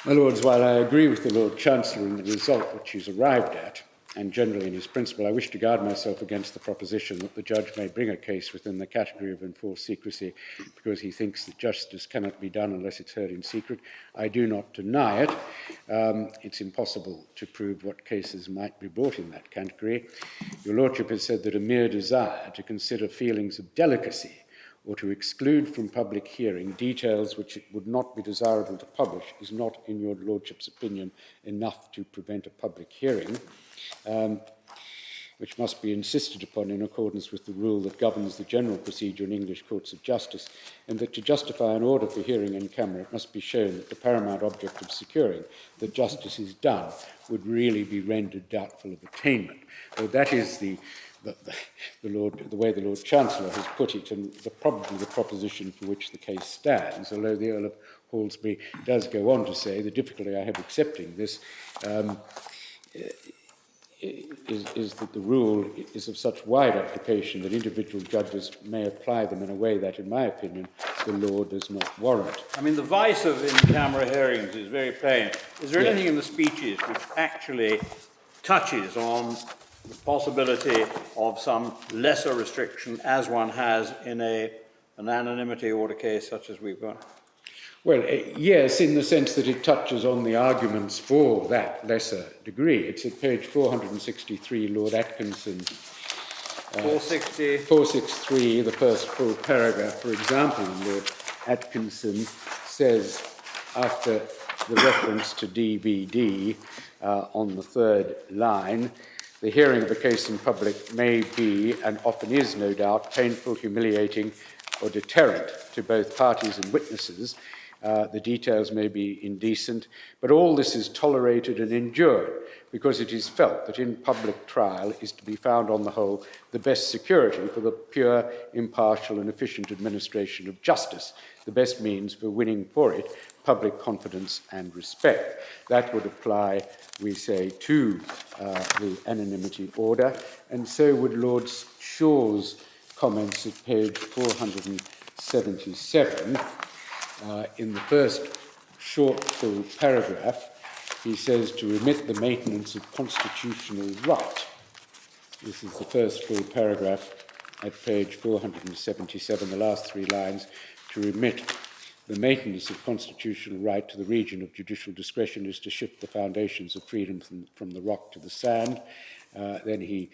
[SPEAKER 2] my Lords, while I agree with the Lord Chancellor in the result which he's arrived at, and generally in his principle, I wish to guard myself against the proposition that the judge may bring a case within the category of enforced secrecy because he thinks that justice cannot be done unless it's heard in secret. I do not deny it. It's impossible to prove what cases might be brought in that category. Your Lordship has said that a mere desire to consider feelings of delicacy or to exclude from public hearing details which it would not be desirable to publish is not, in your Lordship's opinion, enough to prevent a public hearing, which must be insisted upon in accordance with the rule that governs the general procedure in English courts of justice, and that to justify an order for hearing in camera it must be shown that the paramount object of securing that justice is done would really be rendered doubtful of attainment. So that is the way the Lord Chancellor has put it, and probably the proposition for which the case stands, although the Earl of Halsbury does go on to say the difficulty I have accepting this is that the rule is of such wide application that individual judges may apply them in a way that, in my opinion, the law does not warrant.
[SPEAKER 7] I mean, the vice of in-camera hearings is very plain. Is there anything in the speeches which actually touches on the possibility of some lesser restriction as one has in an anonymity order case such as we've got?
[SPEAKER 2] Well, yes, in the sense that it touches on the arguments for that lesser degree. It's at page 463, Lord Atkinson. 463, the first full paragraph. For example, Lord Atkinson says, after the reference to DVD on the third line, the hearing of a case in public may be, and often is, no doubt, painful, humiliating, or deterrent to both parties and witnesses. The details may be indecent, but all this is tolerated and endured because it is felt that in public trial is to be found on the whole the best security for the pure, impartial and efficient administration of justice, the best means for winning for it public confidence and respect. That would apply, we say, to the anonymity order, and so would Lord Shaw's comments at page 477. In the first short full paragraph, he says to remit the maintenance of constitutional right. This is the first full paragraph at page 477, the last three lines, to remit the maintenance of constitutional right to the region of judicial discretion is to shift the foundations of freedom from the rock to the sand. Then he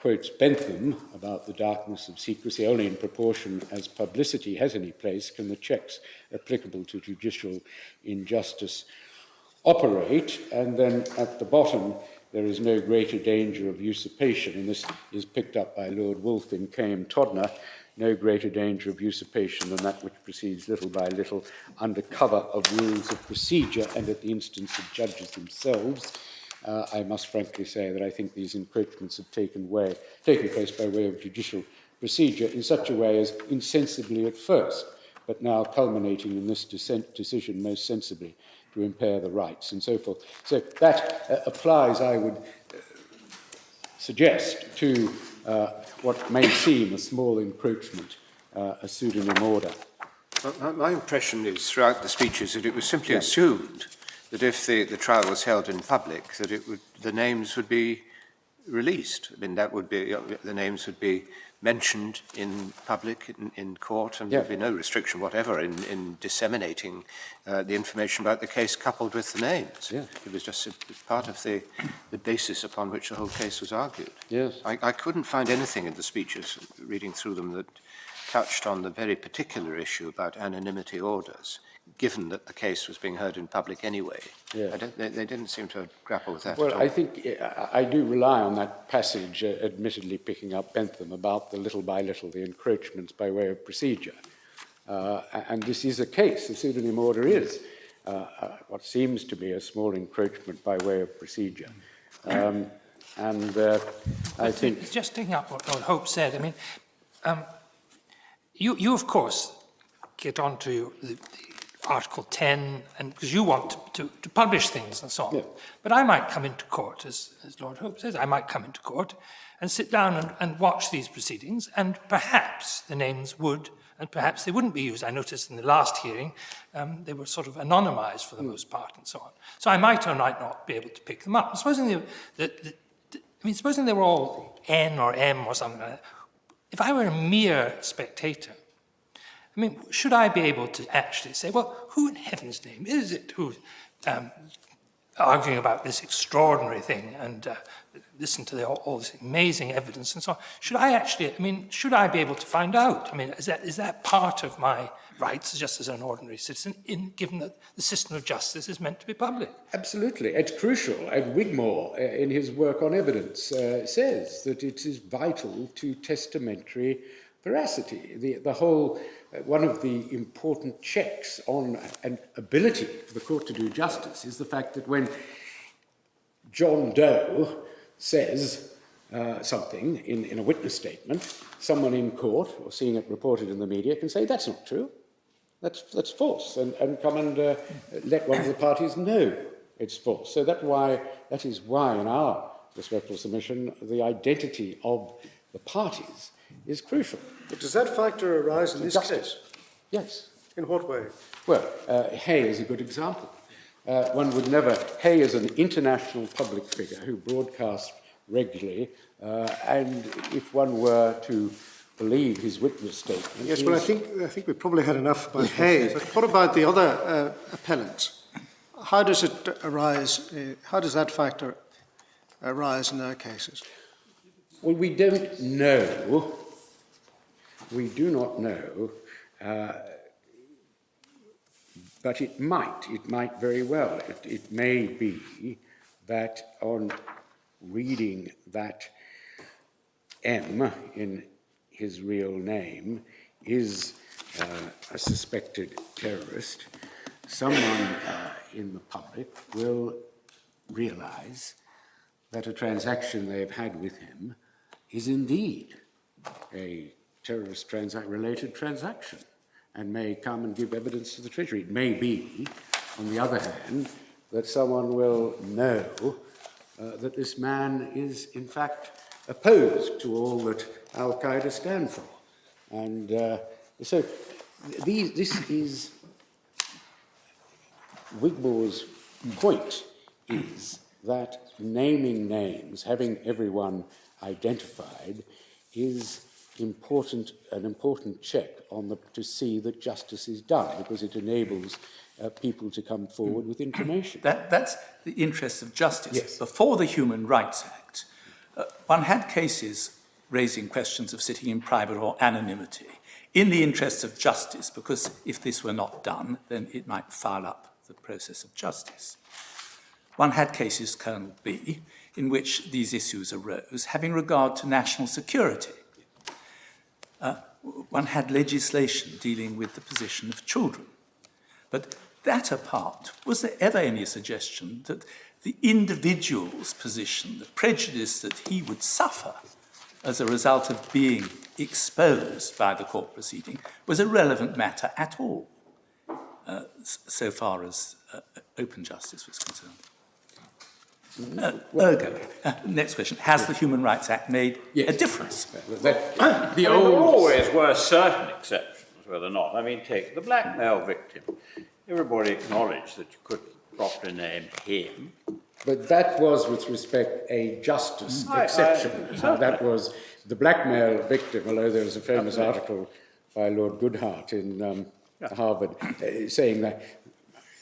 [SPEAKER 2] quotes Bentham about the darkness of secrecy. Only in proportion as publicity has any place can the checks applicable to judicial injustice operate. And then at the bottom, there is no greater danger of usurpation, and this is picked up by Lord Wolfe in Came Todner, no greater danger of usurpation than that which proceeds little by little under cover of rules of procedure and at the instance of judges themselves. I must frankly say that I think these encroachments have taken place by way of judicial procedure in such a way as insensibly at first, but now culminating in this decision most sensibly to impair the rights and so forth. So that applies, I would suggest, to what may seem a small encroachment, a pseudonym order.
[SPEAKER 6] My impression is throughout the speeches that it was simply assumed that if the trial was held in public, that the names would be released. I mean, that would be, the names would be mentioned in public, in court, and there'd be no restriction whatever in disseminating the information about the case coupled with the names.
[SPEAKER 2] Yeah.
[SPEAKER 6] It was just part of the basis upon which the whole case was argued.
[SPEAKER 2] Yes.
[SPEAKER 6] I couldn't find anything in the speeches, reading through them, that touched on the very particular issue about anonymity orders, given that the case was being heard in public anyway.
[SPEAKER 2] Yeah.
[SPEAKER 6] They didn't seem to grapple with that
[SPEAKER 2] Well,
[SPEAKER 6] at all.
[SPEAKER 2] I think I do rely on that passage, admittedly picking up Bentham, about the little by little, the encroachments by way of procedure. And this is a case, the pseudonym order is what seems to be a small encroachment by way of procedure. I think...
[SPEAKER 8] Just taking up what Lord Hope said, I mean, you of course, get on to the Article 10, and because you want to publish things and so on. Yeah. But I might come into court, as Lord Hope says, I might come into court and sit down and watch these proceedings, and perhaps the names would, and perhaps they wouldn't be used. I noticed in the last hearing, they were sort of anonymised for the most part and so on. So I might or might not be able to pick them up. And supposing supposing they were all N or M or something like that, if I were a mere spectator, I mean, should I be able to actually say, well, who in heaven's name is it who's arguing about this extraordinary thing and listen to all this amazing evidence and so on? Should I actually, should I be able to find out? I mean, is that part of my rights just as an ordinary citizen, given that the system of justice is meant to be public?
[SPEAKER 2] Absolutely. It's crucial. And Wigmore, in his work on evidence, says that it is vital to testamentary veracity. The whole... one of the important checks on an ability for the court to do justice is the fact that when John Doe says something in a witness statement, someone in court or seeing it reported in the media can say, that's not true, that's false, and come and let one of the parties know it's false. So that is why in our respectful submission, the identity of the parties is crucial.
[SPEAKER 10] But does that factor arise in this case?
[SPEAKER 2] Yes.
[SPEAKER 10] In what way?
[SPEAKER 2] Well, Hay is a good example. One would never... Hay is an international public figure who broadcast regularly, and if one were to believe his witness statement...
[SPEAKER 10] Yes, well, I think we probably had enough about Hay, but what about the other appellants? How does it arise, how does that factor arise in their cases?
[SPEAKER 2] Well, we don't know. We do not know, but it might very well. It may be that on reading that M in his real name is a suspected terrorist, someone in the public will realize that a transaction they have had with him is indeed a terrorist-related transaction and may come and give evidence to the Treasury. It may be, on the other hand, that someone will know that this man is, in fact, opposed to all that Al-Qaeda stand for. And so this is... Wigmore's point is that naming names, having everyone identified, is an important check on to see that justice is done, because it enables people to come forward with information.
[SPEAKER 5] That's the interest of justice.
[SPEAKER 2] Yes.
[SPEAKER 5] Before the Human Rights Act, one had cases raising questions of sitting in private or anonymity in the interests of justice, because if this were not done, then it might foul up the process of justice. One had cases, Colonel B, in which these issues arose, having regard to national security. One had legislation dealing with the position of children. But that apart, was there ever any suggestion that the individual's position, the prejudice that he would suffer as a result of being exposed by the court proceeding, was a relevant matter at all, so far as open justice was concerned? Ergo, next question. Has the Human Rights Act made a difference?
[SPEAKER 7] There always were certain exceptions, were there not? I mean, take the blackmail victim. Everybody acknowledged that you couldn't properly name him.
[SPEAKER 2] But that was, with respect, a justice exception. That was the blackmail victim, although there was a famous article by Lord Goodhart in Harvard saying that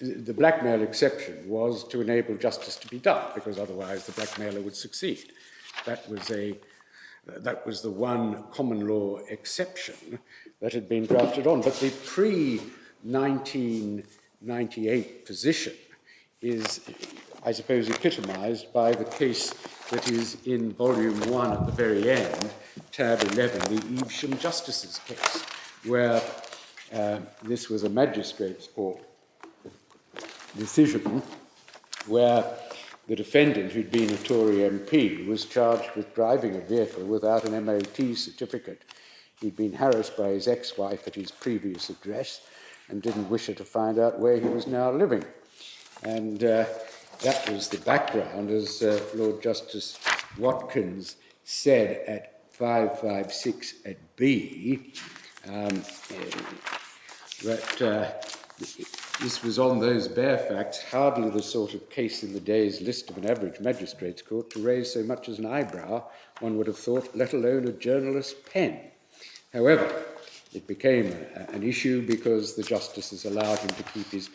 [SPEAKER 2] the blackmail exception was to enable justice to be done, because otherwise the blackmailer would succeed. That was the one common law exception that had been drafted on. But the pre-1998 position is, I suppose, epitomised by the case that is in Volume 1 at the very end, tab 11, the Evesham Justices case, where this was a magistrate's court decision where the defendant, who'd been a Tory MP, was charged with driving a vehicle without an MOT certificate. He'd been harassed by his ex-wife at his previous address and didn't wish her to find out where he was now living. And that was the background, as Lord Justice Watkins said at 556 at B, that this was on those bare facts, hardly the sort of case in the day's list of an average magistrate's court to raise so much as an eyebrow, one would have thought, let alone a journalist's pen. However, it became an issue because the justices allowed him to keep his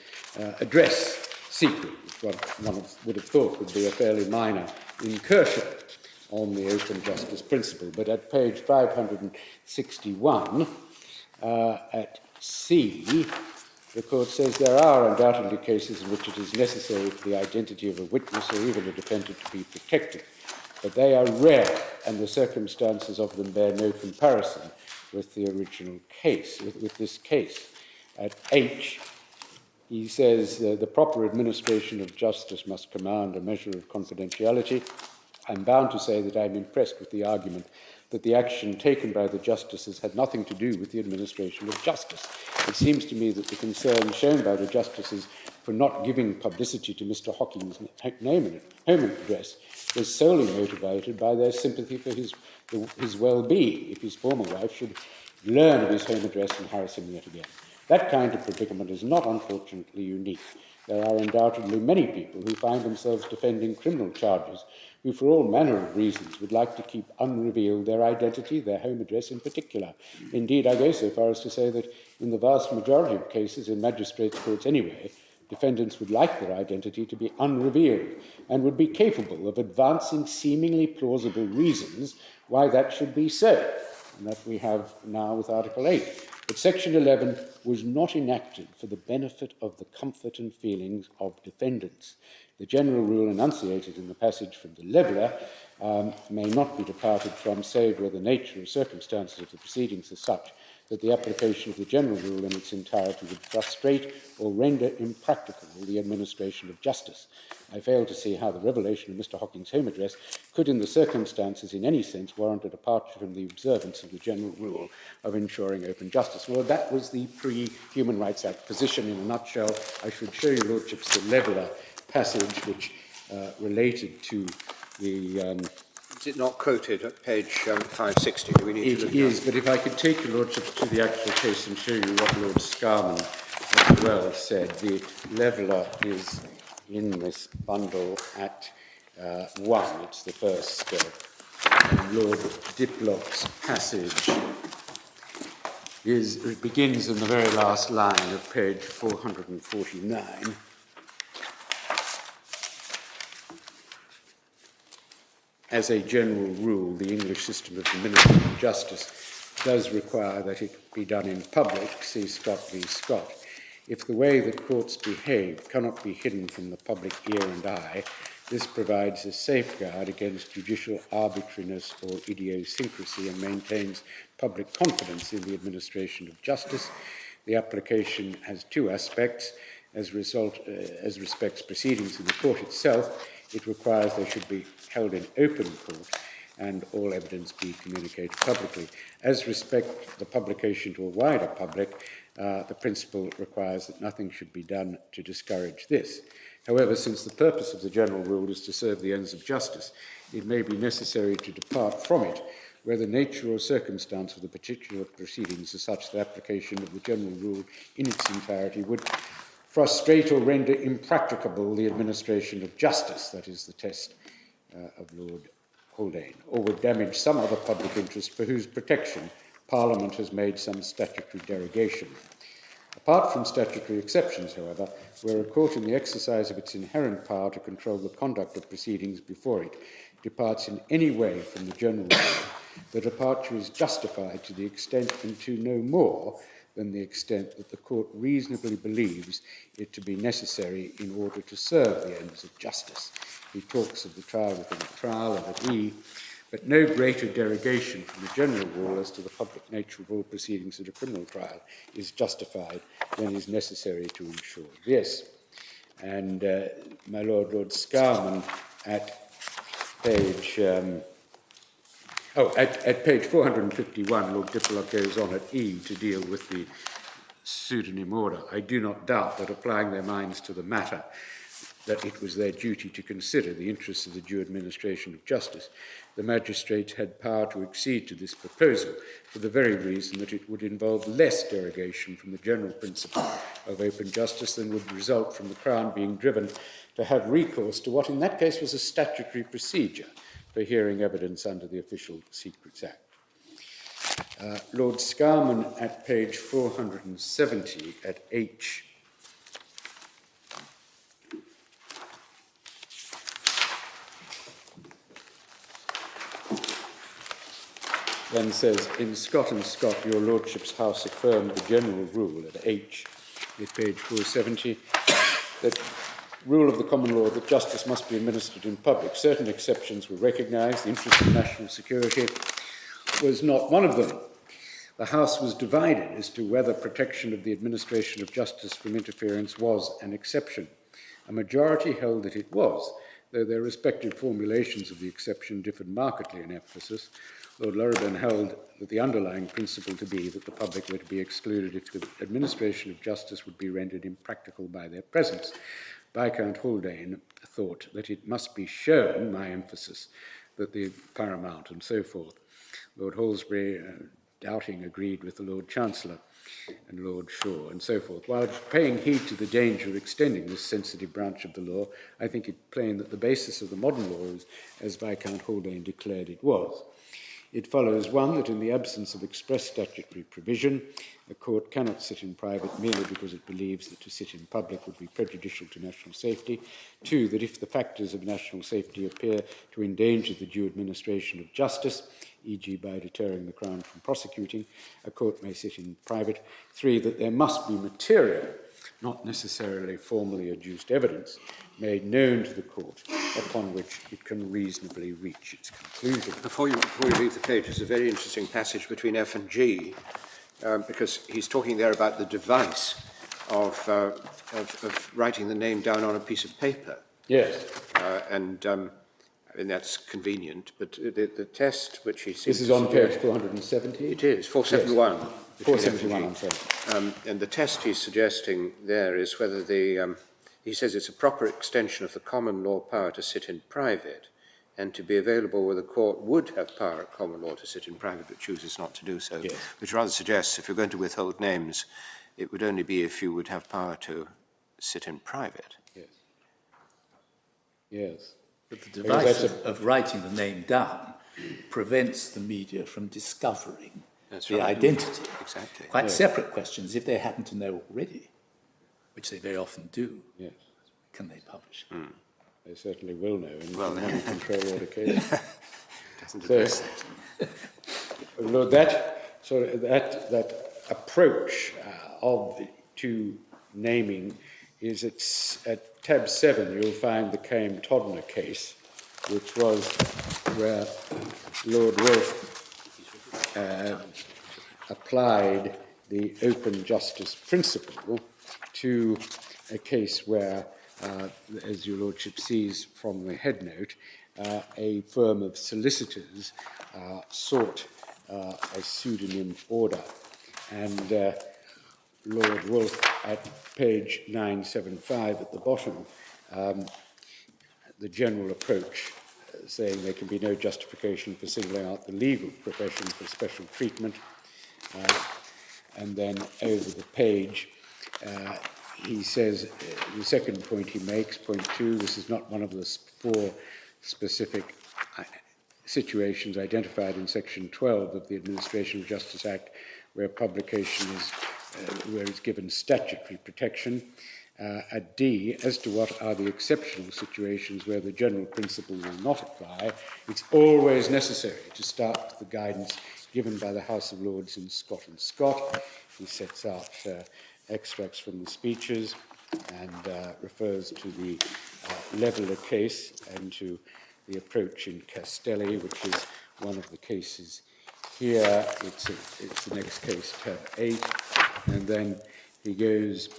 [SPEAKER 2] address secret, which one would have thought would be a fairly minor incursion on the open justice principle. But at page 561, at C, the court says there are undoubtedly cases in which it is necessary for the identity of a witness or even a defendant to be protected, but they are rare, and the circumstances of them bear no comparison with the original case, with this case. At H, he says the proper administration of justice must command a measure of confidentiality. I'm bound to say that I'm impressed with the argument that the action taken by the justices had nothing to do with the administration of justice. It seems to me that the concern shown by the justices for not giving publicity to Mr. Hocking's home address was solely motivated by their sympathy for his well-being if his former wife should learn of his home address and harass him yet again. That kind of predicament is not, unfortunately, unique. There are undoubtedly many people who find themselves defending criminal charges who, for all manner of reasons, would like to keep unrevealed their identity, their home address in particular. Indeed, I go so far as to say that in the vast majority of cases, in magistrates' courts anyway, defendants would like their identity to be unrevealed and would be capable of advancing seemingly plausible reasons why that should be so, and that we have now with Article 8. But Section 11 was not enacted for the benefit of the comfort and feelings of defendants. The general rule enunciated in the passage from the Leveller may not be departed from, save where the nature or circumstances of the proceedings are such that the application of the general rule in its entirety would frustrate or render impracticable the administration of justice. I fail to see how the revelation of Mr. Hocking's home address could, in the circumstances, in any sense, warrant a departure from the observance of the general rule of ensuring open justice. Well, that was the pre-Human Rights Act position in a nutshell. I should show your lordships the Leveller passage, which related to the...
[SPEAKER 6] Is it not quoted at page 560? Do we need to look
[SPEAKER 2] It is, but if I could take your lordships to the actual case and show you what Lord Scarman as well said. The Leveller is in this bundle at 1. It's the first Lord Diplock's passage. It begins in the very last line of page 449. As a general rule, the English system of administering justice does require that it be done in public, see Scott v. Scott. If the way that courts behave cannot be hidden from the public ear and eye, this provides a safeguard against judicial arbitrariness or idiosyncrasy and maintains public confidence in the administration of justice. The application has two aspects. As respects proceedings in the court itself, it requires they should be held in open court and all evidence be communicated publicly. As respects the publication to a wider public, the principle requires that nothing should be done to discourage this. However, since the purpose of the general rule is to serve the ends of justice, it may be necessary to depart from it where the nature or circumstance of the particular proceedings is such that application of the general rule in its entirety would frustrate or render impracticable the administration of justice, that is the test of Lord Haldane, or would damage some other public interest for whose protection Parliament has made some statutory derogation. Apart from statutory exceptions, however, where a court in the exercise of its inherent power to control the conduct of proceedings before it departs in any way from the general rule, the departure is justified to the extent and to no more than the extent that the court reasonably believes it to be necessary in order to serve the ends of justice. He talks of the trial within a trial and at E, but no greater derogation from the general rule as to the public nature of all proceedings at a criminal trial is justified than is necessary to ensure this. And my Lord Scarman at page... at page 451, Lord Diplock goes on at E to deal with the pseudonym order. I do not doubt that applying their minds to the matter, that it was their duty to consider the interests of the due administration of justice, the magistrates had power to accede to this proposal for the very reason that it would involve less derogation from the general principle of open justice than would result from the Crown being driven to have recourse to what in that case was a statutory procedure for hearing evidence under the Official Secrets Act. Lord Scarman at page 470 at H then says, in Scott and Scott, your Lordship's House affirmed the general rule at H, at page 470, that rule of the common law that justice must be administered in public. Certain exceptions were recognised. The interest of national security was not one of them. The House was divided as to whether protection of the administration of justice from interference was an exception. A majority held that it was, though their respective formulations of the exception differed markedly in emphasis. Lord Lurridon held that the underlying principle to be that the public were to be excluded if the administration of justice would be rendered impracticable by their presence. Viscount Haldane thought that it must be shown, my emphasis, that the paramount and so forth. Lord Halsbury, doubting, agreed with the Lord Chancellor. and Lord Shaw, and so forth. While paying heed to the danger of extending this sensitive branch of the law, I think it plain that the basis of the modern law is, as Viscount Haldane declared it was. It follows, one, that in the absence of express statutory provision, a court cannot sit in private merely because it believes that to sit in public would be prejudicial to national safety. Two, that if the factors of national safety appear to endanger the due administration of justice, e.g. by deterring the Crown from prosecuting, a court may sit in private. Three, that there must be material, not necessarily formally adduced evidence, made known to the court upon which it can reasonably reach its conclusion.
[SPEAKER 6] Before you leave the page, there's a very interesting passage between F and G, because he's talking there about the device of writing the name down on a piece of paper.
[SPEAKER 2] Yes.
[SPEAKER 6] I mean, that's convenient, but the test which he seems
[SPEAKER 2] This is on page 470?
[SPEAKER 6] It is, 471.
[SPEAKER 2] Yes. 471, I'm sorry.
[SPEAKER 6] And the test he's suggesting there is whether he says it's a proper extension of the common law power to sit in private and to be available where the court would have power at common law to sit in private but chooses not to do so, yes. Which rather suggests if you're going to withhold names, it would only be if you would have power to sit in private.
[SPEAKER 2] Yes. Yes.
[SPEAKER 5] But the device of writing the name down prevents the media from discovering the identity.
[SPEAKER 6] Exactly.
[SPEAKER 5] Quite separate questions, if they happen to know already, which they very often do,
[SPEAKER 2] yes.
[SPEAKER 5] Can they publish?
[SPEAKER 2] They certainly will know, and
[SPEAKER 6] well,
[SPEAKER 2] having control order case.
[SPEAKER 6] Doesn't address that.
[SPEAKER 2] Lord, that approach to naming is at tab 7. You'll find the Came-Todner case, which was where Lord Wolfe applied the open justice principle to a case where, as your lordship sees from the head note, a firm of solicitors sought a pseudonym order, and Lord Wolfe at page 975 at the bottom, the general approach saying there can be no justification for singling out the legal profession for special treatment, and then over the page he says, the second point he makes, point 2, this is not one of the 4 specific situations identified in section 12 of the Administration of Justice Act where publication is where it's given statutory protection. At D, as to what are the exceptional situations where the general principle will not apply, it's always necessary to start with the guidance given by the House of Lords in Scott and Scott. He sets out extracts from the speeches and refers to the Leveller case and to the approach in Castelli, which is one of the cases here. It's the next case, tab 8, and then he goes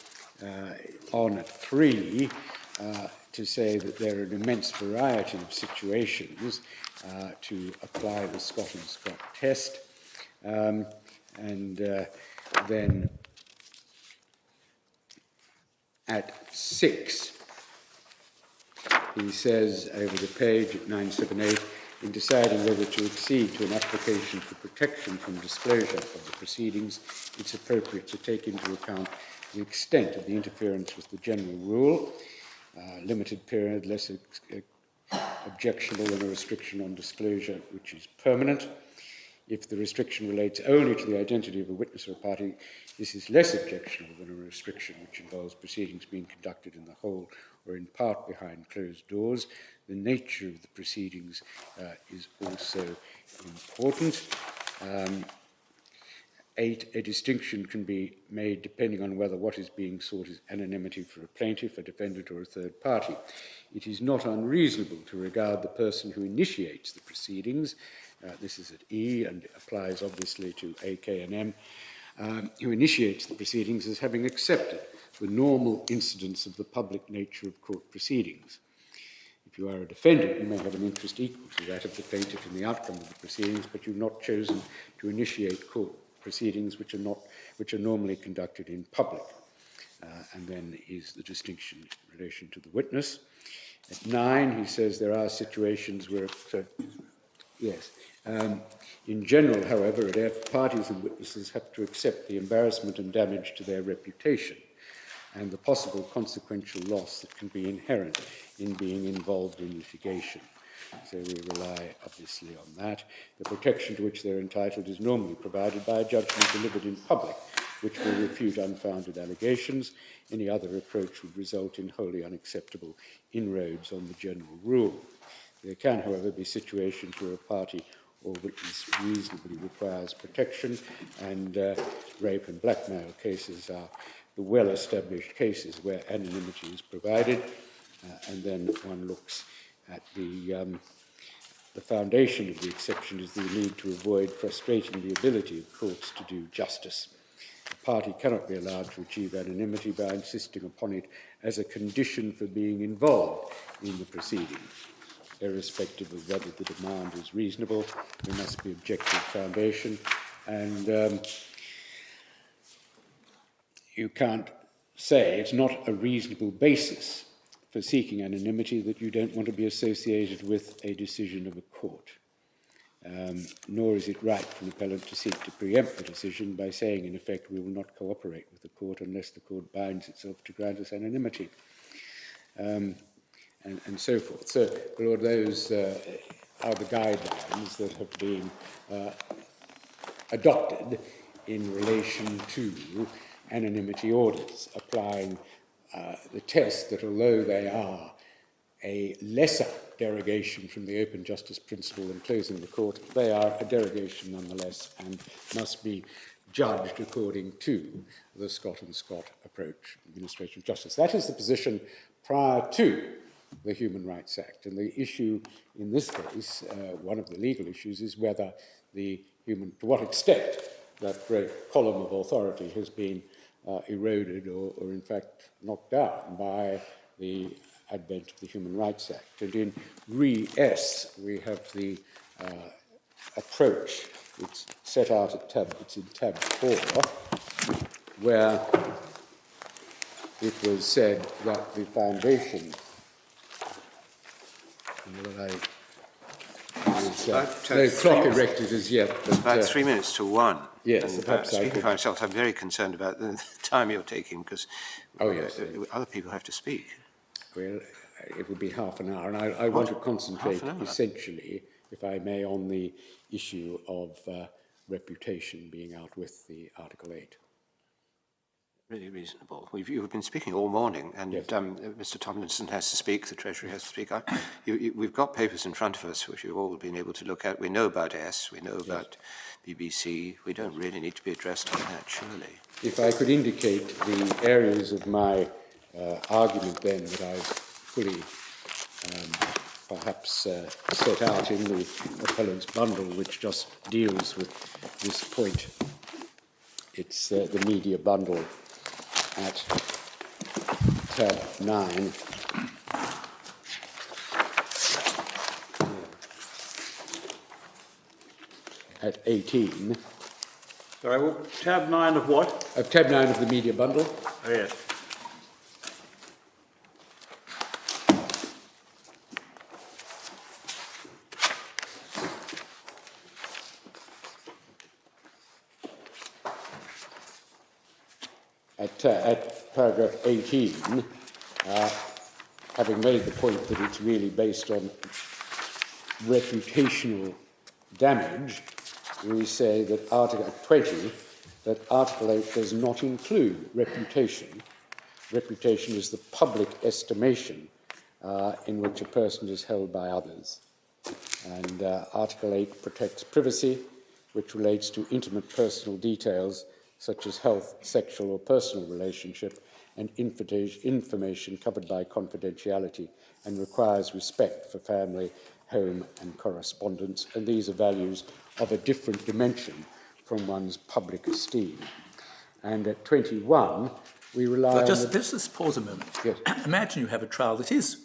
[SPEAKER 2] on at 3 to say that there are an immense variety of situations to apply the Scott and Scott test, and then at 6 he says over the page at 978, in deciding whether to accede to an application for protection from disclosure of the proceedings, it's appropriate to take into account the extent of the interference with the general rule, limited period, less objectionable than a restriction on disclosure which is permanent. If the restriction relates only to the identity of a witness or a party, this is less objectionable than a restriction which involves proceedings being conducted in the whole or in part behind closed doors. The nature of the proceedings is also important. 8, a distinction can be made depending on whether what is being sought is anonymity for a plaintiff, a defendant, or a third party. It is not unreasonable to regard the person who initiates the proceedings, this is at E and applies obviously to A, K, and M, who initiates the proceedings as having accepted the normal incidence of the public nature of court proceedings. If you are a defendant, you may have an interest equal to that of the plaintiff in the outcome of the proceedings, but you've not chosen to initiate court proceedings which are normally conducted in public. And then is the distinction in relation to the witness. At 9, he says there are situations where, yes, In general, however, parties and witnesses have to accept the embarrassment and damage to their reputation and the possible consequential loss that can be inherent in being involved in litigation. So we rely, obviously, on that. The protection to which they're entitled is normally provided by a judgment delivered in public, which will refute unfounded allegations. Any other approach would result in wholly unacceptable inroads on the general rule. There can, however, be situations where a party or witness reasonably requires protection, and rape and blackmail cases are the well-established cases where anonymity is provided, and then one looks at the foundation of the exception is the need to avoid frustrating the ability of courts to do justice. A party cannot be allowed to achieve anonymity by insisting upon it as a condition for being involved in the proceedings. Irrespective of whether the demand is reasonable, there must be objective foundation, and you can't say it's not a reasonable basis for seeking anonymity that you don't want to be associated with a decision of a court. Nor is it right for an appellant to seek to preempt the decision by saying, in effect, we will not cooperate with the court unless the court binds itself to grant us anonymity, and so forth. So, Lord, those are the guidelines that have been adopted in relation to anonymity orders, applying the test that although they are a lesser derogation from the open justice principle in closing the court, they are a derogation nonetheless and must be judged according to the Scott and Scott approach to administration of justice. That is the position prior to the Human Rights Act, and the issue in this case, one of the legal issues, is whether to what extent that great column of authority has been eroded or in fact knocked down by the advent of the Human Rights Act. And in Re S, we have the approach. It's set out at it's in tab 4, where it was said that the foundation. No clock erected as yet.
[SPEAKER 6] It's about 3 minutes to 1.
[SPEAKER 2] Yes,
[SPEAKER 6] and speaking for myself, I'm very concerned about the time you're taking because other people have to speak.
[SPEAKER 2] Well, it would be half an hour, and I want to concentrate essentially, if I may, on the issue of reputation being out with the Article 8.
[SPEAKER 6] Really reasonable. You've been speaking all morning, and
[SPEAKER 2] yes.
[SPEAKER 6] Mr. Tomlinson has to speak, the Treasury has to speak. We've got papers in front of us which you've all been able to look at. We know about S, we know about BBC. We don't really need to be addressed on that, surely.
[SPEAKER 2] If I could indicate the areas of my argument then that I've fully perhaps set out in the appellant's bundle, which just deals with this point. It's the media bundle at tab 9. At 18.
[SPEAKER 7] Sorry, tab 9 of what?
[SPEAKER 2] Tab 9 of the media bundle.
[SPEAKER 7] Oh, yes.
[SPEAKER 2] At paragraph 18, having made the point that it's really based on reputational damage, we say that Article 20, that Article 8 does not include reputation. Reputation is the public estimation in which a person is held by others. And Article 8 protects privacy, which relates to intimate personal details such as health, sexual or personal relationship, and information covered by confidentiality, and requires respect for family, home and correspondence, and these are values of a different dimension from one's public esteem. And at 21, we rely on...
[SPEAKER 5] Just pause a moment.
[SPEAKER 2] Yes.
[SPEAKER 5] Imagine you have a trial that is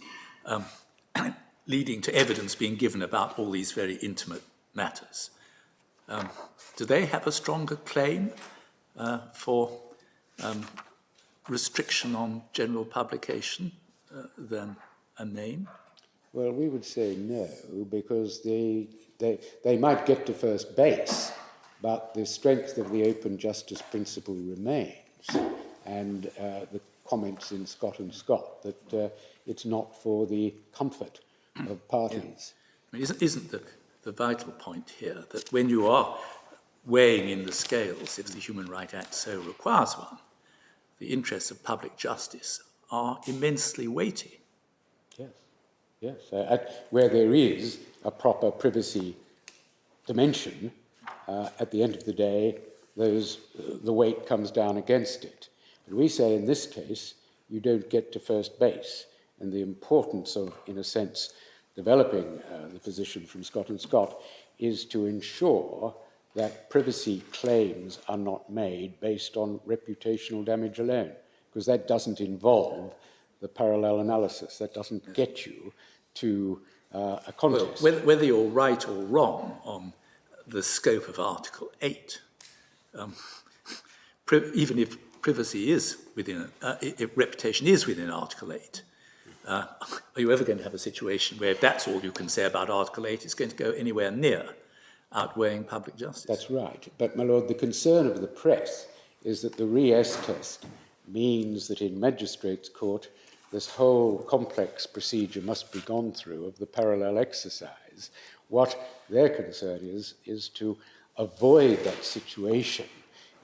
[SPEAKER 5] leading to evidence being given about all these very intimate matters. Do they have a stronger claim for restriction on general publication than a name?
[SPEAKER 2] Well, we would say no, because the they might get to first base, but the strength of the open justice principle remains. And the comments in Scott and Scott that it's not for the comfort of parties.
[SPEAKER 5] I mean, isn't the vital point here that when you are weighing in the scales, if the Human Rights Act so requires one, the interests of public justice are immensely weighty?
[SPEAKER 2] Yes. Where there is a proper privacy dimension, at the end of the day, the weight comes down against it. But we say in this case, you don't get to first base, and the importance of, in a sense, developing the position from Scott and Scott is to ensure that privacy claims are not made based on reputational damage alone, because that doesn't involve the parallel analysis. That doesn't get you to a contest.
[SPEAKER 5] Well, whether you're right or wrong on the scope of Article 8, even if privacy is within, if reputation is within Article 8, are you ever going to have a situation where if that's all you can say about Article 8, it's going to go anywhere near outweighing public justice?
[SPEAKER 2] That's right. But, my Lord, the concern of the press is that the Re-S test means that in magistrates' court this whole complex procedure must be gone through of the parallel exercise. What their concern is to avoid that situation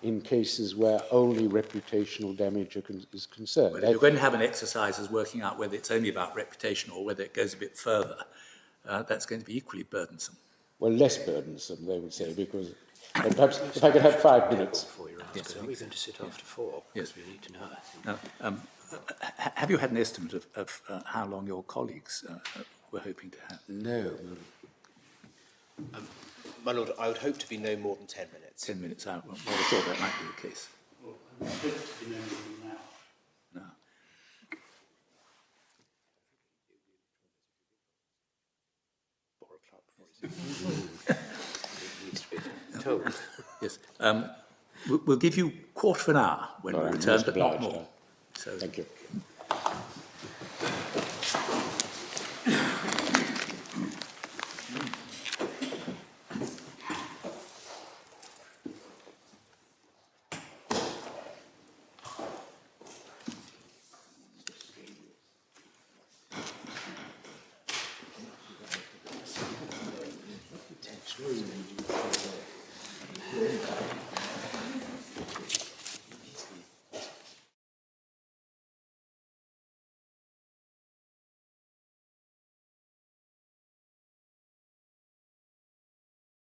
[SPEAKER 2] in cases where only reputational damage is concerned.
[SPEAKER 5] Well, if you're going to have an exercise as working out whether it's only about reputation or whether it goes a bit further, that's going to be equally burdensome.
[SPEAKER 2] Well, less burdensome, they would say, because perhaps if I could have 5 minutes.
[SPEAKER 4] Yes. Are we going to sit after 4?
[SPEAKER 5] Yes.
[SPEAKER 4] We need to know.
[SPEAKER 5] Now, have you had an estimate of how long your colleagues were hoping to have?
[SPEAKER 2] No.
[SPEAKER 11] My Lord, I would hope to be no more than 10 minutes.
[SPEAKER 5] 10 minutes out. Well, I thought that might be the case.
[SPEAKER 8] Well, I hope to be no more than now.
[SPEAKER 11] No. Told.
[SPEAKER 5] Yes. We'll give you a quarter of an hour when we return, but not more. So,
[SPEAKER 2] Thank you.